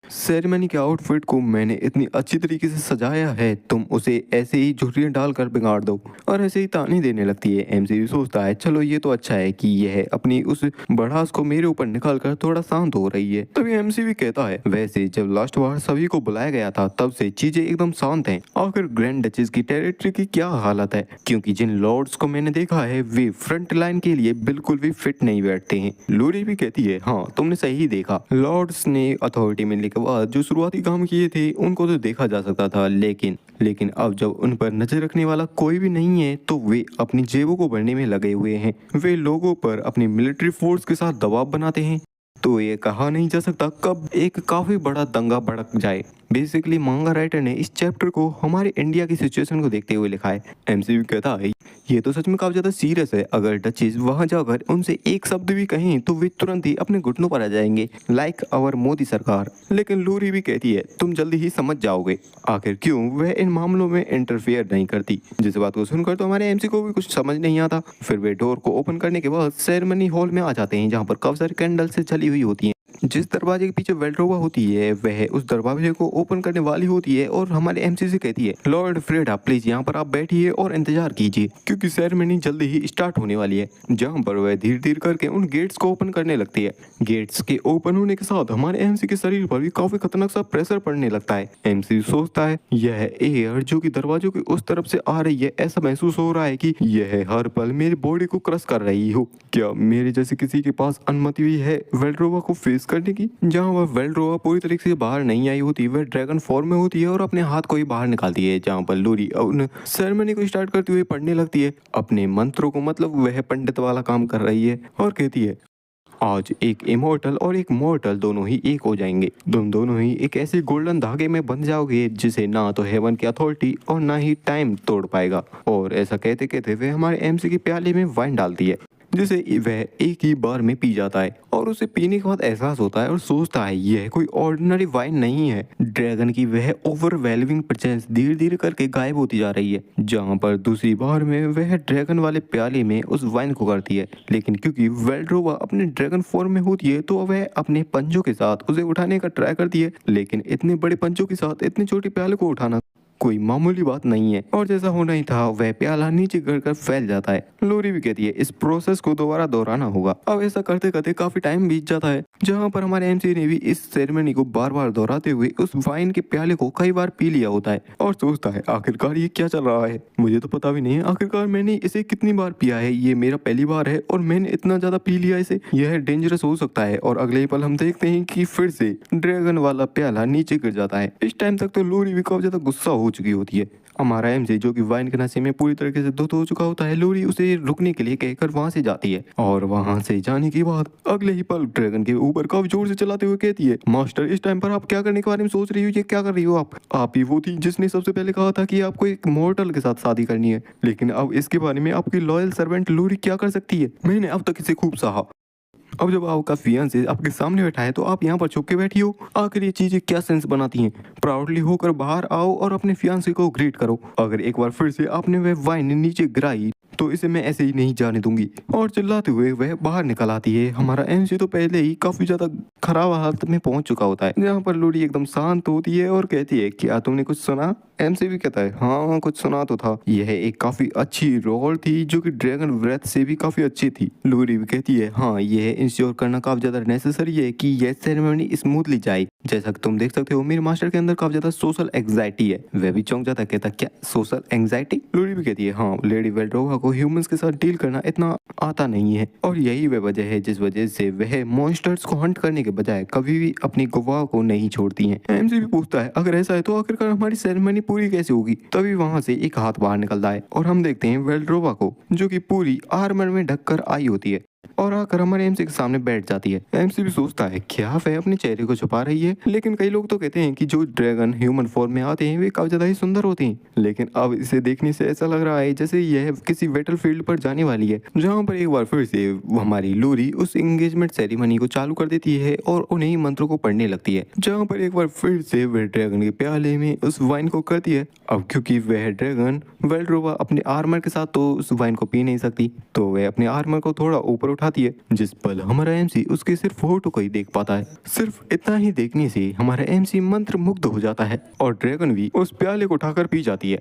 सेरेमनी के आउटफिट को मैंने इतनी अच्छी तरीके से सजाया है, तुम उसे ऐसे ही झुर्रियां डालकर बिगाड़ दो। और ऐसे ही ताने देने लगती है। एमसी भी सोचता है, चलो ये तो अच्छा है कि यह अपनी उस भड़ास को मेरे ऊपर निकाल कर थोड़ा शांत हो रही है। तभी एमसी भी कहता है, वैसे जब लास्ट बार सभी को बुलाया गया था तब से चीजें एकदम शांत हैं। आखिर ग्रैंड डचेस की टेरिटरी की क्या हालत है? क्योंकि जिन लॉर्ड्स को मैंने देखा है वे फ्रंट लाइन के लिए बिल्कुल भी फिट नहीं बैठते हैं। लूरी भी कहती है, हाँ तुमने सही देखा, लॉर्ड्स ने अथॉरिटी मिलने के बाद जो शुरुआती काम किए थे उनको तो देखा जा सकता था, लेकिन अब जब उन पर नजर रखने वाला कोई भी नहीं है तो वे अपनी जेबों को भरने में लगे हुए हैं। वे लोगों पर अपनी मिलिट्री फोर्स के साथ दबाव बनाते हैं। तो ये कहा नहीं जा सकता कब एक काफी बड़ा दंगा भड़क जाए। बेसिकली मांगा राइटर ने इस चैप्टर को हमारे इंडिया की सिचुएशन को देखते हुए लिखा है। एमसी भी कहता है, ये तो सच में काफी ज्यादा सीरियस है। अगर डचेस वहां जाकर उनसे एक शब्द भी कहें तो वे तुरंत ही अपने घुटनों पर आ जाएंगे, लाइक आवर मोदी सरकार। लेकिन लूरी भी कहती है, तुम जल्दी ही समझ जाओगे। आखिर क्यों वह इन मामलों में इंटरफेयर नहीं करती। जिस बात को सुनकर तो हमारे एमसी को भी कुछ समझ नहीं आता। फिर वे डोर को ओपन करने के बाद सेरेमनी हॉल में आ जाते हैं, जहाँ पर काफी सारी कैंडल से जली हुई होती है। जिस दरवाजे के पीछे वेल्ड्रोबा होती है वह उस दरवाजे को ओपन करने वाली होती है और हमारे एमसी से कहती है, लॉर्ड फ्रेडा प्लीज यहाँ पर आप बैठिए और इंतजार कीजिए, क्योंकि सेरेमनी जल्दी ही स्टार्ट होने वाली है। जहाँ पर वह धीरे धीरे करके उन गेट्स को ओपन करने लगती है। गेट्स के ओपन होने के साथ हमारे एमसी के शरीर पर भी काफी खतरनाक सा प्रेशर पड़ने लगता है। एमसी सोचता है, यह एयर जो कि दरवाजों की उस तरफ से आ रही है, ऐसा महसूस हो रहा है कि यह हर पल मेरी बॉडी को क्रश कर रही हो। क्या मेरे जैसे किसी के पास अनुमति भी है वेल्ड्रोबा को फेस करने की? जहाँ वह वेल्ड्रोबा पूरी तरीके से बाहर नहीं आई होती, वह ड्रैगन फॉर्म में होती है और अपने हाथ को ही बाहर निकालती है। जहाँ पर लूरी उन सेरेमनी को स्टार्ट करते हुए पढ़ने लगती है अपने मंत्रों को, मतलब वह पंडित वाला काम कर रही है और कहती है, आज एक इमोर्टल और एक मॉर्टल दोनों ही एक हो जाएंगे। तुम दोनों ही एक ऐसे गोल्डन धागे में बंध जाओगे जिसे ना तो हेवन की अथॉरिटी और ना ही टाइम तोड़ पाएगा। और ऐसा कहते कहते वे हमारे एमसी के प्याले में वाइन डालती है, जिसे वह एक ही बार में पी जाता है। और उसे पीने के बाद एहसास होता है और सोचता है, यह कोई ऑर्डिनरी वाइन नहीं है। ड्रैगन की वह ओवरवेलमिंग प्रेजेंस धीरे धीरे करके गायब होती जा रही है। जहाँ पर दूसरी बार में वह ड्रैगन वाले प्याले में उस वाइन को करती है, लेकिन क्योंकि वेल्ड्रोबा अपने ड्रैगन फॉर्म में होती है तो वह अपने पंजों के साथ उसे उठाने का ट्राई करती है, लेकिन इतने बड़े पंजों के साथ इतने छोटे प्याले को उठाना कोई मामूली बात नहीं है। और जैसा होना ही था वह प्याला नीचे गिर कर फैल जाता है। लोरी भी कहती है इस प्रोसेस को दोबारा दोहराना होगा। अब ऐसा करते करते काफी टाइम बीत जाता है, जहाँ पर हमारे एमसी ने भी इस सेरेमनी को बार बार दोहराते हुए उस वाइन के प्याले को कई बार पी लिया होता है और सोचता है आखिरकार ये क्या चल रहा है, मुझे तो पता भी नहीं है आखिरकार मैंने इसे कितनी बार पिया है, ये मेरा पहली बार है और मैंने इतना ज्यादा पी लिया इसे, यह डेंजरस हो सकता है। और अगले ही पल हम देखते हैं कि फिर से ड्रैगन वाला प्याला नीचे गिर जाता है। इस टाइम तक तो लोरी भी काफी ज्यादा गुस्सा हो चुकी होती है। हमारा एमजे जो कि वाइन के नशे में पूरी तरीके से धुत हो चुका होता है, लोरी उसे रुकने के लिए कहकर वहां से जाती है और वहां से जाने के बाद अगले ही पल ड्रैगन के ऊपर काफी जोर से चलाते हुए कहती है मास्टर इस टाइम पर आप क्या करने के बारे में सोच रही हो, ये क्या कर रही हो आप ही वो थी जिसने सबसे पहले कहा था कि आपको एक मॉर्टल के साथ शादी करनी है, लेकिन अब इसके बारे में आपकी लॉयल सर्वेंट लोरी क्या कर सकती है, मैंने अब तक इसे खूब सहा। अब जब आपका फियांसे आपके सामने बैठा है तो आप यहाँ पर छुप के बैठी हो, आखिर ये चीजें क्या सेंस बनाती हैं। प्राउडली होकर बाहर आओ और अपने फियांसे को ग्रीट करो। अगर एक बार फिर से आपने वह वाइन नीचे गिराई तो इसे मैं ऐसे ही नहीं जाने दूंगी। और चिल्लाते हुए वह बाहर निकल आती है। हमारा एमसी तो पहले ही काफी ज्यादा खराब हालत में पहुंच चुका होता है, जहाँ पर लोरी एकदम शांत होती है और कहती है क्या तुमने कुछ सुना। एमसी भी कहता है हाँ कुछ सुना तो था, यह एक काफी अच्छी रोल थी जो कि ड्रैगन ब्रेथ से भी काफी अच्छी थी। लोरी भी कहती है हाँ यह इंश्योर करना काफी ज्यादा नेसेसरी है कि यह सेरेमनी स्मूथली जाए। जैसा कि तुम देख सकते हो मेरे मास्टर के अंदर काफी ज्यादा सोशल एंग्जाइटी है। वह भी चौंक जाता है, कहता क्या सोशल एंग्जाइटी। लोरी भी कहती है हाँ लेडी वेल्ड्रोवा को ह्यूमंस के साथ डील करना इतना आता नहीं है और यही वह वजह है जिस वजह से वह मॉन्स्टर्स को हंट करने के बजाय कभी भी अपनी गवाह को नहीं छोड़ती हैं। एमसी भी पूछता है अगर ऐसा है तो आखिरकार हमारी सेरेमनी पूरी कैसे होगी। तभी वहां से एक हाथ बाहर निकलता है और हम देखते हैं वेल्ड्रोवा को जो कि पूरी आर्मर में ढककर आई होती है और आकर हमारे एमसी के सामने बैठ जाती है। एमसी भी सोचता है क्या वह अपने चेहरे को छुपा रही है, लेकिन कई लोग तो कहते हैं कि जो ड्रैगन ह्यूमन फॉर्म में आते हैं वे काफी ज्यादा ही सुंदर होते हैं। लेकिन अब इसे देखने से ऐसा लग रहा है जैसे यह किसी बैटलफील्ड पर जाने वाली है, जहाँ पर एक बार फिर से हमारी लोरी उस एंगेजमेंट सेरेमनी को चालू कर देती है और उन्हीं मंत्रों को पढ़ने लगती है, जहाँ पर एक बार फिर से वह ड्रैगन के प्याले में उस वाइन को करती है। अब क्योंकि वह ड्रैगन वेल्ड्रोवा अपने आर्मर के साथ तो उस वाइन को पी नहीं सकती, तो वह अपने आर्मर को थोड़ा ऊपर उठाती है, जिस पल हमारा एमसी उसके सिर्फ फोटो को ही देख पाता है। सिर्फ इतना ही देखने से हमारा एमसी मंत्र मुग्ध हो जाता है और ड्रैगन भी उस प्याले को उठाकर पी जाती है।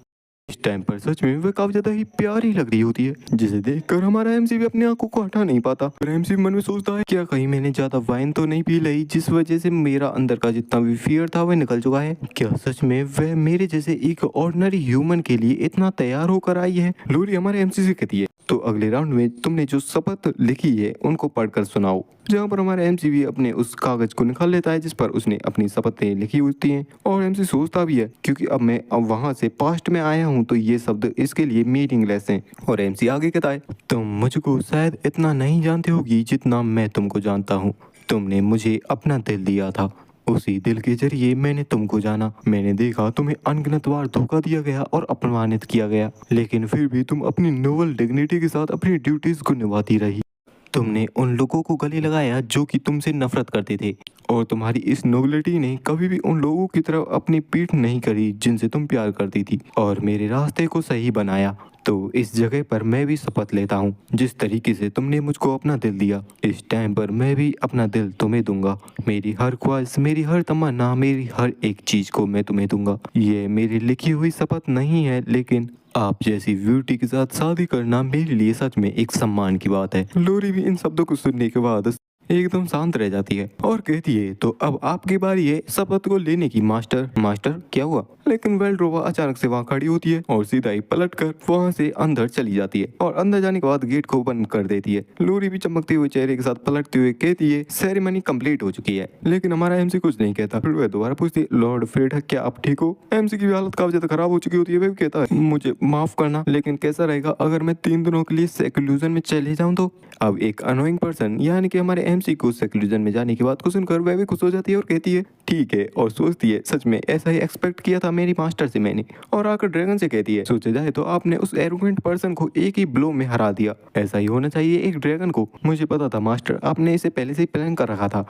इस टाइम पर सच में वह काफी ज्यादा ही प्यारी लग रही होती है, जिसे देखकर हमारा एमसी भी अपनी आंखों को हटा नहीं पाता। और एमसी मन में सोचता है क्या कहीं मैंने ज्यादा वाइन तो नहीं पी ली जिस वजह से मेरा अंदर का जितना भी फियर था वह निकल चुका है। क्या सच में वह मेरे जैसे एक ऑर्डिनरी ह्यूमन के लिए इतना तैयार होकर आई है। लोरी हमारे एमसी से कहती है तो अगले राउंड में तुमने जो शपथ लिखी है उनको पढ़कर सुनाओ, जहाँ पर हमारा एमसी भी अपने उस कागज को निकाल लेता है जिस पर उसने अपनी शपथें लिखी होती हैं। और एमसी सोचता भी है क्योंकि अब मैं वहां से पास्ट में आया हूँ तो ये शब्द इसके लिए मीनिंगलेस हैं। और एमसी आगे कहता है तुम मुझको शायद इतना नहीं जानते होगी जितना मैं तुमको जानता हूँ। तुमने मुझे अपना दिल दिया था, उसी दिल के जरिए मैंने तुमको जाना। मैंने देखा तुम्हें अनगिनत बार धोखा दिया गया और अपमानित किया गया, लेकिन फिर भी तुम अपनी नोबल डिग्निटी के साथ अपनी ड्यूटीज को निभाती रही। तुमने उन लोगों को गले लगाया जो कि तुमसे नफरत करते थे, और तुम्हारी इस नोबिलिटी ने कभी भी उन लोगों की तरफ अपनी पीठ नहीं करी जिनसे तुम प्यार करती थी, और मेरे रास्ते को सही बनाया। तो इस जगह पर मैं भी शपथ लेता हूँ, जिस तरीके से तुमने मुझको अपना दिल दिया, इस टाइम पर मैं भी अपना दिल तुम्हें दूंगा। मेरी हर ख्वाहिश, मेरी हर तमन्ना, मेरी हर एक चीज को मैं तुम्हें दूंगा। ये मेरी लिखी हुई शपथ नहीं है, लेकिन आप जैसी ब्यूटी के साथ शादी करना मेरे लिए सच में एक सम्मान की बात है। लोरी भी इन शब्दों को सुनने के बाद एकदम शांत रह जाती है और कहती है तो अब आपकी बारी है शपथ को लेने की मास्टर। मास्टर क्या हुआ? लेकिन वेल्ड्रोवा अचानक से वहाँ खड़ी होती है और सीधा ही पलटकर वहाँ से अंदर चली जाती है और अंदर जाने के बाद गेट को बंद कर देती है। लोरी भी चमकते हुए चेहरे के साथ पलटते हुए कहती है सेरेमनी कंप्लीट हो चुकी है। लेकिन हमारा एमसी कुछ नहीं कहता। फिर वह दोबारा पूछती है लॉर्ड फ्रेड क्या आप ठीक हो? एमसी की भी हालत काफी ज्यादा खराब हो चुकी होती है। वह कहता है मुझे माफ करना, लेकिन कैसा रहेगा अगर मैं 3 दिनों के लिए सेक्लूजन में चले जाऊँ तो? अब एक अनोइंग पर्सन यानी कि हमारे एमसी को सेक्लूजन में जाने की बात को सुनकर वह भी खुश हो जाती है और कहती है ठीक है, और सोचती है सच में ऐसा ही एक्सपेक्ट किया था मेरी मास्टर से मैंने। और आकर ड्रैगन से कहती है सोचा जाए तो आपने उस एरोगेंट पर्सन को एक ही ब्लो में हरा दिया। ऐसा ही होना चाहिए एक ड्रैगन को। मुझे पता था मास्टर, आपने इसे पहले से ही प्लान कर रखा था।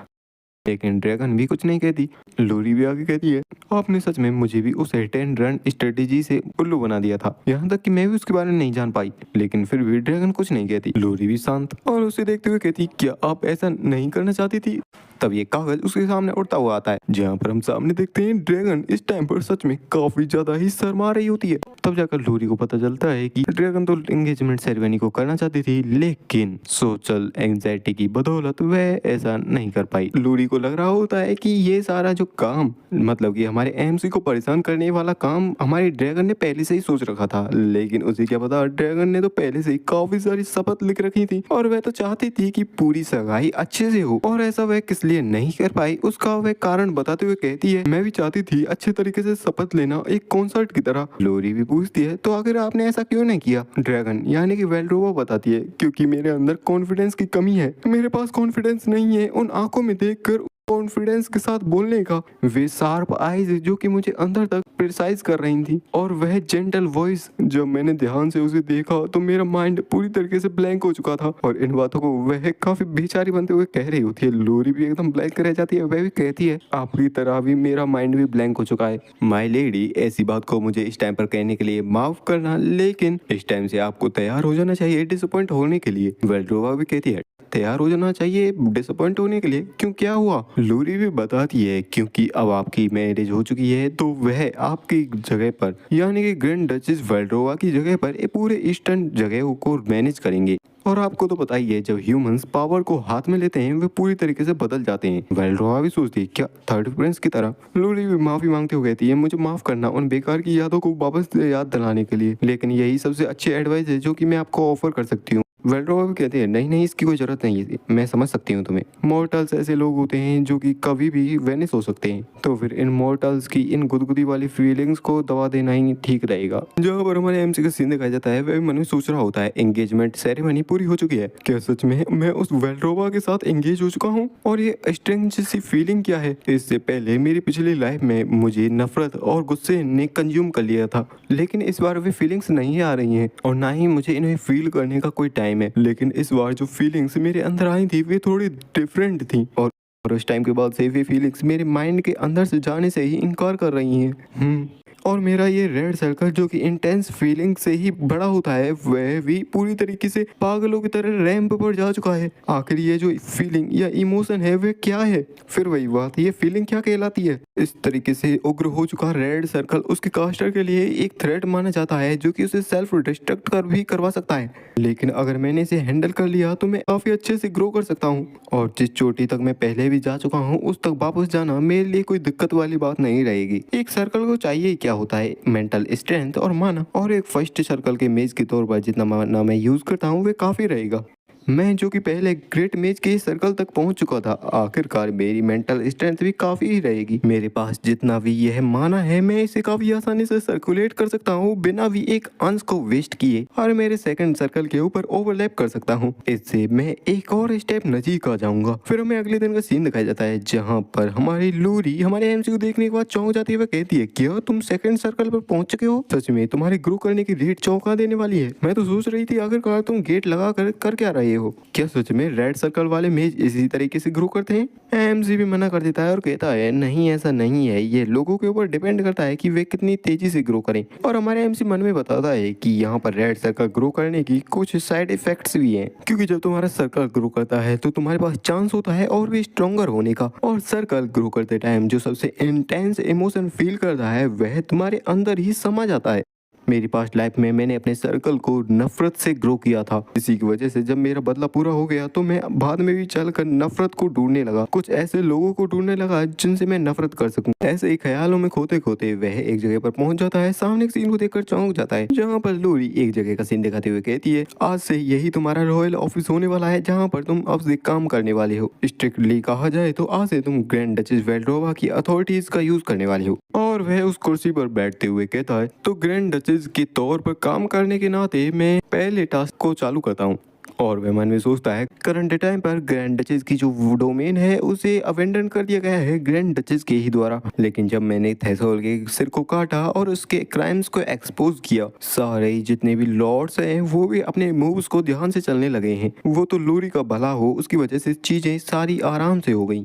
लेकिन ड्रैगन भी कुछ नहीं कहती। लोरी भी आगे कहती है, आपने सच में मुझे भी उस 10 रन स्ट्रेटेजी से उल्लू बना दिया था, यहाँ तक कि मैं भी उसके बारे में नहीं जान पाई। लेकिन फिर भी ड्रैगन कुछ नहीं कहती। लोरी भी शांत और उसे देखते हुए कहती, क्या आप ऐसा नहीं करना चाहती थी? तब ये कागज उसके सामने उड़ता हुआ आता है, जहाँ पर हम सामने देखते हैं ड्रैगन इस टाइम पर सच में काफी ज्यादा ही शर्मा रही होती है। तब जाकर लोरी को पता चलता है कि ड्रैगन तो एंगेजमेंट सेरेमनी को करना चाहती थी, लेकिन सोशल एंजाइटी की बदौलत वह ऐसा नहीं कर पाई। लोरी को लग रहा होता है कि ये सारा जो काम, मतलब कि हमारे एमसी को परेशान करने वाला काम हमारे ड्रैगन ने पहले से ही सोच रखा था। लेकिन उसे क्या पता, ड्रैगन ने तो पहले से ही काफी सारी शपथ लिख रखी थी और वह तो चाहती थी कि पूरी सगाई अच्छे से हो, और ऐसा वह किस लिए नहीं कर पाई उसका वह कारण बताते हुए कहती है, मैं भी चाहती थी अच्छे तरीके से शपथ लेना, एक कॉन्सर्ट की तरह। लोरी भी पूछती है, तो आखिर आपने ऐसा क्यों नहीं किया? ड्रैगन यानी कि वेल्ड्रोवा बताती है, क्योंकि मेरे अंदर कॉन्फिडेंस की कमी है, मेरे पास कॉन्फिडेंस नहीं है उन आंखों में देखकर कॉन्फिडेंस के साथ बोलने का। वे शार्प आईज जो कि मुझे अंदर तक प्रिसाइज कर रही थी, और वह जेंटल वॉइस, जब मैंने ध्यान से उसे देखा तो मेरा माइंड पूरी तरीके से ब्लैंक हो चुका था। और इन बातों को वह काफी बेचारी बनते हुए कह रही होती है। लोरी भी एकदम ब्लैंक रह जाती है। वह भी कहती है, आपकी तरह भी मेरा माइंड भी ब्लैंक हो चुका है माई लेडी, ऐसी बात को मुझे इस टाइम पर कहने के लिए माफ करना, लेकिन इस टाइम से आपको तैयार हो जाना चाहिए डिसअपॉइंट होने के लिए। वेल्ड्रोवा भी कहती है, तैयार हो जाना चाहिए डिसअपॉइंट होने के लिए? क्यों, क्या हुआ? लोरी भी बताती है, क्योंकि अब आपकी मैरिज हो चुकी है तो वह आपकी जगह पर, यानी कि ग्रैंड डचेस वेल्ड्रोवा की जगह पर पूरे ईस्टर्न जगह को मैनेज करेंगे। और आपको तो पता ही है, जब ह्यूमंस पावर को हाथ में लेते हैं वे पूरी तरीके से बदल जाते हैं। वेल्ड्रोवा भी सोचती है, क्या थर्ड प्रिंस की तरह? लोरी भी माफी मांगते हुए कहती है, मुझे माफ करना उन बेकार की यादों को वापस याद दिलाने के लिए, लेकिन यही सबसे अच्छी एडवाइस है जो कि मैं आपको ऑफर कर सकती हूँ। वेल्ड्रोवा भी कहते हैं, नहीं नहीं, इसकी कोई जरूरत नहीं है, मैं समझ सकती हूँ तुम्हें। मॉर्टल्स ऐसे लोग होते हैं जो कि कभी भी वेनिस हो सकते हैं, तो फिर इन मॉर्टल्स की इन गुदगुदी वाली फीलिंग्स को दबा देना ही ठीक रहेगा। जहाँ पर हमारे एमसी का सीन दिखाया जाता है, वह मन में सोच रहा होता है, एंगेजमेंट सेरेमनी पूरी हो चुकी है, क्या सच में मैं उस वेल्ड्रोवा के साथ एंगेज हो चुका हूँ? और ये स्ट्रेंज सी फीलिंग क्या है? इससे पहले मेरी पिछली लाइफ में मुझे नफरत और गुस्से ने कंज्यूम कर लिया था, लेकिन इस बार वे फीलिंग्स नहीं आ रही हैं और ना ही मुझे इन्हें फील करने का कोई टाइम है। लेकिन इस बार जो फीलिंग्स मेरे अंदर आई थी वे थोड़ी डिफरेंट थी, और उस टाइम के बाद से वे फीलिंग्स मेरे माइंड के अंदर से जाने से ही इनकार कर रही हैं। और मेरा ये रेड सर्कल जो कि इंटेंस फीलिंग से ही बड़ा होता है, वह भी पूरी तरीके से पागलों की तरह रैंप पर जा चुका है। आखिर ये जो फीलिंग या इमोशन है वह क्या है? फिर वही बात, ये फीलिंग क्या कहलाती है? इस तरीके से उग्र हो चुका रेड सर्कल उसके कास्टर के लिए एक थ्रेट माना जाता है, जो कि उसे सेल्फ डिस्ट्रक्ट कर भी करवा सकता है। लेकिन अगर मैंने इसे हैंडल कर लिया तो मैं काफी अच्छे से ग्रो कर सकता हूँ, और जिस चोटी तक मैं पहले भी जा चुका हूँ उस तक वापस जाना मेरे लिए कोई दिक्कत वाली बात नहीं रहेगी। एक सर्कल को चाहिए क्या होता है? मेंटल स्ट्रेंथ और माना, और एक फर्स्ट सर्कल के मेज के तौर पर जितना माना मैं यूज करता हूँ वे काफी रहेगा। मैं जो कि पहले ग्रेट मेज के सर्कल तक पहुंच चुका था, आखिरकार मेरी मेंटल स्ट्रेंथ भी काफी ही रहेगी। मेरे पास जितना भी यह माना है मैं इसे काफी आसानी से सर्कुलेट कर सकता हूँ बिना भी एक अंश को वेस्ट किए, और मेरे सेकंड सर्कल के ऊपर ओवरलैप कर सकता हूँ। इससे मैं एक और स्टेप नजीक आ जाऊंगा। फिर हमें अगले दिन का सीन दिखाया जाता है, जहाँ पर हमारी लोरी हमारे एमसी को देखने के बाद चौंक जाती है। वह कहती है, क्या तुम सेकंड सर्कल पर पहुंच चुके हो? सच में तुम्हारे ग्रो करने की रेट चौंका देने वाली है। मैं तो सोच रही थी आखिरकार तुम गेट लगा कर क्या रहे हो? क्या सच में रेड सर्कल वाले मेज इसी तरीके से ग्रो करते हैं? एमसी भी मना कर देता है और कहता है, नहीं ऐसा नहीं है, ये लोगों के ऊपर डिपेंड करता है कि वे कितनी तेजी से ग्रो करें। और हमारे एमसी मन में बताता है कि यहाँ पर रेड सर्कल ग्रो करने की कुछ साइड इफेक्ट्स भी हैं, क्योंकि जब तुम्हारा सर्कल ग्रो करता है तो तुम्हारे पास चांस होता है और भी स्ट्रॉन्गर होने का। और सर्कल ग्रो करते टाइम जो सबसे इंटेंस इमोशन फील करता है वह तुम्हारे अंदर ही समा जाता है। मेरी पास्ट लाइफ में मैंने अपने सर्कल को नफरत से ग्रो किया था। इसी की वजह से जब मेरा बदला पूरा हो गया तो मैं बाद में भी चलकर नफरत को ढूंढने लगा, कुछ ऐसे लोगों को ढूंढने लगा जिनसे मैं नफरत कर सकूं। ऐसे ही ख्यालों में खोते खोते वह एक जगह पर पहुंच जाता है। सामने एक सीन को देखकर चौंक जाता है, जहाँ पर लोरी एक जगह का सीन दिखाते हुए कहती है, आज से यही तुम्हारा रॉयल ऑफिस होने वाला है, जहाँ पर तुम अब से काम करने वाले हो। स्ट्रिक्टली कहा जाए तो आज से तुम ग्रैंड डचेस वेल्ड्रोवा की अथॉरिटीज का यूज करने वाले हो। और वह उस कुर्सी पर बैठते हुए कहता है, तो ग्रैंड डचेस के तौर पर काम करने के नाते मैं पहले टास्क को चालू करता हूँ। और वह मन में सोचता है, करंट टाइम पर ग्रैंड डचेस की जो डोमेन है उसे अबेंडन कर दिया गया है ग्रैंड डचेस के ही द्वारा। लेकिन जब मैंने थेसोल के सिर को काटा और उसके क्राइम्स को एक्सपोज किया, सारे जितने भी लॉर्ड्स हैं वो भी अपने मूव्स को ध्यान से चलने लगे हैं। वो तो लोरी का भला हो उसकी वजह से चीजें सारी आराम से हो गई।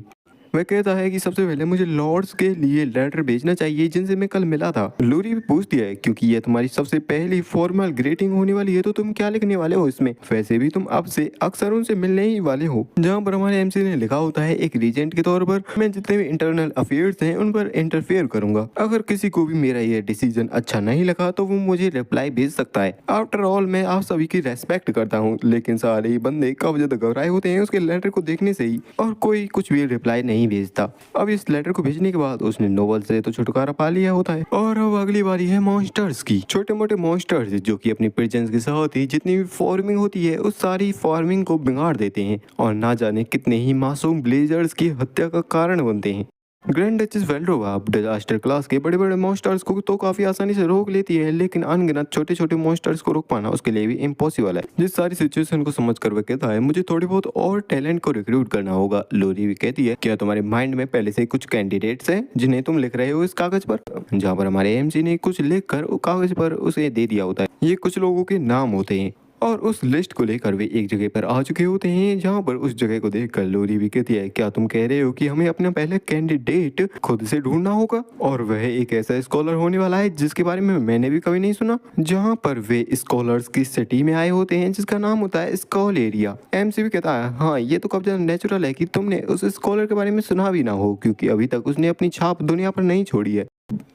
वह कहता है कि सबसे पहले मुझे लॉर्ड्स के लिए लेटर भेजना चाहिए जिनसे मैं कल मिला था। लूरी भी पूछती है क्योंकि ये तुम्हारी सबसे पहली फॉर्मल ग्रीटिंग होने वाली है तो तुम क्या लिखने वाले हो इसमें? वैसे भी तुम अब से अक्सर उनसे मिलने ही वाले हो। जहाँ पर हमारे एमसी ने लिखा होता है एक रीजेंट के तौर पर मैं जितने भी इंटरनल अफेयर्स हैं उन पर इंटरफेयर करूंगा। अगर किसी को भी मेरा ये डिसीजन अच्छा नहीं लगा तो वो मुझे रिप्लाई भेज सकता है। आफ्टर ऑल मैं आप सभी की रेस्पेक्ट करता हूँ, लेकिन सारे ही बंदे काफी ज्यादा घबराए होते हैं उसके लेटर को देखने से ही, और कोई कुछ भी रिप्लाई नहीं भेजता। अब इस लेटर को भेजने के बाद उसने नोबल से तो छुटकारा पा लिया होता है और अब अगली बारी है मॉन्स्टर्स की। छोटे मोटे मॉन्स्टर्स जो कि अपनी प्रेजेंस के साथ ही जितनी भी फार्मिंग होती है उस सारी फार्मिंग को बिगाड़ देते हैं और ना जाने कितने ही मासूम ब्लेजर्स की हत्या का कारण बनते हैं। ग्रैंड डचेस वेल्ड्रोवा डिजास्टर क्लास के बड़े बड़े मॉन्स्टर्स को तो काफी आसानी से रोक लेती है, लेकिन अनगिनत छोटे छोटे मॉन्स्टर्स को रोक पाना उसके लिए भी इम्पॉसिबल है। जिस सारी सिचुएशन को समझकर वह कहता है मुझे थोड़ी बहुत और टैलेंट को रिक्रूट करना होगा। लोरी भी कहती है क्या तुम्हारे माइंड में पहले से कुछ कैंडिडेट्स हैं जिन्हें तुम लिख रहे हो इस कागज पर? जहाँ पर हमारे एमसी ने कुछ लिख कर कागज पर उसे दे दिया होता है। ये कुछ लोगों के नाम होते हैं और उस लिस्ट को लेकर वे एक जगह पर आ चुके होते हैं, जहां पर उस जगह को देखकर लोरी भी कहती है क्या तुम कह रहे हो कि हमें अपना पहले कैंडिडेट खुद से ढूंढना होगा? और वह एक ऐसा स्कॉलर होने वाला है जिसके बारे में मैंने भी कभी नहीं सुना। जहां पर वे स्कॉलर्स की सिटी में आए होते हैं जिसका नाम होता है स्कॉल एरिया। एमसी भी कहता है हाँ ये तो काफी नेचुरल है कि तुमने उस स्कॉलर के बारे में सुना भी ना हो, क्योंकि अभी तक उसने अपनी छाप दुनिया पर नहीं छोड़ी है।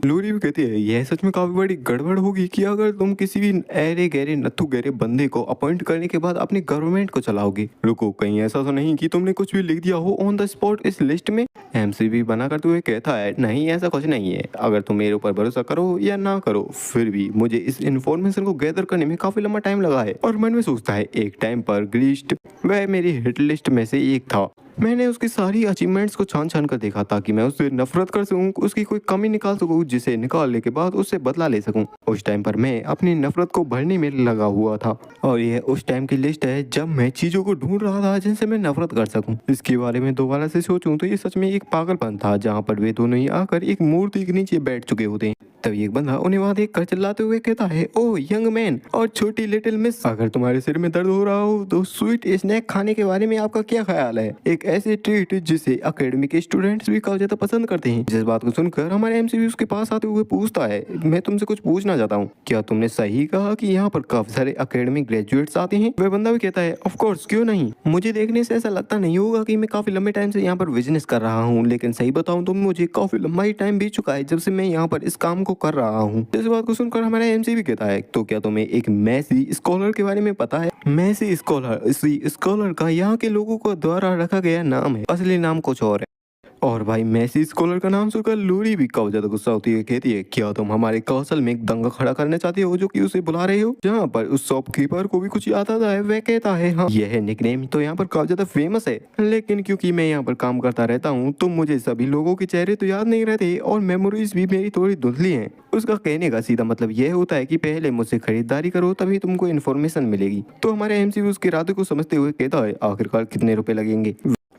लोरी भी कहती है यह सच में काफी बड़ी गड़बड़ होगी कि अगर तुम किसी भी ऐरे गहरे नत्थु गहरे बंदे को अपॉइंट करने के बाद अपनी गवर्नमेंट को चलाओगे। रुको कहीं ऐसा तो नहीं कि तुमने कुछ भी लिख दिया हो ऑन द स्पॉट इस लिस्ट में? एमसी भी बना करते हुए कहता है नहीं ऐसा कुछ नहीं है, अगर तुम मेरे ऊपर भरोसा करो या ना करो फिर भी मुझे इस इन्फॉर्मेशन को गैदर करने में काफी लंबा टाइम लगा है। और मन में सोचता है एक टाइम पर ग्लिस्ट वह मेरी हिट लिस्ट में से एक था। मैंने उसकी सारी अचीवमेंट्स को छान छान कर देखा ताकि मैं उससे नफरत कर सकूं, उसकी कोई कमी निकाल सकूं, जिसे निकालने के बाद उससे बदला ले सकूं। उस टाइम पर मैं अपनी नफरत को भरने में लगा हुआ था और यह उस टाइम की लिस्ट है जब मैं चीजों को ढूंढ रहा था जिनसे मैं नफरत कर सकूं। इसके बारे में दोबारा से सोचूं तो ये सच में एक पागलपन था, जहाँ पर वे दोनों ही आकर एक मूर्ति के नीचे बैठ चुके होते हैं। तभी एक बंदा उन्हें वहां देख कर चिल्लाते हुए कहता है ओ यंग मैन और छोटी लिटिल मिस, अगर तुम्हारे सिर में दर्द हो रहा हो तो स्वीट स्नैक खाने के बारे में आपका क्या ख्याल है? एक ऐसे ट्रीट जिसे अकेडमी के स्टूडेंट्स भी काफी ज्यादा पसंद करते हैं। जिस बात को सुनकर हमारे एमसी भी उसके पास आते हुए पूछता है मैं तुमसे कुछ पूछना चाहता हूँ, क्या तुमने सही कहा कि यहाँ पर काफी सारे अकेडमिक ग्रेजुएट्स आते हैं? वह बंदा भी कहता है ऑफ कोर्स क्यों नहीं, मुझे देखने से ऐसा लगता नहीं होगा कि मैं काफी लंबे टाइम से यहाँ पर बिजनेस कर रहा हूँ, लेकिन सही बताऊँ तो मुझे काफी लंबा ही टाइम बीत चुका है जब से मैं यहाँ पर इस काम को कर रहा हूँ। इस बात को सुनकर हमारा एमसी भी कहता है तो क्या तुम्हें एक मैसी स्कॉलर के बारे में पता है? मैसी स्कॉलर इसी स्कॉलर का यहाँ के लोगों को द्वारा रखा गया नाम है, असली नाम कुछ और है। और भाई मैसी स्कॉलर का नाम सुनकर लोरी भी काफी ज्यादा गुस्सा होती है, कहती है क्या तुम हमारे कौशल में एक दंगा खड़ा करना चाहते हो जो कि उसे बुला रहे हो? जहाँ पर उस शॉपकीपर को भी कुछ याद आता है वह कहता है हाँ यह निकनेम तो यहाँ पर काफी ज्यादा फेमस है, लेकिन क्योंकि मैं यहाँ पर काम करता रहता हूँ तो मुझे सभी लोगों के चेहरे तो याद नहीं रहते और मेमोरीज भी मेरी थोड़ी धुंधली है। उसका कहने का सीधा मतलब यह होता है कि पहले मुझसे खरीदारी करो तभी तुमको इन्फॉर्मेशन मिलेगी। तो हमारे एमसी उस इरादे को समझते हुए कहता है आखिरकार कितने रुपए लगेंगे?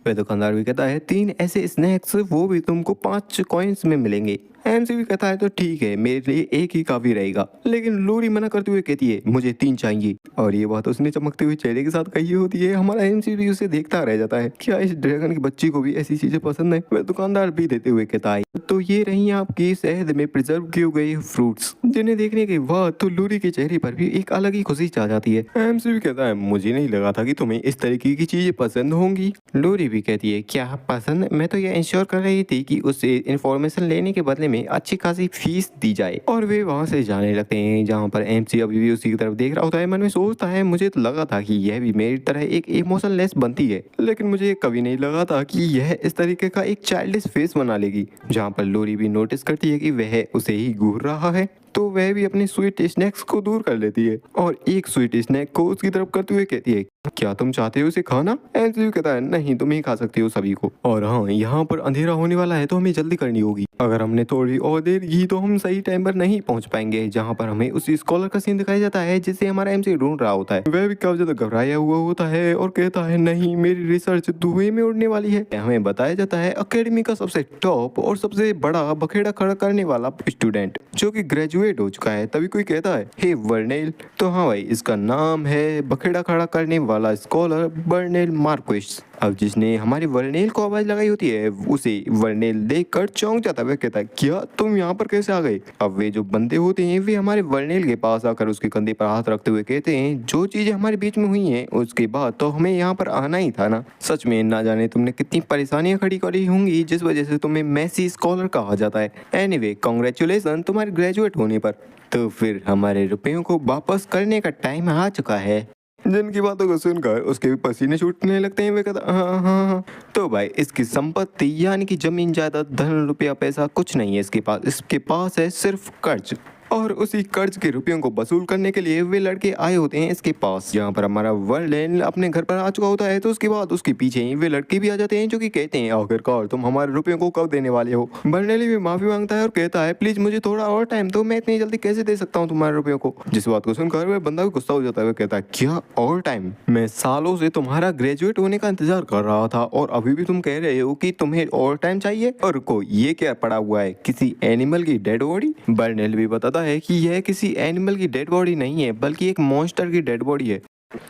वह दुकानदार भी कहता है 3 ऐसे स्नैक्स, वो भी तुमको 5 कॉइन्स में मिलेंगे। एमसी भी कहता है तो ठीक है मेरे लिए एक ही काफी रहेगा, लेकिन लोरी मना करते हुए कहती है मुझे 3 चाहिए। और ये बात उसने चमकते हुए चेहरे के साथ कही होती है। हमारा एमसी भी उसे देखता रह जाता है, क्या इस ड्रैगन की बच्ची को भी ऐसी चीजें पसंद है? वह दुकानदार भी देते हुए कहता है तो ये रही आपकी शहद में प्रिजर्व किए गए फ्रूट्स, जिन्हें देखने के बाद तो लोरी के चेहरे पर भी एक अलग ही खुशी छा जाती है। एमसी भी कहता है मुझे नहीं लगा था कि तुम्हें इस तरीके की चीजें पसंद होंगी। लोरी भी कहती है क्या पसंद, मैं तो ये इंश्योर कर रही थी कि उससे इन्फॉर्मेशन लेने के बदले में अच्छी खासी फीस दी जाए। और वे वहां से जाने लगते हैं, जहां पर एमसी अभी भी उसी की तरफ देख रहा होता है। मन में सोचता है मुझे तो लगा था कि यह भी मेरी तरह एक इमोशनलेस बनती है, लेकिन मुझे कभी नहीं लगा था कि यह इस तरीके का एक चाइल्डिश फेस बना लेगी। जहां पर लोरी भी नोटिस करती है कि वह उसे ही घूर रहा है, तो वह भी अपनी स्वीट स्नैक्स को दूर कर लेती है और एक स्वीट स्नैक को उसकी तरफ करते हुए कहती है क्या तुम चाहते हो इसे खाना? एंड्रयू कहता है नहीं तुम ही खा सकती हो सभी को। और हाँ यहाँ पर अंधेरा होने वाला है तो हमें जल्दी करनी होगी, अगर हमने थोड़ी और देर की तो हम सही टाइम पर नहीं पहुंच पाएंगे। जहाँ पर हमें उसी स्कॉलर का सीन दिखाया जाता है जिसे हमारा एमसी ढूंढ रहा होता है। वह भी काफी ज्यादा घबराया हुआ होता है और कहता है नहीं मेरी रिसर्च धुएं में उड़ने वाली है। हमें बताया जाता है अकेडमी का सबसे टॉप और सबसे बड़ा बखेड़ा खड़ा करने वाला स्टूडेंट जो कि ग्रेजुएट हो चुका है। तभी कोई कहता है हे वर्नेल, तो हाँ भाई इसका नाम है बखेड़ा खड़ा करने वाला स्कॉलर बर्नेल मार्क्वेस। अब जिसने हमारे वर्नेल को आवाज लगाई होती है उसे वर्नेल देखकर चौंक जाता है। वह कहता है क्या तुम यहाँ पर कैसे आ गए। अब वे जो बंदे होते हैं वे हमारे वर्नेल के पास आकर उसके कंधे पर हाथ रखते हुए कहते हैं जो चीजें हमारे बीच में हुई हैं उसके बाद तो हमें यहाँ पर आना ही था ना। सच में ना जाने तुमने कितनी परेशानियां खड़ी करी होंगी जिस वजह से तुम्हें मेसी स्कॉलर कहा जाता है। एनीवे कांग्रेचुलेसन तुम्हारे ग्रेजुएट होने पर। तो फिर हमारे रुपयों को वापस करने का टाइम आ चुका है। जिनकी बातों को सुनकर उसके भी पसीने छूटने लगते हैं। वे कहता हाँ। तो भाई इसकी संपत्ति यानी कि जमीन जायदाद धन रुपया पैसा कुछ नहीं है इसके पास है सिर्फ कर्ज। और उसी कर्ज के रुपयों को वसूल करने के लिए वे लड़के आए होते हैं इसके पास जहाँ पर हमारा वर्लेन अपने घर पर आ चुका होता है। तो उसके बाद उसके पीछे ही वे लड़के भी आ जाते हैं जो कि कहते हैं आखिरकार तुम हमारे रुपयों को कब देने वाले हो। बर्नेली भी माफी मांगता है और कहता है प्लीज मुझे थोड़ा और टाइम दो, मैं इतनी जल्दी कैसे दे सकता हूँ तुम्हारे रुपयों को। जिस बात को सुनकर वह बंदा भी गुस्सा हो जाता है। वह कहता है क्या और टाइम, मैं सालों से तुम्हारा ग्रेजुएट होने का इंतजार कर रहा था और अभी भी तुम कह रहे हो कि तुम्हें और टाइम चाहिए। और रुको ये क्या पड़ा हुआ है, किसी एनिमल की डेड बॉडी। बर्नेल भी बताता है कि यह किसी एनिमल की डेड बॉडी नहीं है बल्कि एक मॉन्स्टर की डेड बॉडी है।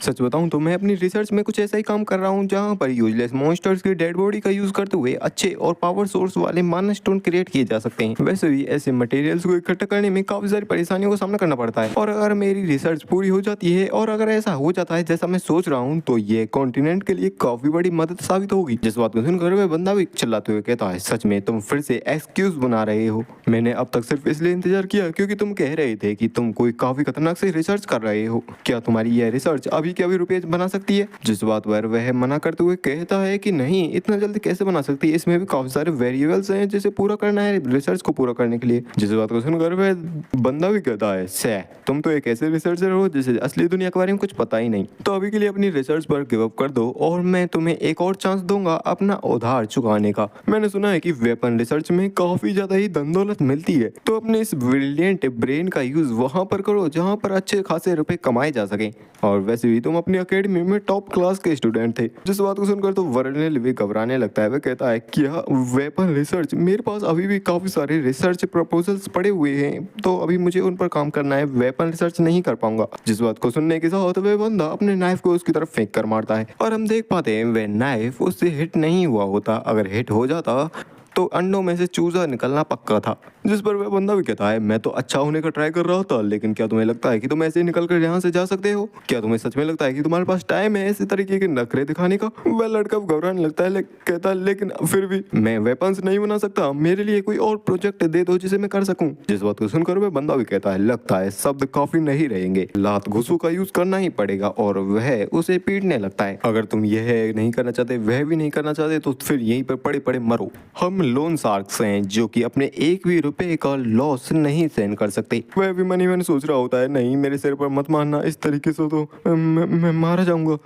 सच बताऊं तो मैं अपनी रिसर्च में कुछ ऐसा ही काम कर रहा हूं जहां पर यूजलेस मॉन्स्टर्स की डेड बॉडी का यूज करते हुए अच्छे और पावर सोर्स वाले माना स्टोन क्रिएट किए जा सकते हैं। वैसे भी ऐसे मटेरियल्स को इकट्ठा करने में काफी सारी परेशानियों का सामना करना पड़ता है और अगर मेरी रिसर्च पूरी हो जाती है और अगर ऐसा हो जाता है जैसा मैं सोच रहा हूँ तो ये कॉन्टिनेंट के लिए काफी बड़ी मदद साबित होगी। जिस बात को सुनकर वह बंदा भी चिल्लाते हुए कहता है सच में तुम फिर से एक्सक्यूज बना रहे हो। मैंने अब तक सिर्फ इसलिए इंतजार किया क्योंकि तुम कह रहे थे कि तुम कोई काफी खतरनाक से रिसर्च कर रहे हो। क्या तुम्हारी यह रिसर्च अभी के अभी रुपये बना सकती है। जिस बात पर वह मना करते हुए कहता है कि नहीं इतना जल्दी कैसे बना सकती है, इसमें भी काफी सारे वेरिएबल्स हैं जिसे पूरा करना है रिसर्च को पूरा करने के लिए। जिस बात को सुनकर वह बंदा भी कहता है सै तुम तो एक ऐसे रिसर्चर हो जिसे असली दुनिया के बारे में कुछ पता ही नहीं, तो अभी के लिए अपनी रिसर्च पर गिव अप कर दो और मैं तुम्हें एक और चांस दूंगा अपना उधार चुकाने का। मैंने सुना है कि वेपन रिसर्च में काफी ज्यादा ही धन दौलत मिलती है, तो अपने इस ब्रिलियंट ब्रेन का यूज वहां पर करो जहां पर अच्छे खासे रुपए कमाए जा सके। और वैसे भी तुम अपनी अकेडमी में टॉप क्लास के स्टूडेंट थे। जिस बात को सुनकर तो वर्नेल भी घबराने लगता है। वह कहता है क्या वेपन रिसर्च, मेरे पास अभी भी काफी सारे रिसर्च प्रपोजल्स पड़े हुए हैं तो अभी मुझे उन पर काम करना है, वेपन रिसर्च नहीं कर पाऊंगा। जिस बात को सुनने के साथ वह बंदा अपने नाइफ को उसकी तरफ फेंक कर मारता है और हम देख पाते हैं वह नाइफ उससे हिट नहीं हुआ होता। अगर हिट हो जाता तो अंडों में से चूजा निकलना पक्का था। जिस पर वह बंदा भी कहता है मैं तो अच्छा होने का ट्राई कर रहा था, लेकिन क्या तुम्हें लगता है कि तुम ऐसे निकल कर यहाँ से जा सकते हो? क्या तुम्हें सच में लगता है कि तुम्हारे पास टाइम है ऐसे तरीके के नखरे दिखाने का? वह लड़का घबराने लगता है कहता है लेकिन फिर भी मैं वेपन्स नहीं बना सकता, मेरे लिए कोई और प्रोजेक्ट दे दो जिसे मैं कर सकूं। जिस बात को सुनकर वह बंदा भी कहता है लगता है शब्द काफी नहीं रहेंगे, लात घुसू का यूज करना ही पड़ेगा। और वह उसे पीटने लगता है। अगर तुम यह नहीं करना चाहते वह भी नहीं करना चाहते तो फिर यहीं पर पड़े पड़े मरो। हम लोन शार्क्स हैं जो कि अपने एक भी रुपए का लॉस नहीं सहन कर सकते। वह भी मनी मन सोच रहा होता है नहीं मेरे सिर पर मत मारना, इस तरीके से तो मैं मारा जाऊंगा।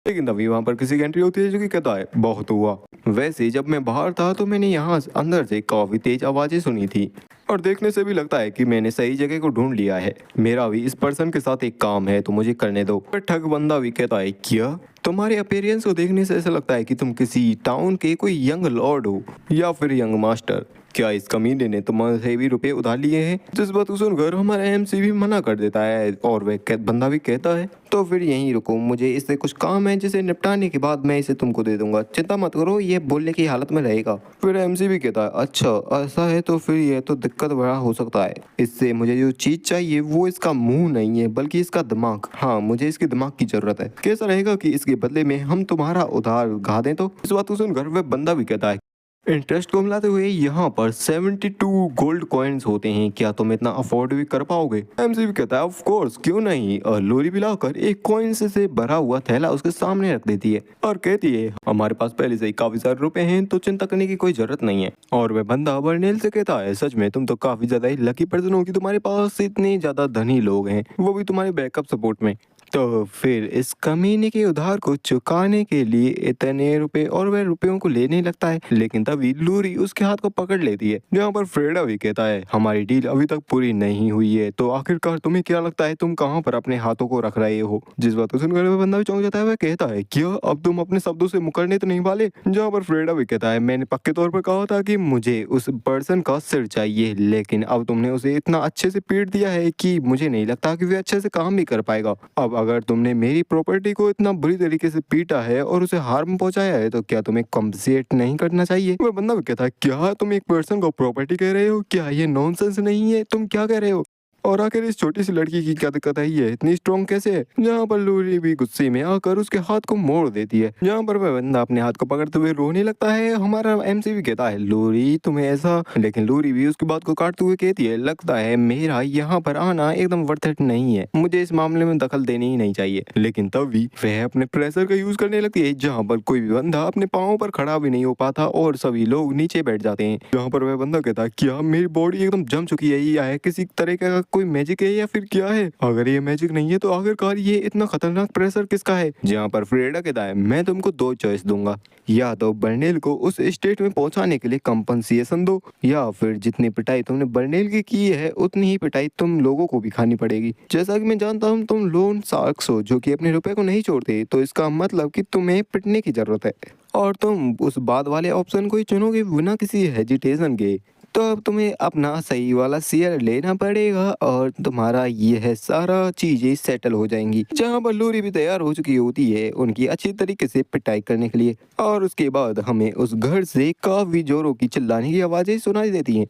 लेकिन तभी वहां पर किसी की एंट्री होती है जो कि कहता है बहुत हुआ। वैसे जब मैं बाहर था तो मैंने यहाँ अंदर से काफी तेज आवाजें सुनी थी और देखने से भी लगता है कि मैंने सही जगह को ढूंढ लिया है। मेरा भी इस पर्सन के साथ एक काम है तो मुझे करने दो। पर ठग बंदा भी कहता है क्या तुम्हारे अपीयरेंस को देखने से ऐसा लगता है कि तुम किसी टाउन के कोई यंग लॉर्ड हो या फिर यंग मास्टर। क्या इस कमीने ने तुम्हारे भी रुपए उधार लिए हैं? जिस बात को सुनकर हमारा एमसी भी मना कर देता है और वह बंदा भी कहता है तो फिर यहीं रुको, मुझे इससे कुछ काम है जिसे निपटाने के बाद मैं इसे तुमको दे दूंगा, चिंता मत करो, ये बोलने की हालत में रहेगा। फिर एमसी भी कहता है अच्छा ऐसा है तो फिर यह तो दिक्कत बड़ा हो सकता है। इससे मुझे जो चीज चाहिए वो इसका मुंह नहीं है बल्कि इसका दिमाग। हाँ मुझे इसके दिमाग की जरूरत है। कैसा रहेगा कि इसके बदले में हम तुम्हारा उधार गा दें? तो इस बात को सुनकर वह बंदा भी कहता है इंटरेस्ट को मिलाते हुए यहाँ पर 72 गोल्ड कॉइन्स होते हैं, क्या तुम इतना अफोर्ड भी कर पाओगे? एमसी भी कहता है ऑफ कोर्स क्यों नहीं। और लोरी भी लाकर एक कॉइन्स से भरा हुआ थैला उसके सामने रख देती है और कहती है हमारे पास पहले से ही काफी सारे रुपए हैं तो चिंता करने की कोई जरूरत नहीं है। और वह बंदा बर्नेल से कहता है सच में तुम तो काफी ज्यादा ही लकी पर्सन हो कि तुम्हारे पास इतने ज्यादा धनी लोग हैं, वो भी तुम्हारे बैकअप सपोर्ट में। तो फिर इस कमीने के उधार को चुकाने के लिए इतने रुपए और वह रुपयों को लेने लगता है। लेकिन तभी लूरी उसके हाथ को पकड़ लेती है। यहाँ पर फ्रेडा भी कहता है हमारी डील अभी तक पूरी नहीं हुई है तो आखिरकार तुम्हें क्या लगता है तुम कहाँ पर अपने हाथों को रख रहे हो? जिस बात को सुनकर वह बंदा भी चौंक जाता है। वह कहता है क्या अब तुम अपने शब्दों से मुकरने तो नहीं वाले? जहाँ पर फ्रेडा भी कहता है मैंने पक्के तौर पर कहा था कि मुझे उस पर्सन का सिर चाहिए, लेकिन अब तुमने उसे इतना अच्छे से पीट दिया है कि मुझे नहीं लगता कि वह अच्छे से काम भी कर पाएगा। अब अगर तुमने मेरी प्रॉपर्टी को इतना बुरी तरीके से पीटा है और उसे हार्म पहुंचाया है तो क्या तुम्हें कॉम्पनसेट नहीं करना चाहिए? वह बंदा भी कहता है क्या तुम एक पर्सन को प्रॉपर्टी कह रहे हो? क्या ये नॉनसेंस नहीं है? तुम क्या कह रहे हो? और आखिर इस छोटी सी लड़की की क्या दिक्कत है, ये इतनी स्ट्रॉन्ग कैसे है? जहाँ पर लूरी भी गुस्से में आकर उसके हाथ को मोड़ देती है, जहाँ पर वह बंदा अपने हाथ को पकड़ते हुए रोने लगता है। हमारा एमसी भी कहता है लूरी तुम्हें ऐसा, लेकिन लूरी भी उसकी बात को काटते हुए कहती है लगता है मेरा यहाँ पर आना एकदम वर्थ इट नहीं है, मुझे इस मामले में दखल देनी ही नहीं चाहिए। लेकिन तब भी वह अपने प्रेशर का यूज करने लगती है, जहाँ पर कोई भी बंदा अपने पाँव पर खड़ा भी नहीं हो पाता और सभी लोग नीचे बैठ जाते हैं। जहाँ पर वह बंदा कहता है क्या मेरी बॉडी एकदम जम चुकी है, या है किसी तरह का कोई मैजिक है या फिर क्या है? अगर ये मैजिक नहीं है तो आखिरकार ये इतना खतरनाक प्रेशर किसका है? जहाँ पर फ्रेडा कहता है मैं तुमको दो चॉइस दूंगा, या तो बर्नेल को उस स्टेट में पहुंचाने के लिए कंपनसेशन दो, या फिर जितनी पिटाई तुमने बर्नेल की है उतनी ही पिटाई तुम लोगों को भी खानी पड़ेगी। जैसा कि मैं जानता हूँ तुम लोन शार्क्स हो जो कि अपने रुपए को नहीं छोड़ते, तो इसका मतलब कि तुम्हें पिटने की जरूरत है और तुम उस बाद वाले ऑप्शन को ही चुनोगे बिना किसी हेजिटेशन के। तो अब तुम्हें अपना सही वाला शेयर लेना पड़ेगा और तुम्हारा यह सारा चीजें सेटल हो जाएंगी। जहाँ पर लूरी भी तैयार हो चुकी होती है उनकी अच्छी तरीके से पिटाई करने के लिए, और उसके बाद हमें उस घर से काफी जोरों की चिल्लाने की आवाजें सुनाई देती हैं।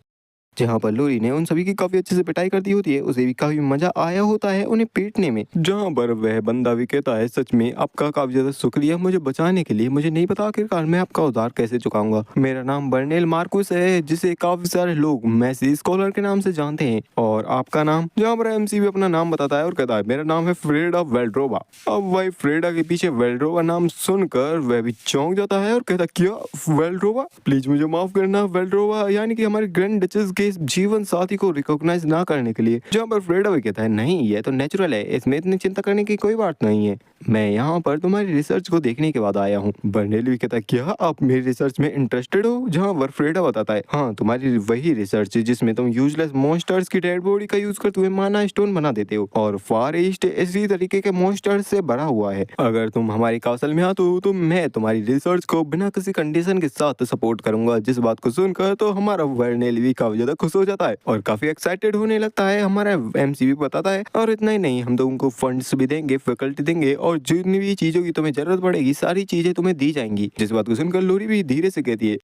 जहाँ पर लूरी ने उन सभी की काफी अच्छे से पिटाई कर दी होती है, उसे भी काफी मजा आया होता है उन्हें पीटने में। जहाँ पर वह बंदा भी कहता है सच में आपका काफी ज्यादा शुक्रिया मुझे बचाने के लिए, मुझे नहीं पता आखिरकार मैं आपका उधार कैसे चुकाऊंगा। मेरा नाम बर्नेल मार्कुस है जिसे काफी सारे लोग मैसी स्कॉलर के नाम से जानते हैं, और आपका नाम? जहाँ पर एमसी भी अपना नाम बताता है और कहता है मेरा नाम है फ्रेडा वेल्ड्रोवा। अब वही फ्रेडा के पीछे वेल्ड्रोवा नाम सुनकर वह भी चौंक जाता है और कहता क्या वेल्ड्रोवा, प्लीज मुझे माफ करना वेल्ड्रोवा, यानी कि हमारी ग्रैंड डचेस के इस जीवन साथी को रिकॉग्नाइज ना करने के लिए। जहाँ पर फ्रेडा भी कहता है नहीं ये तो नेचुरल है, इसमें इतनी चिंता करने की कोई बात नहीं है, मैं यहाँ पर तुम्हारी रिसर्च को देखने के बाद आया हूँ। बर्नेल भी कहता है क्या आप मेरी रिसर्च में इंटरेस्टेड हो? जहाँ पर फ्रेडा बताता है हाँ तुम्हारी वही रिसर्च जिसमें तुम यूजलेस मॉन्स्टर्स की डेड बॉडी का यूज करते हुए माना स्टोन बना देते हो, और फार ईस्ट इसी तरीके के मॉन्स्टर्स से भरा हुआ है। अगर तुम हमारी कासल में आते हो तो मैं तुम्हारी रिसर्च को बिना किसी कंडीशन के साथ सपोर्ट करूंगा। जिस बात को सुनकर तो हमारा बर्नेल भी काफी ज्यादा खुश हो जाता है और काफी एक्साइटेड होने लगता है। हमारा एमसी भी बताता है और इतना ही नहीं हम तो उनको फंड्स भी देंगे, फैकल्टी देंगे, और जितनी भी चीजों की तुम्हें जरूरत पड़ेगी सारी चीजें तुम्हें दी जाएंगी। जिस बात को सुनकर लूरी भी धीरे से कहती है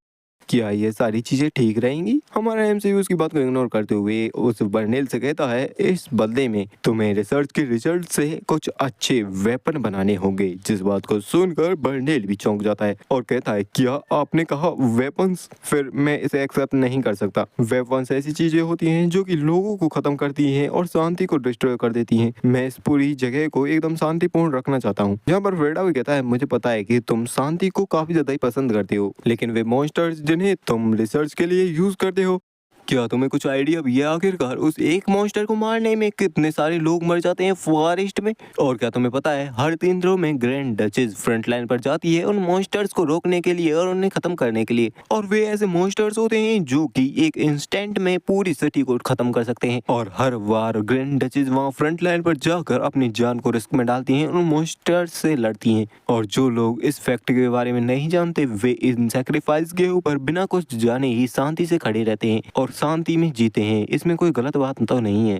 क्या ये सारी चीजें ठीक रहेंगी? हमारा एमसीयू उसकी बात को इग्नोर करते हुए उस बर्नेल से कहता है इस बदले में तुम्हें रिसर्च के रिजल्ट से कुछ अच्छे वेपन बनाने होंगे। जिस बात को सुनकर बर्नेल भी चौंक जाता है और कहता है क्या आपने कहा वेपन्स? फिर मैं इसे एक्सेप्ट नहीं कर सकता। वेपन्स ऐसी चीजें होती हैं जो कि लोगों को खत्म करती हैं और शांति को डिस्ट्रॉय कर देती हैं। मैं इस पूरी जगह को एकदम शांतिपूर्ण रखना चाहता हूँ। यहाँ पर फ्रेडा भी कहता है मुझे पता है कि तुम शांति को काफी ज्यादा ही पसंद करते हो, लेकिन वे मॉन्स्टर्स जिन्हें तुम रिसर्च के लिए यूज करते हो, क्या तुम्हें कुछ आइडिया भी है आखिरकार उस एक मॉन्स्टर को मारने में कितने सारे लोग मर जाते हैं फॉरेस्ट में? और क्या तुम्हें पता है हर 3 दिनों में ग्रैंड डचेस फ्रंट लाइन पर जाती है उन मॉन्स्टर्स को रोकने के लिए और उन्हें खत्म करने के लिए, और वे ऐसे मॉन्स्टर्स होते हैं जो कि एक इंस्टेंट में पूरी सिटी को खत्म कर सकते हैं। और हर बार ग्रैंड डचेस वहाँ फ्रंट लाइन पर जाकर अपनी जान को रिस्क में डालती हैं, उन मॉन्स्टर्स से लड़ती हैं। और जो लोग इस फैक्ट के बारे में नहीं जानते वे इन सैक्रिफाइस के ऊपर बिना कुछ जाने ही शांति से खड़े रहते हैं और शांति में जीते हैं। इसमें कोई गलत बात तो नहीं है।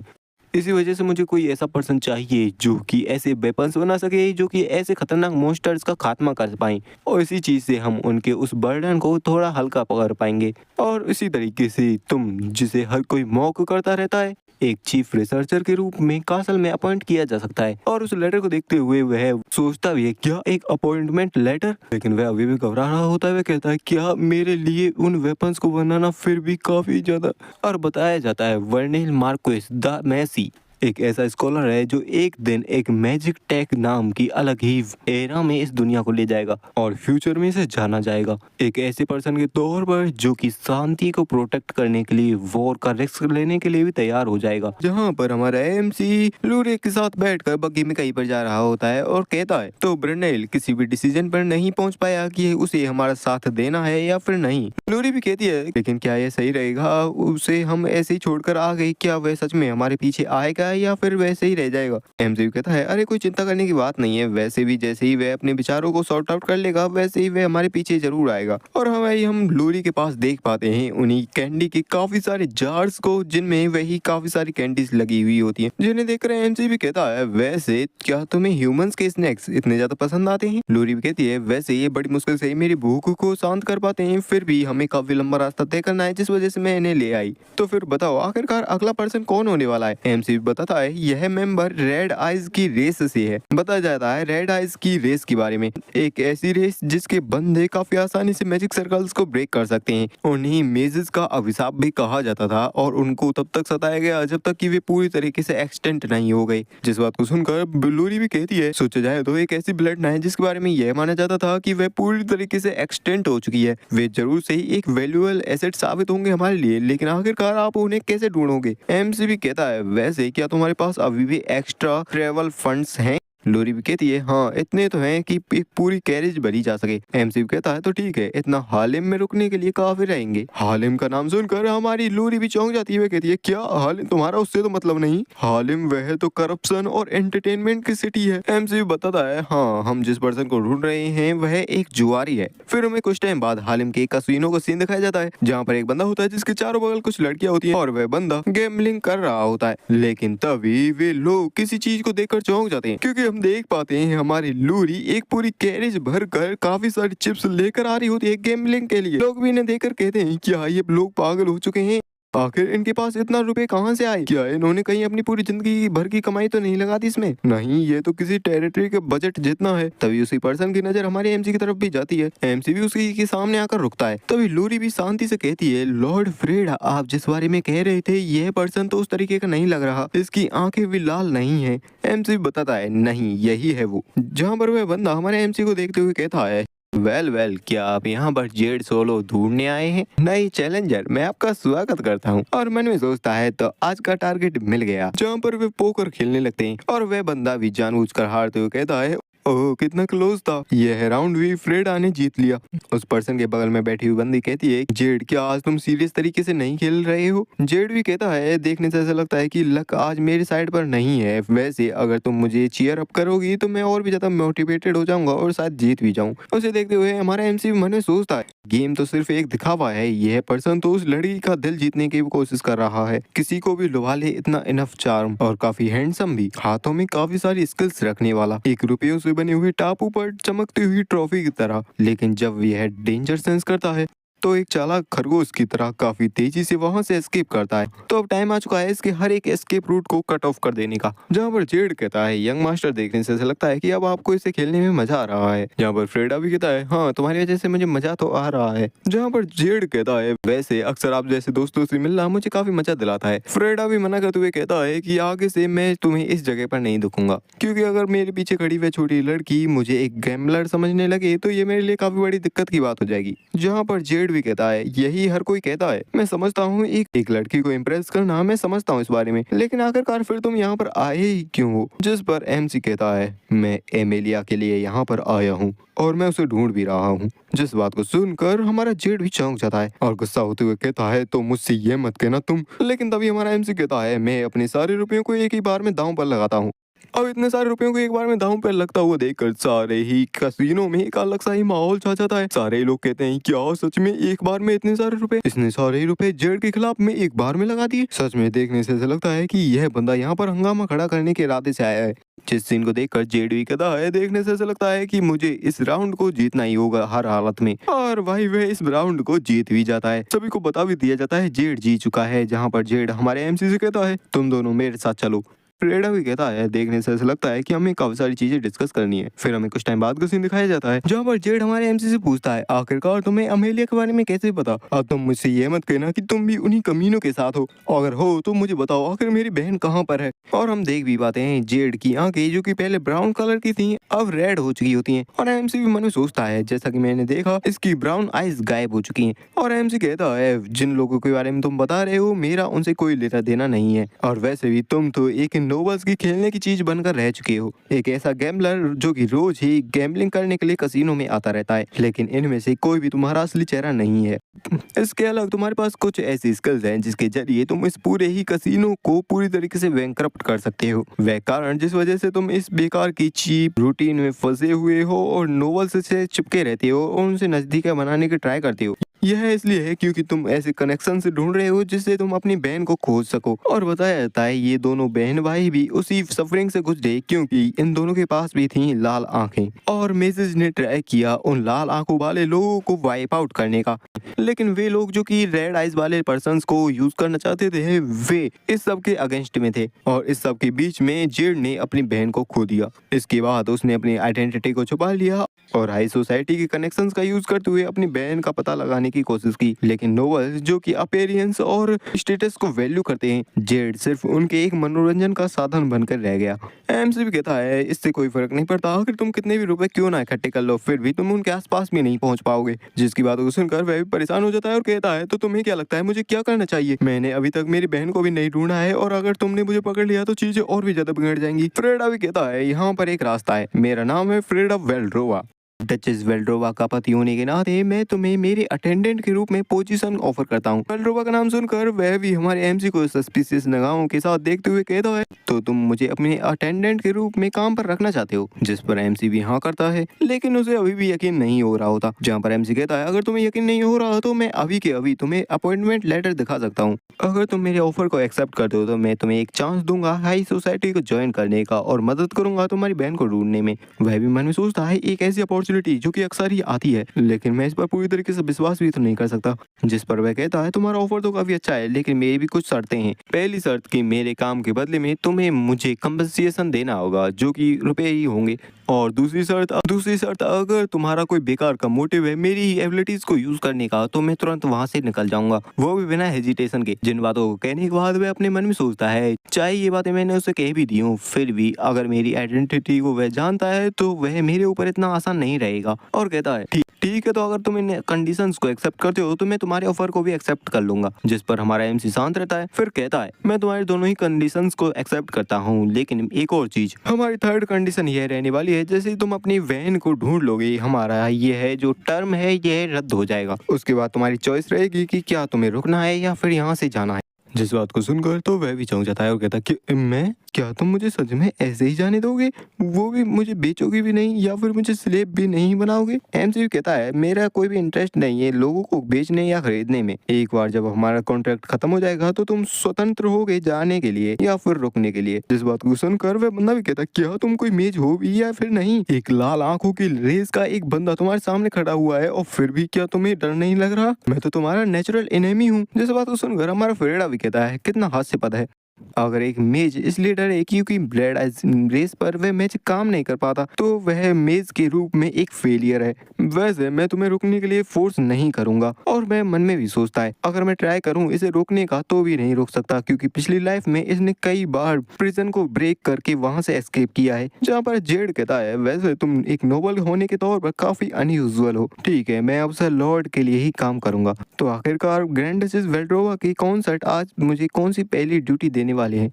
इसी वजह से मुझे कोई ऐसा पर्सन चाहिए जो कि ऐसे वेपन्स बना सके जो कि ऐसे खतरनाक मॉन्स्टर्स का खात्मा कर पाए, और इसी चीज से हम उनके उस बर्डन को थोड़ा हल्का कर पाएंगे। और इसी तरीके से तुम जिसे हर कोई मॉक करता रहता है एक चीफ रिसर्चर के रूप में कासल में अपॉइंट किया जा सकता है। और उस लेटर को देखते हुए वह सोचता भी है क्या एक अपॉइंटमेंट लेटर, लेकिन वह अभी भी घबरा रहा होता है। वह कहता है क्या मेरे लिए उन वेपन्स को बनाना फिर भी काफी ज्यादा। और बताया जाता है बर्नेल मार्कुस द मैसी एक ऐसा स्कॉलर है जो एक दिन एक मैजिक टेक नाम की अलग ही एरा में इस दुनिया को ले जाएगा और फ्यूचर में इसे जाना जाएगा एक ऐसे पर्सन के तौर पर जो कि शांति को प्रोटेक्ट करने के लिए वॉर का रिस्क लेने के लिए भी तैयार हो जाएगा। जहाँ पर हमारा एमसी लूरे के साथ बैठकर बग्गी में कहीं पर जा रहा होता है और कहता है तो बर्नेल किसी भी डिसीजन पर नहीं पहुंच पाया कि उसे हमारा साथ देना है या फिर नहीं। लूरी भी कहती है लेकिन क्या यह सही रहेगा उसे हम ऐसे ही छोड़कर आ गए? क्या वह सच में हमारे पीछे आएगा है या फिर वैसे ही रह जाएगा। एमसीयू कहता है अरे कोई चिंता करने की बात नहीं है, वैसे भी जैसे ही वह अपने विचारों को सॉर्ट आउट कर लेगा वैसे ही वह हमारे पीछे जरूर आएगा। और हम लूरी के पास देख पाते हैं उन्हीं कैंडी के काफी सारे जार्स को जिनमें वही काफी सारी कैंडीज लगी हुई होती हैं, जिन्हें देखकर एमसी भी कहता है वैसे क्या तुम्हें ह्यूमंस के स्नैक्स इतने ज्यादा पसंद आते हैं? लूरी भी कहती है वैसे ये बड़ी मुश्किल से मेरी भूख को शांत कर पाते हैं, फिर भी हमें काफी लंबा रास्ता तय करना है जिस वजह से मैं इन्हें ले आई। तो फिर बताओ आखिरकार अगला पर्सन कौन होने वाला है? एमसी बताता है यह मेंबर रेड आइज की रेस से है। बताया जाता है रेड आइज की रेस के बारे में, एक ऐसी रेस जिसके बंदे काफी आसानी से मैजिक सर्कल्स को ब्रेक कर सकते हैं। उन्हें मेजेस का अभिशाप भी कहा जाता था और उनको तब तक सताया गया जब तक कि वे पूरी तरीके से एक्सटेंट नहीं हो गए। जिस बात को सुनकर लूरी भी कहती है सोचा जाए तो एक ऐसी ब्लड लाइन जिसके बारे में यह माना जाता था कि वह पूरी तरीके से एक्सटेंट हो चुकी है, वे जरूर से ही एक वैल्यूएबल एसेट साबित होंगे हमारे लिए, लेकिन आखिरकार आप उन्हें कैसे ढूंढोगे? एमसी भी कहता है वैसे क्या तुम्हारे पास अभी भी एक्स्ट्रा ट्रेवल फंड्स हैं? लूरी भी कहती है हाँ इतने तो हैं कि एक पूरी कैरेज भरी जा सके। एमसी कहता है तो ठीक है, इतना हालिम में रुकने के लिए काफी रहेंगे। हालिम का नाम सुनकर हमारी लूरी भी चौंक जाती है, वह कहती है क्या हालिम? तुम्हारा उससे तो मतलब नहीं? हालिम वह तो करप्शन और एंटरटेनमेंट की सिटी है। एमसी बताता है हाँ हम जिस पर्सन को ढूंढ रहे हैं वह एक जुआरी है। फिर हमें कुछ टाइम बाद हालिम के कसीनो का सीन दिखाया जाता है जहाँ पर एक बंदा होता है जिसके चारों बगल कुछ लड़कियां होती है और वह बंदा गैम्बलिंग कर रहा होता है, लेकिन तभी वे लोग किसी चीज को देखकर चौंक जाते हैं क्योंकि हम देख पाते हैं हमारी लूरी एक पूरी कैरेज भर कर काफी सारी चिप्स लेकर आ रही होती है गैम्बलिंग के लिए। लोग भी इन्हें देखकर कहते हैं क्या ये लोग पागल हो चुके हैं, आखिर इनके पास इतना रुपए कहां से आए? क्या इन्होंने कहीं अपनी पूरी जिंदगी भर की कमाई तो नहीं लगा दी इसमें? नहीं, ये तो किसी टेरिटरी के बजट जितना है। तभी उसी पर्सन की नजर हमारे एमसी की तरफ भी जाती है। एमसी भी उसी के सामने आकर रुकता है। तभी लूरी भी शांति से कहती है लॉर्ड फ्रेड आप जिस बारे में कह रहे थे यह पर्सन तो उस तरीके का नहीं लग रहा, इसकी आंखें भी लाल नहीं है। एमसी बताता है नहीं यही है वो। जहाँ पर वह बंदा हमारे एमसी को देखते हुए कहता है वेल क्या आप यहाँ पर जेड सोलो ढूंढने आए हैं? नहीं चैलेंजर, मैं आपका स्वागत करता हूँ। और मन में सोचता है तो आज का टारगेट मिल गया। जहाँ पर वे पोकर खेलने लगते हैं और वह बंदा भी जानबूझकर हारते हुए कहता है ओह कितना क्लोज था, यह राउंड भी फ्रेडा ने जीत लिया। उस पर्सन के बगल में बैठी हुई बंदी कहती है जेड क्या आज तुम सीरियस तरीके से नहीं खेल रहे हो? जेड भी कहता है देखने से ऐसा लगता है कि लक आज मेरी साइड पर नहीं है, वैसे अगर तुम मुझे चीयर अप करोगी तो मैं और भी ज्यादा मोटिवेटेड हो जाऊंगा और शायद जीत भी जाऊं। उसे देखते हुए हमारा एमसी मन में सोचता है गेम तो सिर्फ एक दिखावा है, यह पर्सन तो उस लड़की का दिल जीतने की कोशिश कर रहा है, किसी को भी लुभा ले, इतना इनफ चार्म और काफी हैंडसम भी, हाथों में काफी सारी स्किल्स रखने वाला, एक रुपयों से बने हुए टापू पर चमकती हुई ट्रॉफी की तरह। लेकिन जब यह डेंजर सेंस करता है तो एक चालाक खरगोश की तरह काफी तेजी से वहां से एस्केप करता है। तो अब टाइम आ चुका है इसके हर एक एस्केप रूट को कट ऑफ कर देने का। जहाँ पर जेड कहता है यंग मास्टर देखने से ऐसा लगता है कि अब आपको इसे खेलने में मजा आ रहा है। जहाँ पर फ्रेडा भी कहता है हाँ तुम्हारी वजह से मुझे मजा तो आ रहा है। जहाँ पर जेड कहता है वैसे अक्सर आप जैसे दोस्तों से मिलना मुझे काफी मजा दिलाता है। फ्रेडा भी मना करते हुए कहता है कि आगे से मैं तुम्हें इस जगह पर नहीं दुखूंगा, क्योंकि अगर मेरे पीछे खड़ी हुई छोटी लड़की मुझे एक गैम्बलर समझने लगे तो ये मेरे लिए काफी बड़ी दिक्कत की बात हो जाएगी। जहाँ पर जेड भी कहता है यही हर कोई कहता है, मैं समझता हूँ एक लड़की को इम्प्रेस करना, मैं समझता हूँ इस बारे में, लेकिन आखिरकार फिर तुम यहाँ पर आए ही क्यों हो? जिस पर एमसी कहता है मैं एमेलिया के लिए यहाँ पर आया हूँ और मैं उसे ढूंढ भी रहा हूँ। जिस बात को सुनकर हमारा जेड भी चौंक जाता है और गुस्सा होते हुए कहता है तो मुझसे ये मत कहना तुम। लेकिन तभी हमारा एमसी कहता है मैं अपने सारे रुपयों को एक ही बार में दांव पर लगाता हूँ। अब इतने सारे रुपयों को एक बार में दांव पर लगता हुआ देखकर सारे ही कसीनो में एक अलग सा ही माहौल छा जाता है। सारे लोग कहते हैं क्या सच में एक बार में इतने सारे रुपए? इसने सारे रुपए जेड के खिलाफ में एक बार में लगा दिए। सच में देखने से ऐसा लगता है कि यह बंदा यहाँ पर हंगामा खड़ा करने के इरादे से आया है। जिस सीन को देखकर जेड भी कहता है देखने से ऐसा लगता है कि मुझे इस राउंड को जीतना ही होगा हर हालत में। और भाई वह इस राउंड को जीत भी जाता है। सभी को बता भी दिया जाता है जेड जीत चुका है। जहाँ पर जेड हमारे एमसी से कहता है तुम दोनों मेरे साथ चलो। फ्रेडा भी कहता है देखने से ऐसा लगता है कि हमें काफी सारी चीजें डिस्कस करनी है। फिर हमें कुछ टाइम बाद का सीन दिखाया जाता है जहाँ पर जेड हमारे एमसी से पूछता है आखिरकार तुम्हें अमेलिया के बारे में कैसे पता? अब तुम मुझसे ये मत कहना कि तुम भी उन्हीं कमीनों के साथ हो, अगर हो तो मुझे बताओ आखिर मेरी बहन कहाँ पर है? और हम देख भी पाते हैं जेड की आंखें जो कि पहले ब्राउन कलर की थी अब रेड हो चुकी होती है। और एमसी भी मन में सोचता है जैसा कि मैंने देखा इसकी ब्राउन आइज गायब हो चुकी है। और एमसी कहता है जिन लोगों के बारे में तुम बता रहे हो मेरा उनसे कोई लेना देना नहीं है, और वैसे भी तुम तो एक नोबल्स की खेलने की चीज बनकर रह चुके हो, एक ऐसा गैम्बलर जो कि रोज ही गैम्बलिंग करने के लिए कसिनो में आता रहता है, लेकिन इनमें से कोई भी तुम्हारा असली चेहरा नहीं है। इसके अलावा तुम्हारे पास कुछ ऐसी स्किल्स हैं जिसके जरिए तुम इस पूरे ही कसिनो को पूरी तरीके से बैंकरप्ट कर सकते हो। वह कारण जिस वजह से तुम इस बेकार की चीप रूटीन में फंसे हुए हो और नोबल्स से चिपके रहते हो और उनसे नजदीकियां बनाने की ट्राई करते हो। यह इसलिए है क्योंकि तुम ऐसे कनेक्शन से ढूंढ रहे हो जिससे तुम अपनी बहन को खोज सको। और बताया जाता है ये दोनों बहन भाई भी उसी सफरिंग से गुजरे क्योंकि इन दोनों के पास भी थी लाल आंखें और मेसेज ने ट्राई किया उन लाल आंखों वाले लोगों को वाइप आउट करने का, लेकिन वे लोग जो कि रेड आइज वाले पर्सन्स को यूज करना चाहते थे वे इस सब के अगेंस्ट में थे और इस सब के बीच में जेड ने अपनी बहन को खो दिया। इसके बाद उसने अपनी आइडेंटिटी को छुपा लिया और हाई सोसाइटी के कनेक्शंस का यूज करते हुए अपनी बहन का पता लगाने की कोशिश की, लेकिन नोबल्स जो कि अपीयरेंस और स्टेटस को वैल्यू करते हैं, जेड सिर्फ उनके एक मनोरंजन का साधन बनकर रह गया। एमसी भी कहता है इससे कोई फर्क नहीं पड़ता, अगर तुम कितने भी रुपए क्यों ना इकट्ठे कर लो फिर भी तुम उनके आसपास भी नहीं पहुंच पाओगे। जिसकी बात को सुनकर वह भी परेशान हो जाता है और कहता है तो तुम्हें क्या लगता है मुझे क्या करना चाहिए? मैंने अभी तक मेरी बहन को भी नहीं ढूंढा है और अगर तुमने मुझे पकड़ लिया तो चीजें और भी ज्यादा बिगड़ जाएंगी। फ्रेडा भी कहता है यहाँ पर एक रास्ता है, मेरा नाम है फ्रेडा वेल्ड्रोवा। डचेस वेल्ड्रोवा का पति होने के नाते मैं तुम्हें मेरे अटेंडेंट के रूप में पोजीशन ऑफर करता हूँ। वेल्ड्रोवा का नाम सुनकर वह भी हमारे एमसी को सस्पिशियस निगाहों के साथ देखते हुए कहता है तो तुम मुझे अपने अटेंडेंट के रूप में काम पर रखना चाहते हो? जिस पर एमसी भी हाँ करता है, लेकिन उसे अभी भी यकीन नहीं हो रहा होता। जहाँ पर एमसी कहता है अगर तुम्हें यकीन नहीं हो रहा तो मैं अभी के अभी तुम्हें अपॉइंटमेंट लेटर दिखा सकता हूँ। अगर तुम मेरे ऑफर को एक्सेप्ट करते हो तो मैं तुम्हें एक चांस दूंगा हाई सोसाइटी को ज्वाइन करने का और मदद करूंगा तुम्हारी बहन को ढूंढने में। वह भी मन में सोचता है एक ऐसी अपॉर्चुनिटी जो कि अक्सर ही आती है, लेकिन मैं इस पर पूरी तरीके से विश्वास भी तो नहीं कर सकता। जिस पर वह कहता है तुम्हारा ऑफर तो काफी अच्छा है लेकिन मेरी भी कुछ शर्तें हैं। पहली शर्त कि मेरे काम के बदले में तुम्हें मुझे कंपनसेशन देना होगा जो कि रुपए ही होंगे, और दूसरी शर्त अगर तुम्हारा कोई बेकार का मोटिव है मेरी एबिलिटीज को यूज करने का तो मैं तुरंत वहां से निकल जाऊंगा, वो भी बिना हेजिटेशन के। जिन बातों को कहने के बाद वह अपने मन में सोचता है चाहे ये बातें मैंने उसे कह भी दी हूँ फिर भी अगर मेरी आइडेंटिटी को वह जानता है तो वह मेरे ऊपर इतना आसान नहीं रहेगा। और कहता है ठीक है तो अगर तुम इन कंडीशंस को एक्सेप्ट करते हो तो मैं तुम्हारे ऑफर को भी एक्सेप्ट कर लूंगा। जिस पर हमारा एमसी शांत रहता है, फिर कहता है मैं तुम्हारे दोनों ही कंडीशंस को एक्सेप्ट करता हूँ लेकिन एक और चीज, हमारी थर्ड कंडीशन यह रहने वाली है जैसे ही तुम अपनी वैन को ढूंढ लोगे हमारा ये है जो टर्म है यह रद्द हो जाएगा। उसके बाद तुम्हारी चॉइस रहेगी कि क्या तुम्हें रुकना है या फिर यहाँ से जाना है। जिस बात को सुनकर तो वह भी चौंक जाता है और कहता है कि मैं, क्या तुम मुझे सच में ऐसे ही जाने दोगे, वो भी मुझे बेचोगे भी नहीं या फिर मुझे स्लेव भी नहीं बनाओगे? एमसी कहता है मेरा कोई भी इंटरेस्ट नहीं है लोगों को बेचने या खरीदने में। एक बार जब हमारा कॉन्ट्रैक्ट खत्म हो जाएगा तो तुम स्वतंत्र होगे जाने के लिए या फिर रुकने के लिए। जिस बात को सुनकर वह बंदा भी कहता है क्या तुम कोई मेज हो भी या फिर नहीं? एक लाल आंखों की रेस का एक बंदा तुम्हारे सामने खड़ा हुआ है और फिर भी क्या तुम्हें डर नहीं लग रहा? मैं तो तुम्हारा नेचुरल एनिमी हूँ। जिस बात को सुनकर हमारा फ्रेडा भी कहता है कितना हास्यपद है, अगर एक मेज इसलिए डरे क्योंकि ब्लेड रेस पर वह मेज काम नहीं कर पाता तो वह मेज के रूप में एक फेलियर है। वैसे मैं तुम्हें रुकने के लिए फोर्स नहीं करूंगा। और मैं मन में भी सोचता है अगर मैं ट्राई करूं इसे रोकने का तो भी नहीं रोक सकता क्योंकि पिछली लाइफ में इसने कई बार प्रिजन को ब्रेक करके वहां से एस्केप किया है। जहाँ पर जेड कहता है वैसे तुम एक नोबल होने के तौर पर काफी अनयूजुअल हो, ठीक है मैं अब से लॉर्ड के लिए ही काम करूंगा। तो आखिरकार ग्रैंड डचेस वेल्ड्रोवा की कॉन्सर्ट आज मुझे कौन सी पहली ड्यूटी देने वाले हैं?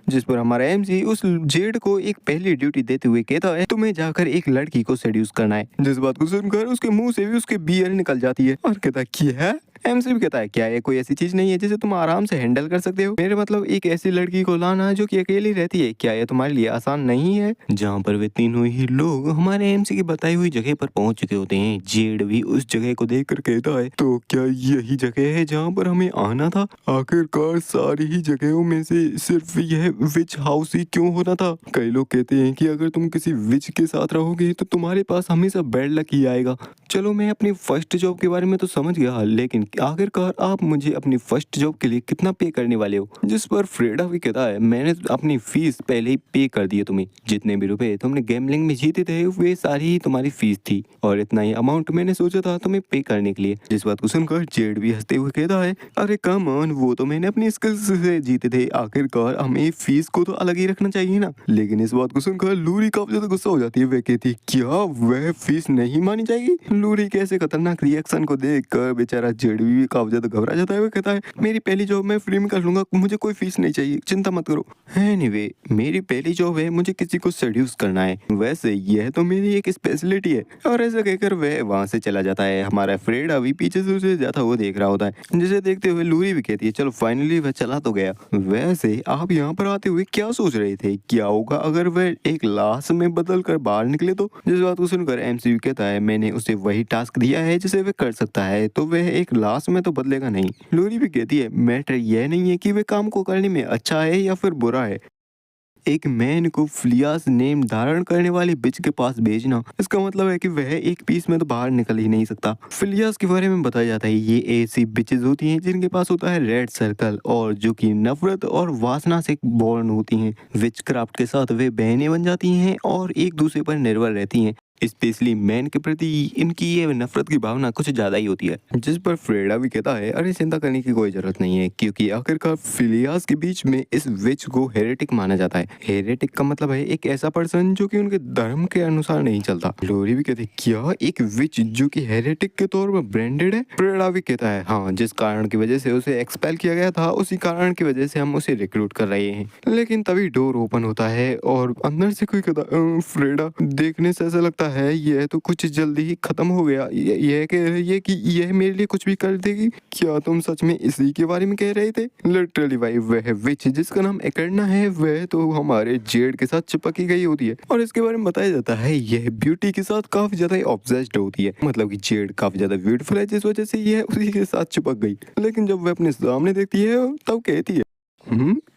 जिस पर हमारा एमसी उस जेड को एक पहली ड्यूटी देते हुए कहता है तुम्हें जाकर एक लड़की को सेड्यूस करना है। जिस बात को सुनकर उसके मुंह से भी उसके बियर निकल जाती है और कहता है क्या है? एमसी भी कहता है क्या ये कोई ऐसी चीज नहीं है जिसे तुम आराम से हैंडल कर सकते हो? मेरे मतलब एक ऐसी लड़की को लाना जो कि अकेली रहती है, क्या ये तुम्हारे लिए आसान नहीं है? जहाँ पर वे तीनों ही लोग हमारे एमसी की बताई हुई जगह पर पहुंच चुके होते हैं। जेड भी उस जगह को देख कर कहता है तो क्या यही जगह है जहाँ पर हमें आना था? आखिरकार सारी ही जगहों में से सिर्फ यह विच हाउस ही क्यों होना था? कई लोग कहते हैं कि अगर तुम किसी विच के साथ रहोगे तो तुम्हारे पास हमेशा बैड लक ही आएगा। चलो मैं अपनी फर्स्ट जॉब के बारे में तो समझ गया लेकिन आखिरकार आप मुझे अपनी फर्स्ट जॉब के लिए कितना पे करने वाले हो? जिस पर फ्रेडा भी कहता है मैंने अपनी फीस पहले ही पे कर दी है तुम्हें, जितने भी रुपए तुमने गैम्बलिंग में जीते थे वे सारी ही तुम्हारी फीस थी और इतना ही अमाउंट मैंने सोचा था तुम्हें पे करने के लिए। जिस बात को सुनकर जेड भी हंसते हुए कहता है अरे कम ऑन, वो तो मैंने अपनी स्किल्स से जीते थे, आखिरकार हमें फीस को तो अलग ही रखना चाहिए ना। लेकिन इस बात को सुनकर लूरी काफी ज्यादा गुस्सा हो जाती है। वह कहती है क्या वह फीस नहीं मानी जाएगी? लूरी के ऐसे खतरनाक रिएक्शन को देख कर बेचारा जेड भी काफी ज्यादा घबरा जाता है। वो कहता है मेरी पहली जॉब मैं फ्री में कर लूंगा, मुझे कोई फीस नहीं चाहिए, चिंता मत करो। एनीवे मेरी पहली जॉब है, मुझे किसी को सेड्यूस करना है, वैसे यह तो मेरी एक स्पेशलिटी है। और ऐसा कहकर वह वहां से चला जाता है। हमारा फ्रेड अभी पीछे से उसे जाता हुआ देख रहा होता है, जिसे देखते हुए लूरी भी कहती है चलो फाइनली वह चला तो गया। वैसे आप यहाँ पर आते हुए क्या सोच रहे थे, क्या होगा अगर वह एक लाश में बदल कर बाहर निकले तो? जिस बात को सुनकर एमसीयू कहता है मैंने उसे वही टास्क दिया है जिसे वह कर सकता है, तो वह एक लाश में तो बदलेगा नहीं। लूरी भी कहती है मैटर यह नहीं है कि वह काम को करने में अच्छा है या फिर बुरा है, एक मैन को फ्लियास नेम धारण करने वाली बिच के पास भेजना इसका मतलब है कि वह एक पीस में तो बाहर निकल ही नहीं सकता। फ्लियास के बारे में बताया जाता है ये ऐसी बिचेस होती हैं जिनके पास होता है रेड सर्कल और जो कि नफरत और वासना से बॉर्न होती हैं। विचक्राफ्ट के साथ वे बहनें बन जाती हैं और एक दूसरे पर निर्भर रहती हैं। स्पेशली मैन के प्रति इनकी ये नफरत की भावना कुछ ज्यादा ही होती है। जिस पर फ्रेडा भी कहता है अरे चिंता करने की कोई जरूरत नहीं है, क्योंकि आखिरकार फिलियास के बीच में इस विच को हेरेटिक माना जाता है। हेरेटिक का मतलब है एक ऐसा पर्सन जो कि उनके धर्म के अनुसार नहीं चलता। लोरी भी कहते क्या एक विच जो कि हेरेटिक के तौर पर ब्रांडेड है? फ्रेडा भी कहता है हाँ, जिस कारण की वजह से उसे एक्सपेल किया गया था उसी कारण की वजह से हम उसे रिक्रूट कर रहे हैं। लेकिन तभी डोर ओपन होता है और अंदर से कोई कहता फ्रेडा देखने से ऐसा लगता है यह तो कुछ जल्दी ही खत्म हो गया, यह कह रही है कि यह मेरे लिए कुछ भी कर देगी, क्या तुम सच में इसी के बारे में कह रहे थे? लिटरली भाई वह विच जिसका नाम एकेडना है वह तो हमारे जेड के साथ चिपकी गई होती है। और इसके बारे में बताया जाता है यह ब्यूटी के साथ काफी ज्यादा ऑब्सेस्ड होती है, मतलब कि जेड काफी ज्यादा ब्यूटीफुल है जिस वजह से यह उसी के साथ चिपक गई। लेकिन जब वह अपने सामने देखती है तब कहती है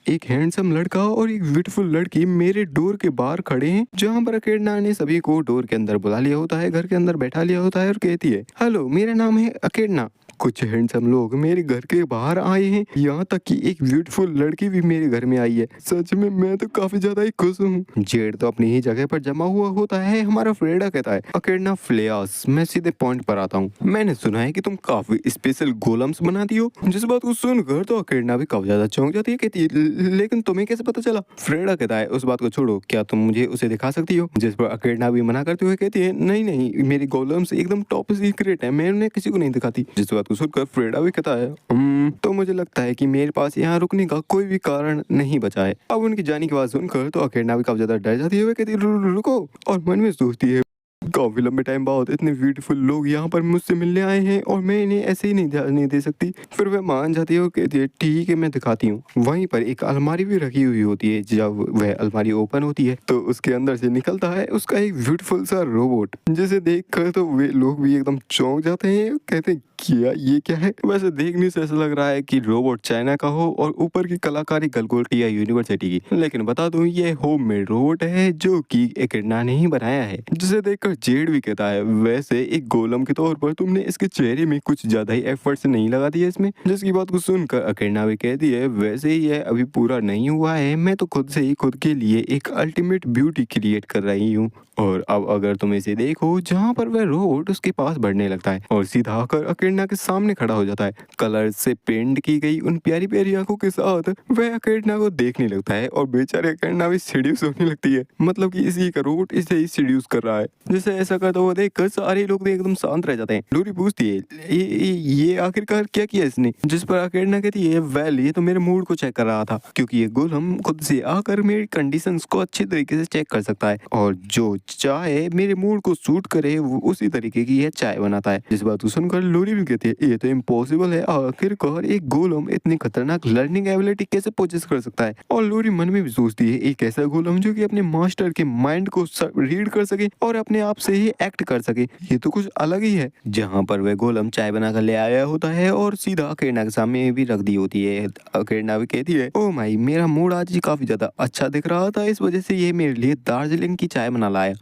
एक हैंडसम लड़का और एक ब्यूटीफुल लड़की मेरे डोर के बाहर खड़े हैं, जहाँ पर अकेडना ने सभी को डोर के अंदर बुला लिया होता है, घर के अंदर बैठा लिया होता है और कहती है हेलो मेरा नाम है अकेडना, कुछ हैंडसम लोग मेरे घर के बाहर आए हैं, यहाँ तक कि एक ब्यूटीफुल लड़की भी मेरे घर में आई है, सच में मैं तो काफी ज्यादा ही खुश हूँ। जेड तो अपनी ही जगह पर जमा हुआ होता है। हमारा फ्रेडा कहता है अकेडना फ्लियास मैं सीधे पॉइंट पर आता हूँ, मैंने सुना है कि तुम काफी स्पेशल गोलम्स बनाती हो। जिस बात को सुनकर तो अकेडना भी काफी ज्यादा चौंक जाती है, कहती है लेकिन तुम्हें कैसे पता चला? फ्रेडा कहता है उस बात को छोड़ो, क्या तुम मुझे उसे दिखा सकती हो? जिस पर अकेडना भी मना करते हुए कहती है नहीं नहीं मेरी गोलम्स एकदम टॉप सीक्रेट है, मैं उन्हें किसी को नहीं दिखाती। जिस बात को सुनकर फ्रेडा भी कहता है तो मुझे लगता है कि मेरे पास यहाँ रुकने का कोई भी कारण नहीं बचा है। अब उनकी जाने की बात सुनकर तो अकेडना भी काफी ज्यादा डर जाती है, वो कहती है रुको, और मन में सोचती है काफी लंबे टाइम बाद इतने ब्यूटीफुल लोग यहाँ पर मुझसे मिलने आए हैं और मैं इन्हें ऐसे ही नहीं दे सकती। फिर वह मान जाती है और कहती है ठीक है मैं दिखाती हूँ। वहीं पर एक अलमारी भी रखी हुई होती है। जब वह अलमारी ओपन होती है तो उसके अंदर से निकलता है उसका एक ब्यूटीफुल सा रोबोट, जिसे देखकर तो वे लोग भी एकदम चौंक जाते हैं, कहते हैं क्या ये क्या है? वैसे देखने से ऐसा लग रहा है कि रोबोट चाइना का हो और ऊपर की कलाकारी गलगोटिया यूनिवर्सिटी की, लेकिन बता दूं ये होममेड रोबोट है जो कि एकेडना ने ही बनाया है। जिसे देखकर जेड भी कहता है वैसे एक गोलम के तौर पर तुमने इसके चेहरे में कुछ ज्यादा ही एफर्ट्स नहीं लगा दिए इसमें। जिसकी बात को सुनकर एकेडना भी कहती है वैसे ये अभी पूरा नहीं हुआ है, मैं तो खुद से ही खुद के लिए एक अल्टीमेट ब्यूटी क्रिएट कर रही हूँ। और अब अगर तुम इसे देखो जहाँ पर वह रोबोट उसके पास बढ़ने लगता है और सीधा आकर अकेडना के सामने खड़ा हो जाता है। कलर से पेंट की गई उन प्यारी प्यारी आंखों के साथ वह अकेडना को देखने लगता है और बेचारे अकेडना भी सीड्यूस होने लगती है, मतलब कि इसी का रोबोट इसे ही सीड्यूस कर रहा है। जिसे ऐसा करता हुआ देखकर सारे लोग एकदम शांत रह जाते हैं। लूरी पूछती है ये आखिरकार क्या किया इसने? जिस पर अकेडना कहती है वेल ये तो मेरे मूड को चेक कर रहा था, क्योंकि ये गोलम खुद से आकर मेरी कंडीशंस को अच्छी तरीके से चेक कर सकता है और जो चाय मेरे मूड को सूट करे वो उसी तरीके की यह चाय बनाता है। जिस बात को सुनकर लोरी भी कहती है ये तो इम्पॉसिबल है, आखिरकार एक गोलम इतनी खतरनाक लर्निंग एबिलिटी कैसे पोजेस कर सकता है? और लोरी मन में भी सोचती है एक ऐसा गोलम जो कि अपने मास्टर के माइंड को रीड कर सके और अपने आप से ही एक्ट कर सके, ये तो कुछ अलग ही है। जहाँ पर वह गोलम चाय बनाकर ले आया होता है और सीधा अकेडना के सामने भी रख दी होती है। अकेडना भी कहती है ओ माई मेरा मूड आज ही काफी ज्यादा अच्छा दिख रहा था, इस वजह से ये मेरे लिए दार्जिलिंग की चाय बना लाया।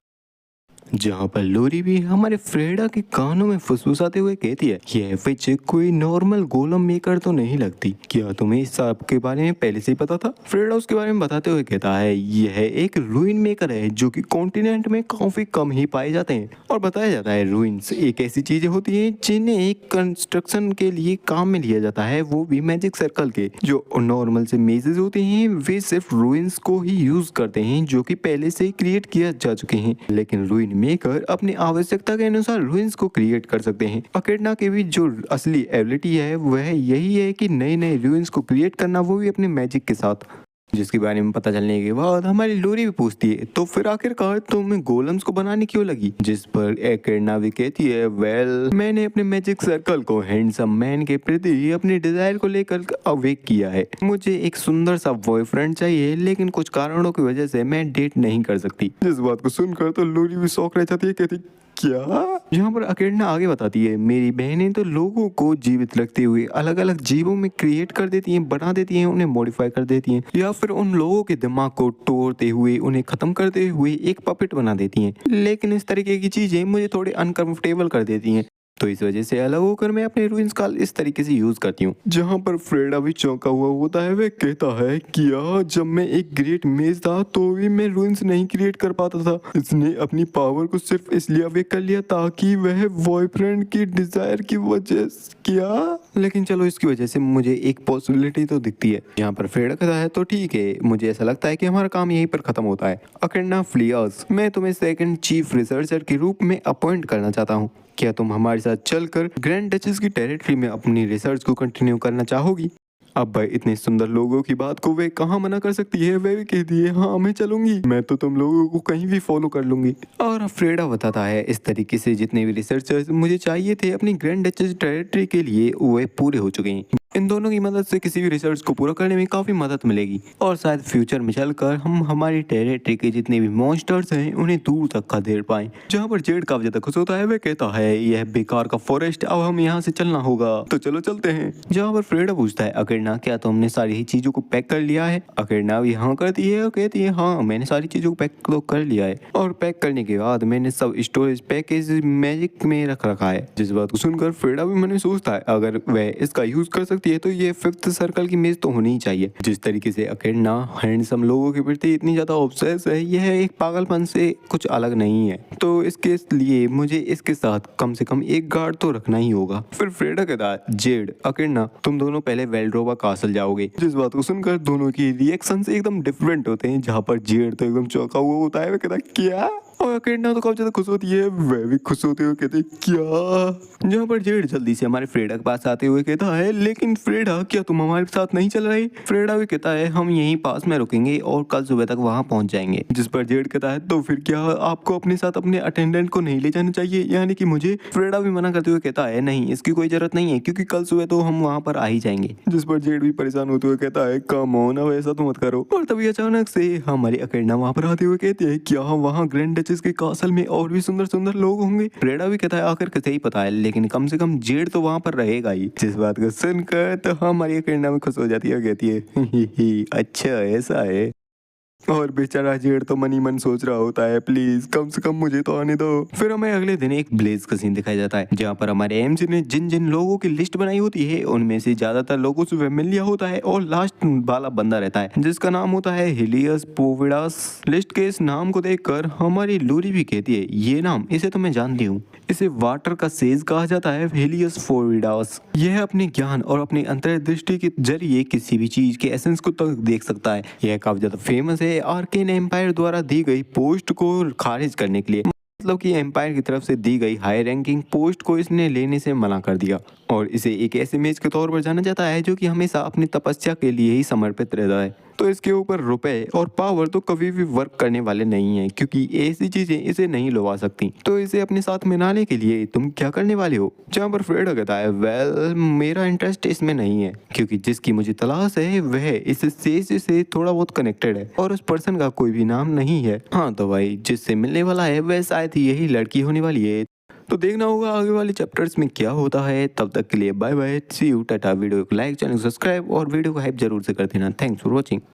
जहाँ पर लोरी भी हमारे फ्रेडा के कानों में फुसफुसाते हुए कहती है यह विच कोई नॉर्मल गोलम मेकर तो नहीं लगती, क्या तुम्हें इस सब के बारे में पहले से ही पता था? फ्रेडा उसके बारे में बताते हुए कहता है यह एक रूइन मेकर है जो कि कॉन्टिनेंट में काफी कम ही पाए जाते हैं। और बताया जाता है रूइंस एक ऐसी चीजें होती है जिन्हें एक कंस्ट्रक्शन के लिए काम में लिया जाता है, वो भी मैजिक सर्कल के। जो नॉर्मल से मेजेस होते हैं वे सिर्फ रूइंस को ही यूज करते हैं जो कि पहले से ही क्रिएट किया जा चुके हैं, लेकिन रूइन मेकर अपनी आवश्यकता के अनुसार रूइंस को क्रिएट कर सकते हैं। अकेडना के भी जो असली एबिलिटी है वह यही है कि नए नए रूइंस को क्रिएट करना, वो भी अपने मैजिक के साथ। जिसके बारे में पता चलने के बाद हमारी लोरी भी पूछती है तो फिर आखिरकार तुम्हें गोलम्स को बनाने क्यों लगी, जिस पर एकेडना भी कहती है वेल मैंने अपने मैजिक सर्कल को हैंडसम मैन के प्रति अपनी डिजायर को लेकर अवेक किया है। मुझे एक सुंदर सा बॉयफ्रेंड चाहिए, लेकिन कुछ कारणों की वजह से मैं डेट नहीं कर सकती। जिस बात को सुनकर तो लोरी भी शौक रह जाती है, कहती क्या। यहाँ पर अकेडना आगे बताती है मेरी बहनें तो लोगों को जीवित रखते हुए अलग अलग जीवों में क्रिएट कर देती हैं, बना देती हैं, उन्हें मॉडिफाई कर देती हैं, या फिर उन लोगों के दिमाग को तोड़ते हुए उन्हें खत्म करते हुए एक पपेट बना देती हैं। लेकिन इस तरीके की चीजें मुझे थोड़े अनकंफर्टेबल कर देती हैं, तो इस वजह से अलग होकर मैं अपने रूइंस का इस तरीके से यूज करती हूँ। जहाँ पर फ्रेडा भी चौंका हुआ होता है, वह कहता है क्या जब मैं एक ग्रेट मेज था तो भी मैं रूइंस नहीं क्रिएट कर पाता था। इसने अपनी पावर को सिर्फ इसलिए अवेक कर लिया ताकि वह बॉयफ्रेंड की डिजायर की वजह से। क्या, लेकिन चलो इसकी वजह से मुझे एक पॉसिबिलिटी तो दिखती है। यहाँ पर फ्रेडा कहता है तो ठीक है, मुझे ऐसा लगता है कि हमारा काम यहीं पर खत्म होता है। अकेडना फ्लियर्स, मैं तुम्हें सेकंड चीफ रिसर्चर के रूप में अपॉइंट करना चाहता हूँ। क्या तुम हमारे साथ चलकर ग्रैंड डचेस की टेरिटरी में अपनी रिसर्च को कंटिन्यू करना चाहोगी? अब भाई इतने सुंदर लोगों की बात को वे कहाँ मना कर सकती है। वे भी कहती है हाँ मैं चलूंगी, मैं तो तुम लोगों को कहीं भी फॉलो कर लूंगी। और फ्रेडा बताता है इस तरीके से जितने भी रिसर्चर्स मुझे चाहिए थे अपनी ग्रैंड डचेस टेरिटरी के लिए वे पूरे हो चुके हैं। इन दोनों की मदद से किसी भी रिसर्च को पूरा करने में काफी मदद मिलेगी, और शायद फ्यूचर में चलकर हम हमारी टेरिटरी के जितने भी मॉन्स्टर्स हैं उन्हें दूर तक खदेड़ पाएं। जहाँ पर जेड काफी ज्यादा खुश होता है, वह कहता है यह बेकार का फॉरेस्ट, अब हम यहाँ से चलना होगा, तो चलो चलते हैं। जहाँ पर फ्रेडा पूछता है अकेडना क्या तुमने सारी ही चीजों को पैक कर लिया है? अकेडना भी हाँ करती है और कहती है हाँ मैंने सारी चीजों को पैक तो कर लिया है, और पैक करने के बाद मैंने सब स्टोरेज पैकेज मैजिक में रख रखा है। जिस बात को सुनकर फ्रेडा भी मन में सोचता है अगर वह इसका यूज कर सकती है तो ये फिफ्थ सर्कल की मेज तो होनी ही चाहिए। जिस तरीके से अकेडना हैंडसम लोगों के प्रति इतनी ज्यादा ऑब्सेस है, यह एक पागलपन से कुछ अलग नहीं है, तो इसके लिए मुझे इसके साथ कम से कम एक गार्ड तो रखना ही होगा। फिर फ्रेडा कहता है जेड अकेडना तुम दोनों पहले वेल्ड्रोवा कासल जाओगे। जिस बात को सुनकर दोनों की रिएक्शन एकदम डिफरेंट होते हैं। जहाँ पर जेड तो एकदम चौंका हुआ होता है, वह कहता क्या, और अकेडना तो काफी ज्यादा खुश होती है, वह भी खुश होते हुए कहते क्या। जहाँ पर जेड जल्दी से हमारे फ्रेडा के पास आते हुए कहता है लेकिन फ्रेडा क्या तुम हमारे साथ नहीं चल रही? फ्रेडा भी कहता है हम यहीं पास में रुकेंगे और कल सुबह तक वहाँ पहुँच जाएंगे। जिस पर जेड कहता है तो फिर क्या आपको अपने साथ अपने अटेंडेंट को नहीं ले जाना चाहिए, यानी कि मुझे? फ्रेडा भी मना करते हुए कहता है नहीं इसकी कोई जरूरत नहीं है क्योंकि कल सुबह तो हम वहाँ पर आ ही जाएंगे। जिस पर जेड भी परेशान होते हुए कहता है कम ऑन अब ऐसा तो मत करो। और तभी अचानक से हमारी अकेडना वहाँ पर आते हुए कहते हैं क्या वहाँ ग्रैंड डचेस के कासल में और भी सुंदर सुंदर लोग होंगे? फ्रेडा भी कहता है आखिर कैसे ही पता है, लेकिन कम से कम जेड तो वहाँ पर रहेगा ही। जिस बात को सुनकर तो हमारी अकेडना में खुश हो जाती है और कहती है अच्छा ऐसा है। और बेचारा जेड तो मन ही मन सोच रहा होता है प्लीज कम से कम मुझे तो आने दो। फिर हमें अगले दिन एक ब्लेज का सीन दिखाया जाता है, जहाँ पर हमारे एमसी ने जिन जिन लोगों की लिस्ट बनाई होती है उनमें से ज्यादातर लोगों से वह मिल लिया होता है, और लास्ट वाला बंदा रहता है जिसका नाम होता है हिलियस पोविडास। लिस्ट के इस नाम को देखकर हमारी लूरी भी कहती है ये नाम इसे तो मैं जानती हूँ, इसे वाटर का सेज कहा जाता है, हिलियस पोविडास। यह अपने ज्ञान और अपनी अंतर्दृष्टि के जरिए किसी भी चीज के एसेंस को तक देख सकता है। यह काफी ज्यादा फेमस है आर्केन एम्पायर द्वारा दी गई पोस्ट को खारिज करने के लिए, मतलब कि एम्पायर की तरफ से दी गई हाई रैंकिंग पोस्ट को इसने लेने से मना कर दिया, और इसे एक ऐसे मेज के तौर पर जाना जाता है जो कि हमेशा अपनी तपस्या के लिए ही समर्पित रहता है। तो इसके ऊपर रुपए और पावर तो कभी भी वर्क करने वाले नहीं है, क्योंकि ऐसी चीजें इसे नहीं लुभा सकती। तो इसे अपने साथ मिलाने के लिए तुम क्या करने वाले हो? जहाँ पर फ्रेडा कहता है वेल मेरा इंटरेस्ट इसमें नहीं है, क्योंकि जिसकी मुझे तलाश है वह इस सेज से थोड़ा बहुत कनेक्टेड है और उस पर्सन का कोई भी नाम नहीं है। हाँ तो भाई जिससे मिलने वाला है वह शायद यही लड़की होने वाली है। तो देखना होगा आगे वाले चैप्टर्स में क्या होता है। तब तक के लिए bye bye, see you, tata. Video को लाइक, चैनल सब्सक्राइब और वीडियो को हाइप जरूर से कर देना। Thanks for watching.